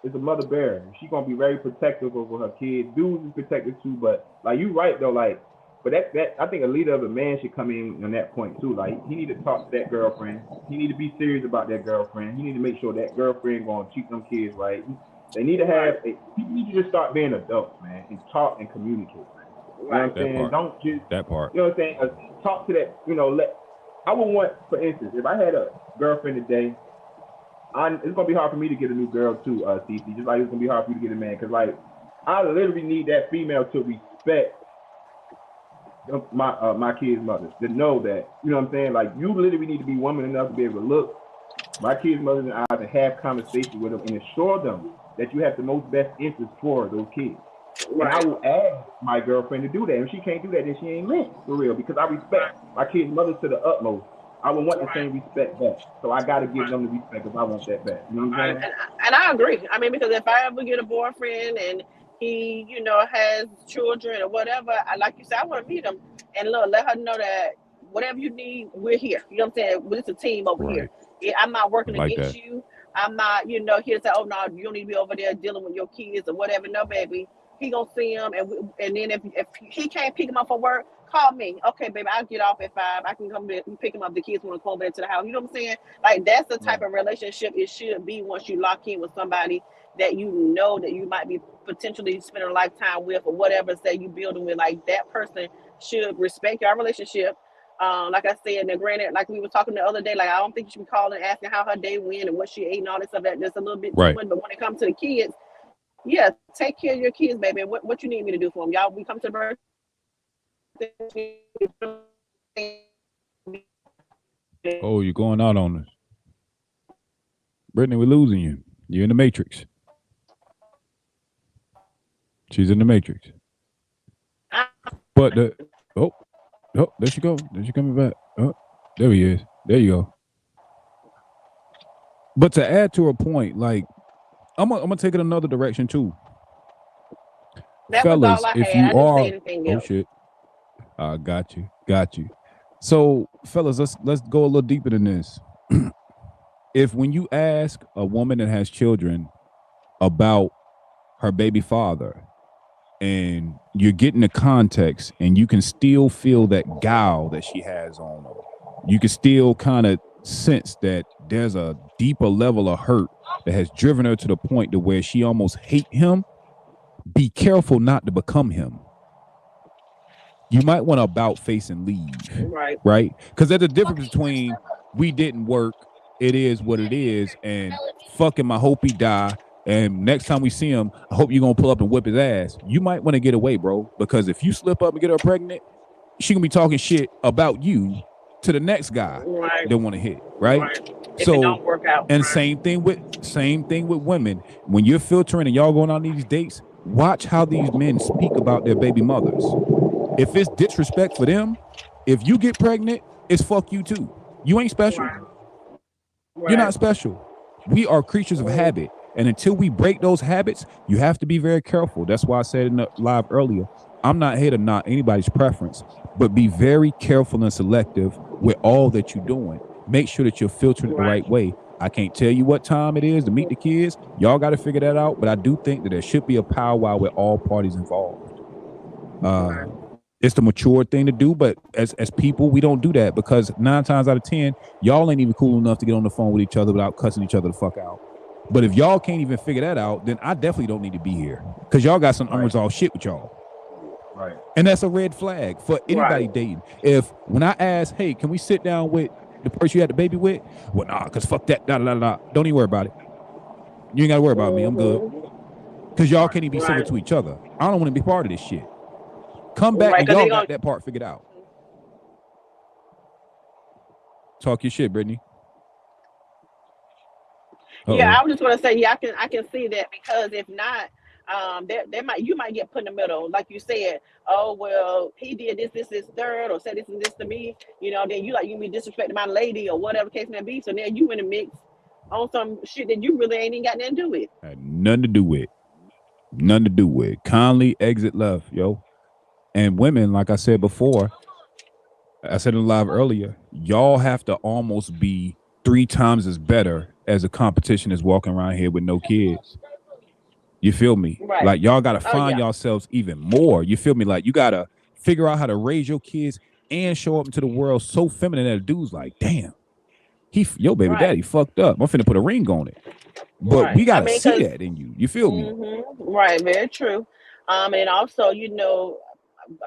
it's a mother bear. She's gonna be very protective over her kids. Dudes is protective too, but like you right though, like, but that I think a leader of a man should come in on that point too. Like he need to talk to that girlfriend. He need to be serious about that girlfriend. He need to make sure that girlfriend gonna treat them kids right. They need to have. People need to just start being adults, man, and talk and communicate. You know what I'm saying? Don't just that part. You know what I'm saying? Talk to that. You know, I would want, for instance, if I had a girlfriend today, it's gonna be hard for me to get a new girl too, CC. Just like it's gonna be hard for you to get a man, because like I literally need that female to respect my kid's mother, to know that, you know what I'm saying? Like you literally need to be woman enough to be able to look my kid's mother in the eyes and have conversation with them and assure them that you have the most best interest for those kids. And I will ask my girlfriend to do that. If she can't do that, then she ain't meant for real, because I respect my kid's mother to the utmost. I would want the same respect back. So I got to give them the respect if I want that back. You know what I'm saying? And I agree. I mean, because if I ever get a boyfriend and he, you know, has children or whatever, like you said, I want to meet him and look, let her know that whatever you need, we're here. You know what I'm saying? It's a team over here. I'm not working against you. I'm not, you know, here to say, oh, no, you don't need to be over there dealing with your kids or whatever. No, baby. He gonna see him, and then if he can't pick him up for work, call me. Okay, baby, I'll get off at 5. I can come and pick him up. The kids want to come back to the house. You know what I'm saying? Like that's the type of relationship it should be once you lock in with somebody that you know that you might be potentially spending a lifetime with or whatever. Say you building with, like that person should respect your relationship. Like I said, and granted, like we were talking the other day, like I don't think you should be calling asking how her day went and what she ate and all this stuff. That's a little bit too much. But when it comes to the kids, yeah, take care of your kids, baby. What you need me to do for them? Y'all, we come to the birthday. Oh, you're going out on us. Brittany, we're losing you. You're in the Matrix. She's in the Matrix. But there she go. There she coming back. Oh, there he is. There you go. But to add to her point, like, I'm gonna take it another direction too. That Fellas, was all I if had. you I didn't are, say anything else. shit, got you. So, fellas, let's go a little deeper than this. If when you ask a woman that has children about her baby father, and you're getting the context, and you can still feel that guile that she has on her, you can still kind of sense that there's a deeper level of hurt that has driven her to the point to where she almost hate him. Be careful not to become him. You might want to about face and leave, right? Because there's a difference between we didn't work, it is what it is, and fuck him, I hope he die, and next time we see him, I hope you're gonna pull up and whip his ass. You might want to get away, bro, because if you slip up and get her pregnant, she gonna be talking shit about you to the next guy that want to hit, right? If it don't work out. And same thing with women. When you're filtering and y'all going on these dates, watch how these men speak about their baby mothers. If it's disrespect for them, if you get pregnant, it's fuck you too. You ain't special. You're not special. We are creatures of habit. And until we break those habits, you have to be very careful. That's why I said in the live earlier, I'm not here to knock anybody's preference, but be very careful and selective with all that you're doing. Make sure that you're filtering it the right way. I can't tell you what time it is to meet the kids. Y'all got to figure that out. But I do think that there should be a powwow with all parties involved. It's the mature thing to do, but as people, we don't do that because 9 times out of 10, y'all ain't even cool enough to get on the phone with each other without cussing each other the fuck out. But if y'all can't even figure that out, then I definitely don't need to be here because y'all got some unresolved shit with y'all. Right. And that's a red flag for anybody dating. If when I ask, hey, can we sit down with the person you had the baby with? Well, nah, because fuck that, Don't even worry about it. You ain't got to worry about me. I'm good. Because y'all can't even be civil to each other. I don't want to be part of this shit. Come back when y'all got that part figured out. Talk your shit, Brittany. Yeah, I was just gonna say, yeah, I can see that because if not, you might get put in the middle, like you said. Oh well, he did this, third, or said this and this to me. You know, then you be disrespecting my lady or whatever the case may be. So now you in the mix on some shit that you really ain't even got nothing to do with. Had nothing to do with. Nothing to do with. Kindly exit left, yo. And women, like I said before, I said in live earlier, y'all have to almost be 3 times as better as a competition is walking around here with no kids. You feel me? Right. Like y'all got to find yourselves even more. You feel me? Like you got to figure out how to raise your kids and show up into the world so feminine that a dude's like, damn, your baby daddy fucked up. I'm finna put a ring on it. But we got to see that in you. You feel me? Right. Very true. And also, you know,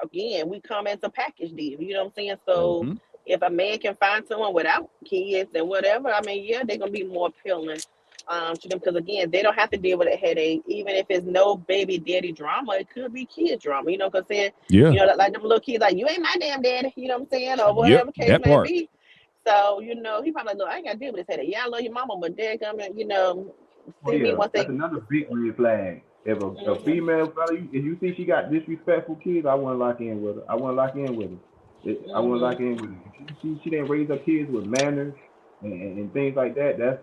again, we come as a package deal. You know what I'm saying? So if a man can find someone without kids and whatever, I mean, yeah, they're gonna be more appealing to them because again, they don't have to deal with a headache. Even if it's no baby daddy drama, it could be kid drama. You know what I'm saying? Yeah. You know, like them little kids, like you ain't my damn daddy. You know what I'm saying? Or whatever case may be. So you know, he probably like, look, I ain't got to deal with this headache. Yeah, I love your mama, but dad coming, you know, see me once that's another big red flag. If a female fella, if you see she got disrespectful kids, I want to lock in with her. I want to lock in with her. I want to lock in with her. If she didn't raise her kids with manners and things like that. That's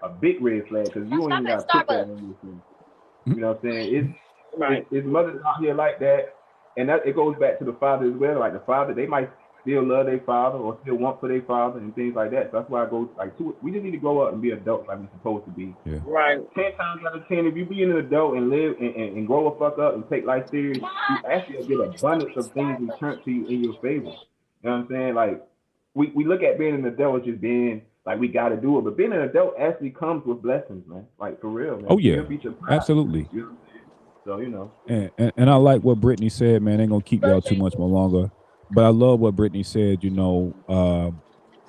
a big red flag because you don't even got to put that on yourself. You know what I'm saying? It's mothers out here like that, and that it goes back to the father as well. Like the father, they might still love their father or still want for their father and things like that. So that's why I go like we just need to grow up and be adults like we're supposed to be. Yeah. Right. 10 times out of 10, if you be an adult and live and grow the fuck up and take life serious, you actually get abundance of things returned to you in your favor. You know what I'm saying? Like we look at being an adult as just being like we got to do it, but being an adult actually comes with blessings, man. Like for real, man. Oh yeah, absolutely. So you know, and I like what Brittany said, man. Ain't gonna keep y'all too much more longer, but I love what Brittany said. You know,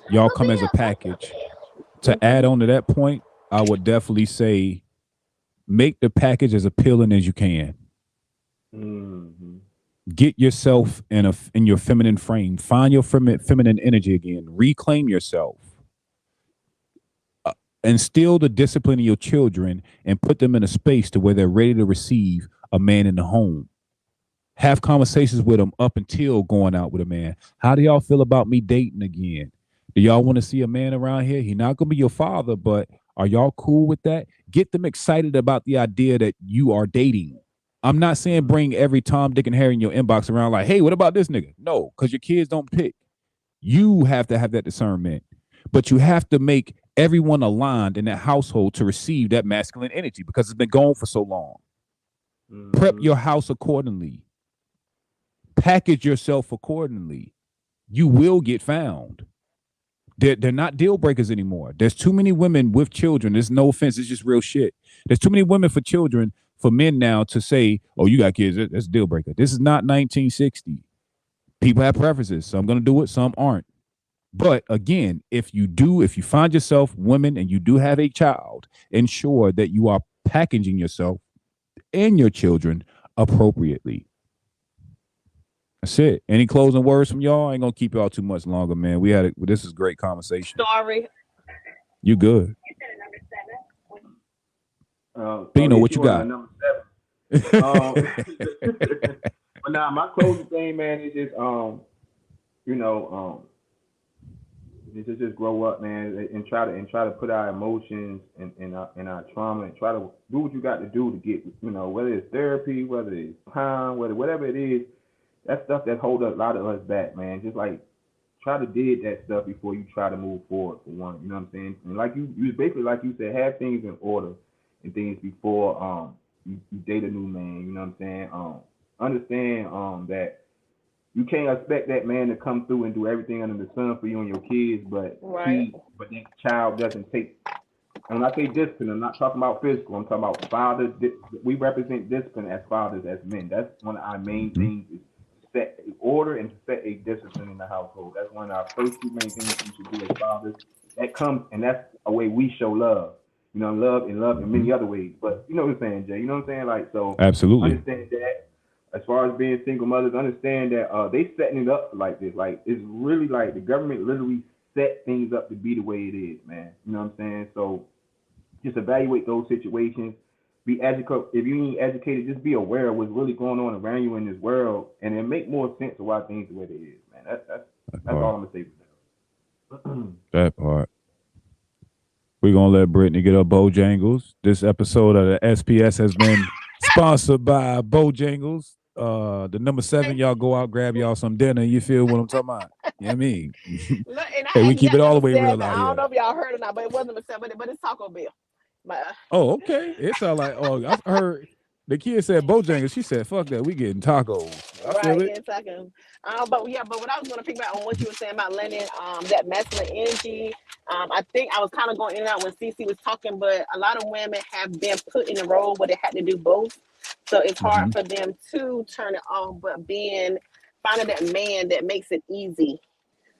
y'all come as a package. To add on to that point, I would definitely say make the package as appealing as you can. Get yourself in your feminine frame. Find your feminine energy again. Reclaim yourself. Instill the discipline in your children and put them in a space to where they're ready to receive a man in the home. Have conversations with them up until going out with a man. How do y'all feel about me dating again? Do y'all want to see a man around here? He's not going to be your father, but are y'all cool with that? Get them excited about the idea that you are dating. I'm not saying bring every Tom, Dick, and Harry in your inbox around like, hey, what about this nigga? No, because your kids don't pick. You have to have that discernment. But you have to make everyone aligned in that household to receive that masculine energy because it's been gone for so long. Prep your house accordingly. Package yourself accordingly. You will get found. They're not deal breakers anymore. There's too many women with children. There's no offense. It's just real shit. There's too many women for children for men now to say, oh, you got kids. That's a deal breaker. This is not 1960. People have preferences. Some going to do it. Some aren't. But again, if you find yourself women and you do have a child, ensure that you are packaging yourself and your children appropriately. That's it. Any closing words from y'all? I ain't gonna keep y'all too much longer, man. This is great conversation. Sorry. You good. Bino, what you got? Number 7. But now my closing thing, man, is just just grow up, man, and try to put our emotions and our trauma and try to do what you got to do to get, whether it's therapy, whether it's time, whatever it is, that stuff that hold a lot of us back, man. Just like try to dig that stuff before you try to move forward for one. You know what I'm saying? And like you basically, like you said, have things in order and things before you date a new man. You know what I'm saying? Understand that you can't expect that man to come through and do everything under the sun for you and your kids, but but that child doesn't take. And when I say discipline, I'm not talking about physical. I'm talking about fathers. We represent discipline as fathers, as men. That's one of our main things, is set order and set a discipline in the household. That's one of our first two main things we should do as fathers. That comes, and that's a way we show love. Love in many other ways. But you know what I'm saying, Jay? You know what I'm saying? Like, so absolutely understand that. As far as being single mothers, understand that they setting it up like this. Like, it's really like the government literally set things up to be the way it is, man. You know what I'm saying? So just evaluate those situations. Be educated. If you ain't educated, just be aware of what's really going on around you in this world, and then make more sense of why things the way they is, man. That's all I'm gonna say for that. That part. We're gonna let Brittany get up Bojangles. This episode of the SPS has been sponsored by Bojangles. The number 7, y'all go out, grab y'all some dinner. You feel what I'm talking about? You know what I mean? Look, Hey, we keep it all the way real I out don't here. know if y'all heard or not, but it wasn't a seven, but it's Taco Bell. Oh, okay. It sounds like, I heard the kid said Bojangles. She said, fuck that, we getting tacos. I feel it. Yes, I can. But what I was going to pick back on what you were saying about letting that masculine energy. I think I was kind of going in and out when Cece was talking, but a lot of women have been put in a role where they had to do both. So it's hard for them to turn it on, but finding that man that makes it easy,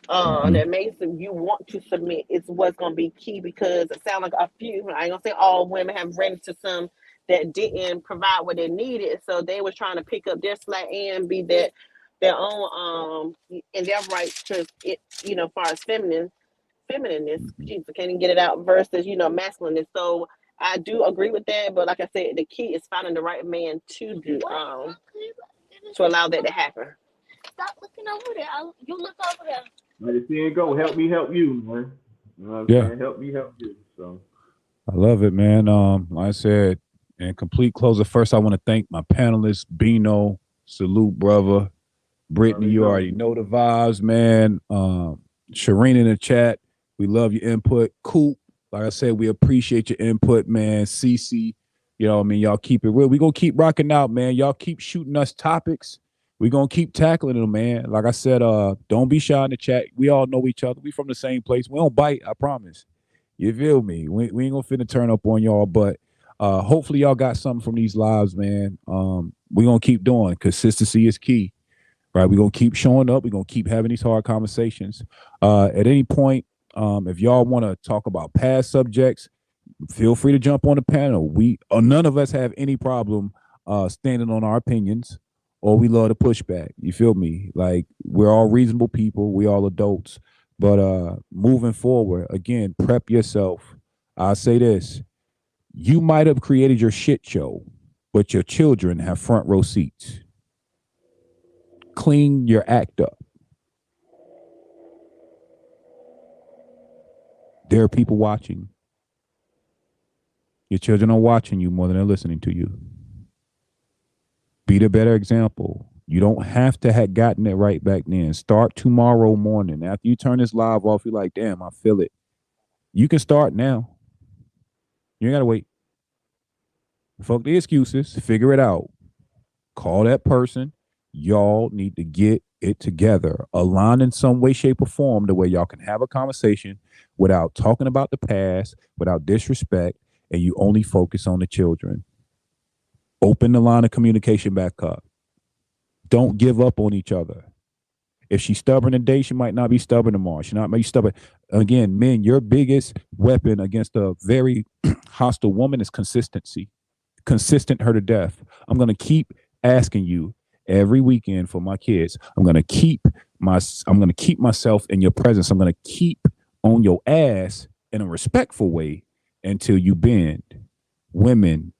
that makes you want to submit, is what's going to be key, because it sounds like a few, I ain't going to say all women, have ran into some that didn't provide what they needed. So they was trying to pick up their slack and be their own in their rights, because it, as far as feminineness, Jesus, can't even get it out, versus, masculineness. So I do agree with that, but like I said, the key is finding the right man to do to allow that to happen. Stop looking over there. You look over there. Let it see it go. Help me help you, man. You know what I'm saying? Help me help you. So I love it, man. Like I said, in complete closer, first I want to thank my panelists, Bino, salute, brother. Brittany, you already know the vibes, man. Shireen in the chat, we love your input. Coop, like I said, we appreciate your input, man. Cece, you know what I mean? Y'all keep it real. We're going to keep rocking out, man. Y'all keep shooting us topics. We're going to keep tackling them, man. Like I said, don't be shy in the chat. We all know each other. We from the same place. We don't bite, I promise. You feel me? We ain't going to finna turn up on y'all, but hopefully y'all got something from these lives, man. We're going to keep doing. Consistency is key, right? We're going to keep showing up. We're going to keep having these hard conversations. At any point, if y'all want to talk about past subjects, feel free to jump on the panel. None of us have any problem standing on our opinions, or we love to push back. You feel me? Like, we're all reasonable people. We all adults. But moving forward, again, prep yourself. I'll say this. You might have created your shit show, but your children have front row seats. Clean your act up. There are people watching. Your children are watching you more than they're listening to you. Be the better example. You don't have to have gotten it right back then. Start tomorrow morning. After you turn this live off, you're like, damn, I feel it. You can start now. You ain't got to wait. Fuck the excuses. Figure it out. Call that person. Y'all need to get it together. Align in some way, shape, or form to where y'all can have a conversation without talking about the past, without disrespect, and you only focus on the children. Open the line of communication back up. Don't give up on each other. If she's stubborn today, she might not be stubborn tomorrow. She might be stubborn. Again, men, your biggest weapon against a very hostile woman is consistency. Consistent her to death. I'm going to keep asking you every weekend for my kids. I'm going to keep myself in your presence. I'm going to keep on your ass in a respectful way until you bend. Women,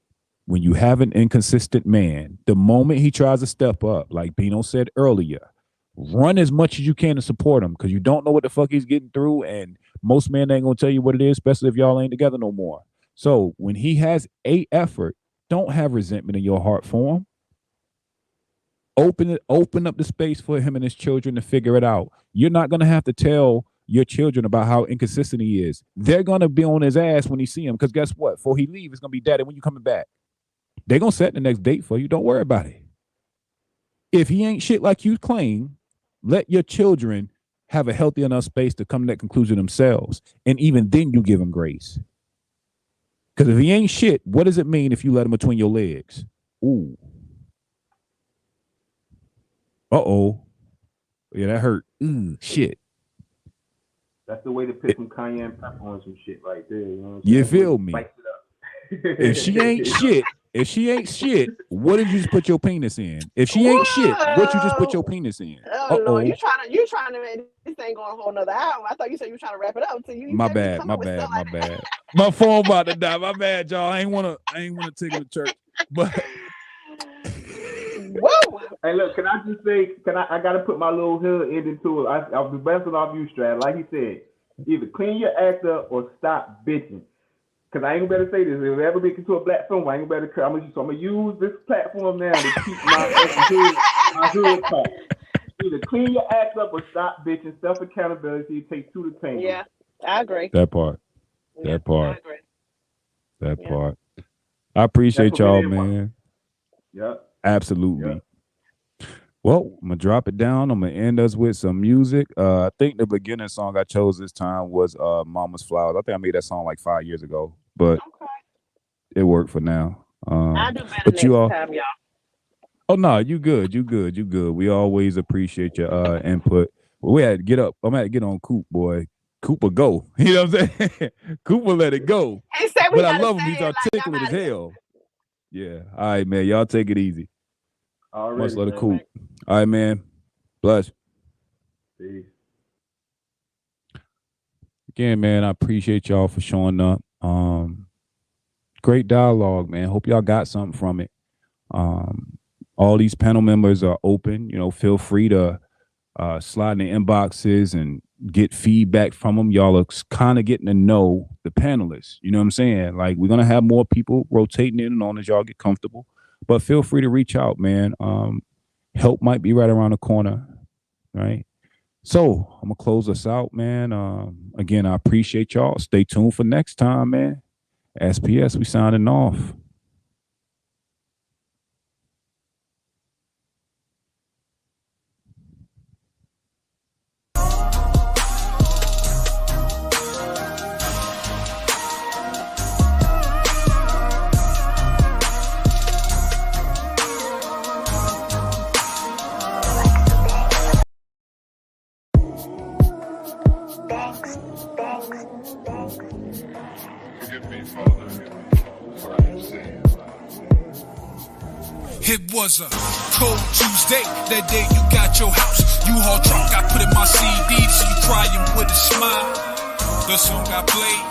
when you have an inconsistent man, the moment he tries to step up, like Bino said earlier, Run as much as you can to support him, because you don't know what the fuck he's getting through, and most men ain't gonna tell you what it is, especially if y'all ain't together no more. So when he has a effort, don't have resentment in your heart for him. Open up the space for him and his children to figure it out. You're not gonna have to tell your children about how inconsistent he is. They're gonna be on his ass when he see him, because guess what? Before he leave, it's gonna be, Daddy, when you coming back? They're gonna set the next date for you. Don't worry about it. If he ain't shit like you claim, let your children have a healthy enough space to come to that conclusion themselves. And even then you give him grace. Because if he ain't shit, what does it mean if you let him between your legs? Ooh. Uh-oh. Yeah, that hurt. Shit. That's the way to put some cayenne pepper on some shit right there. You know what I'm You saying? feel me? Spice it up. If she ain't shit, what did you just put your penis in? If she ain't shit, what you just put your penis in? Oh no, you trying to make this thing going a whole nother hour. I thought you said you were trying to wrap it up. So you My bad. My phone about to die. My bad, y'all. I ain't wanna take him to church. But whoa. Hey, look, can I just say, I gotta put my little hood end into it. I'll be bouncing off you, Strat. Like he said, either clean your act up or stop bitching. Cause I ain't gonna better say this. If it ever make it to a black film, I ain't gonna better. I'm gonna use this platform now to keep my hood talk. Either clean your act up or stop bitching. Self accountability takes two to tango. Yeah, I agree. That part. I agree. That part. I appreciate y'all, man. Yep. Absolutely. Yep. Well, I'm gonna drop it down. I'm gonna end us with some music. I think the beginning song I chose this time was Mama's Flowers. I think I made that song like 5 years ago, but it worked for now. I'll do better next time, y'all. Oh no, you good. We always appreciate your input. Well, we had to get up. I'm gonna get on Coop, boy. Cooper go. You know what I'm saying? Cooper let it go. But I love him. He's articulate as hell. Yeah. All right, man. Y'all take it easy. Much love to Coop. All right, man. Bless. Peace. Again, man, I appreciate y'all for showing up. Great dialogue, man. Hope y'all got something from it. All these panel members are open. You know, feel free to slide in the inboxes and get feedback from them. Y'all are kind of getting to know the panelists. You know what I'm saying? Like, we're going to have more people rotating in and on as y'all get comfortable. But feel free to reach out, man. Help might be right around the corner, right? So I'm going to close us out, man. Again, I appreciate y'all. Stay tuned for next time, man. SPS, we signing off. It was a cold Tuesday, that day you got your house U-Haul truck, I put in my CD, so you crying with a smile. The song I played,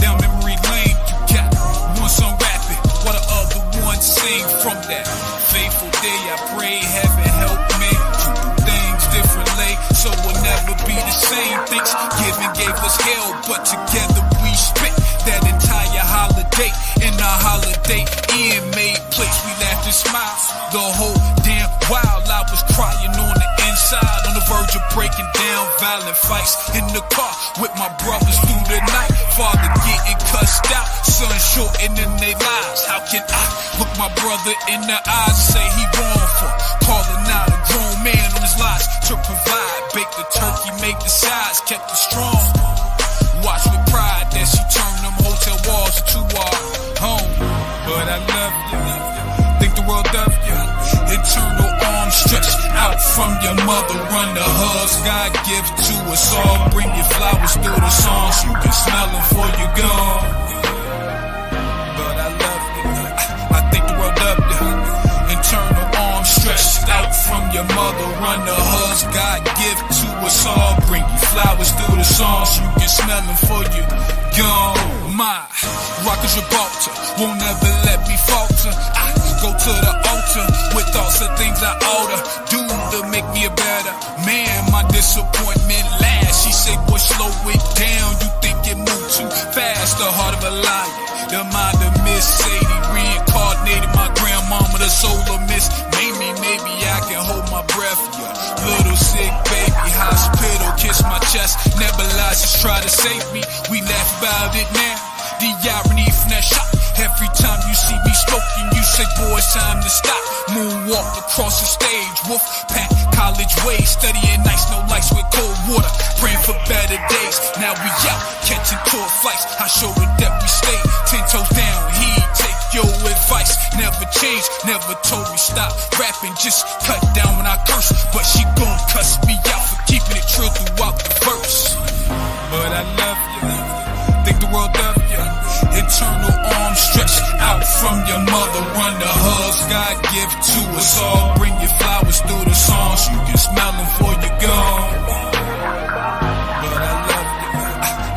down memory lane, you got one song rapping, while the other one sing. From that fateful day I pray, heaven help me to do things differently, so we'll never be the same. Thanksgiving gave us hell, but together we spent that entire holiday. In our holiday Inn made place, we laughed and smiled the whole damn while. I was crying on the inside, on the verge of breaking down, violent fights in the car with my brothers through the night. Father getting cussed out, son shortening their lives. How can I look my brother in the eyes and say he wrong for calling out a grown man on his lies to provide? Bake the turkey, make the sides, kept it strong. Watch with pride that she turned them hotel walls into our home. But I love you, think the world of you. Eternal arms stretched out from your mother, run the hugs God give to us all. Bring your flowers through the songs, you can smell them before you gone. But I love you, I think the world of you. Eternal arms stretched out from your mother, run the hugs God give to us all. Bring you flowers through the songs, you can smell them before you gone. My rock is Gibraltar, won't ever let me falter. I go to the altar with thoughts of things I oughta do to make me a better about it now. The irony from that shot. Every time you see me smoking, you say, boy, it's time to stop. Moonwalk across the stage, wolf pack, college ways, studying nights, no lights with cold water, praying for better days. Now we out, catching tour flights. I show it that we stay 10 toes down. He take your advice, never changed, never told me stop rapping, just cut down when I curse. But she gon' cuss me out for keeping it true throughout the verse. But I love you, think the world of you. Eternal arms stretched out from your mother. Run the hugs God give to us all. Bring your flowers through the songs. You can smell them before you go. But I love you,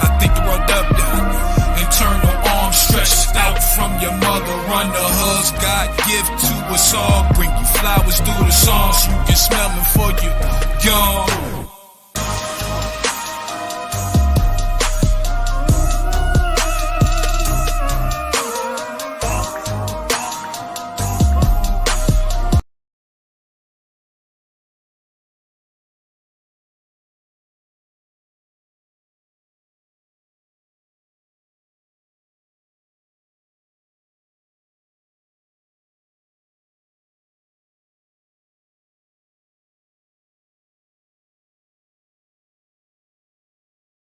I think the world of you. Eternal arms stretched out from your mother. Run the hugs God give to us all. Bring you flowers through the songs. You can smell them before you go.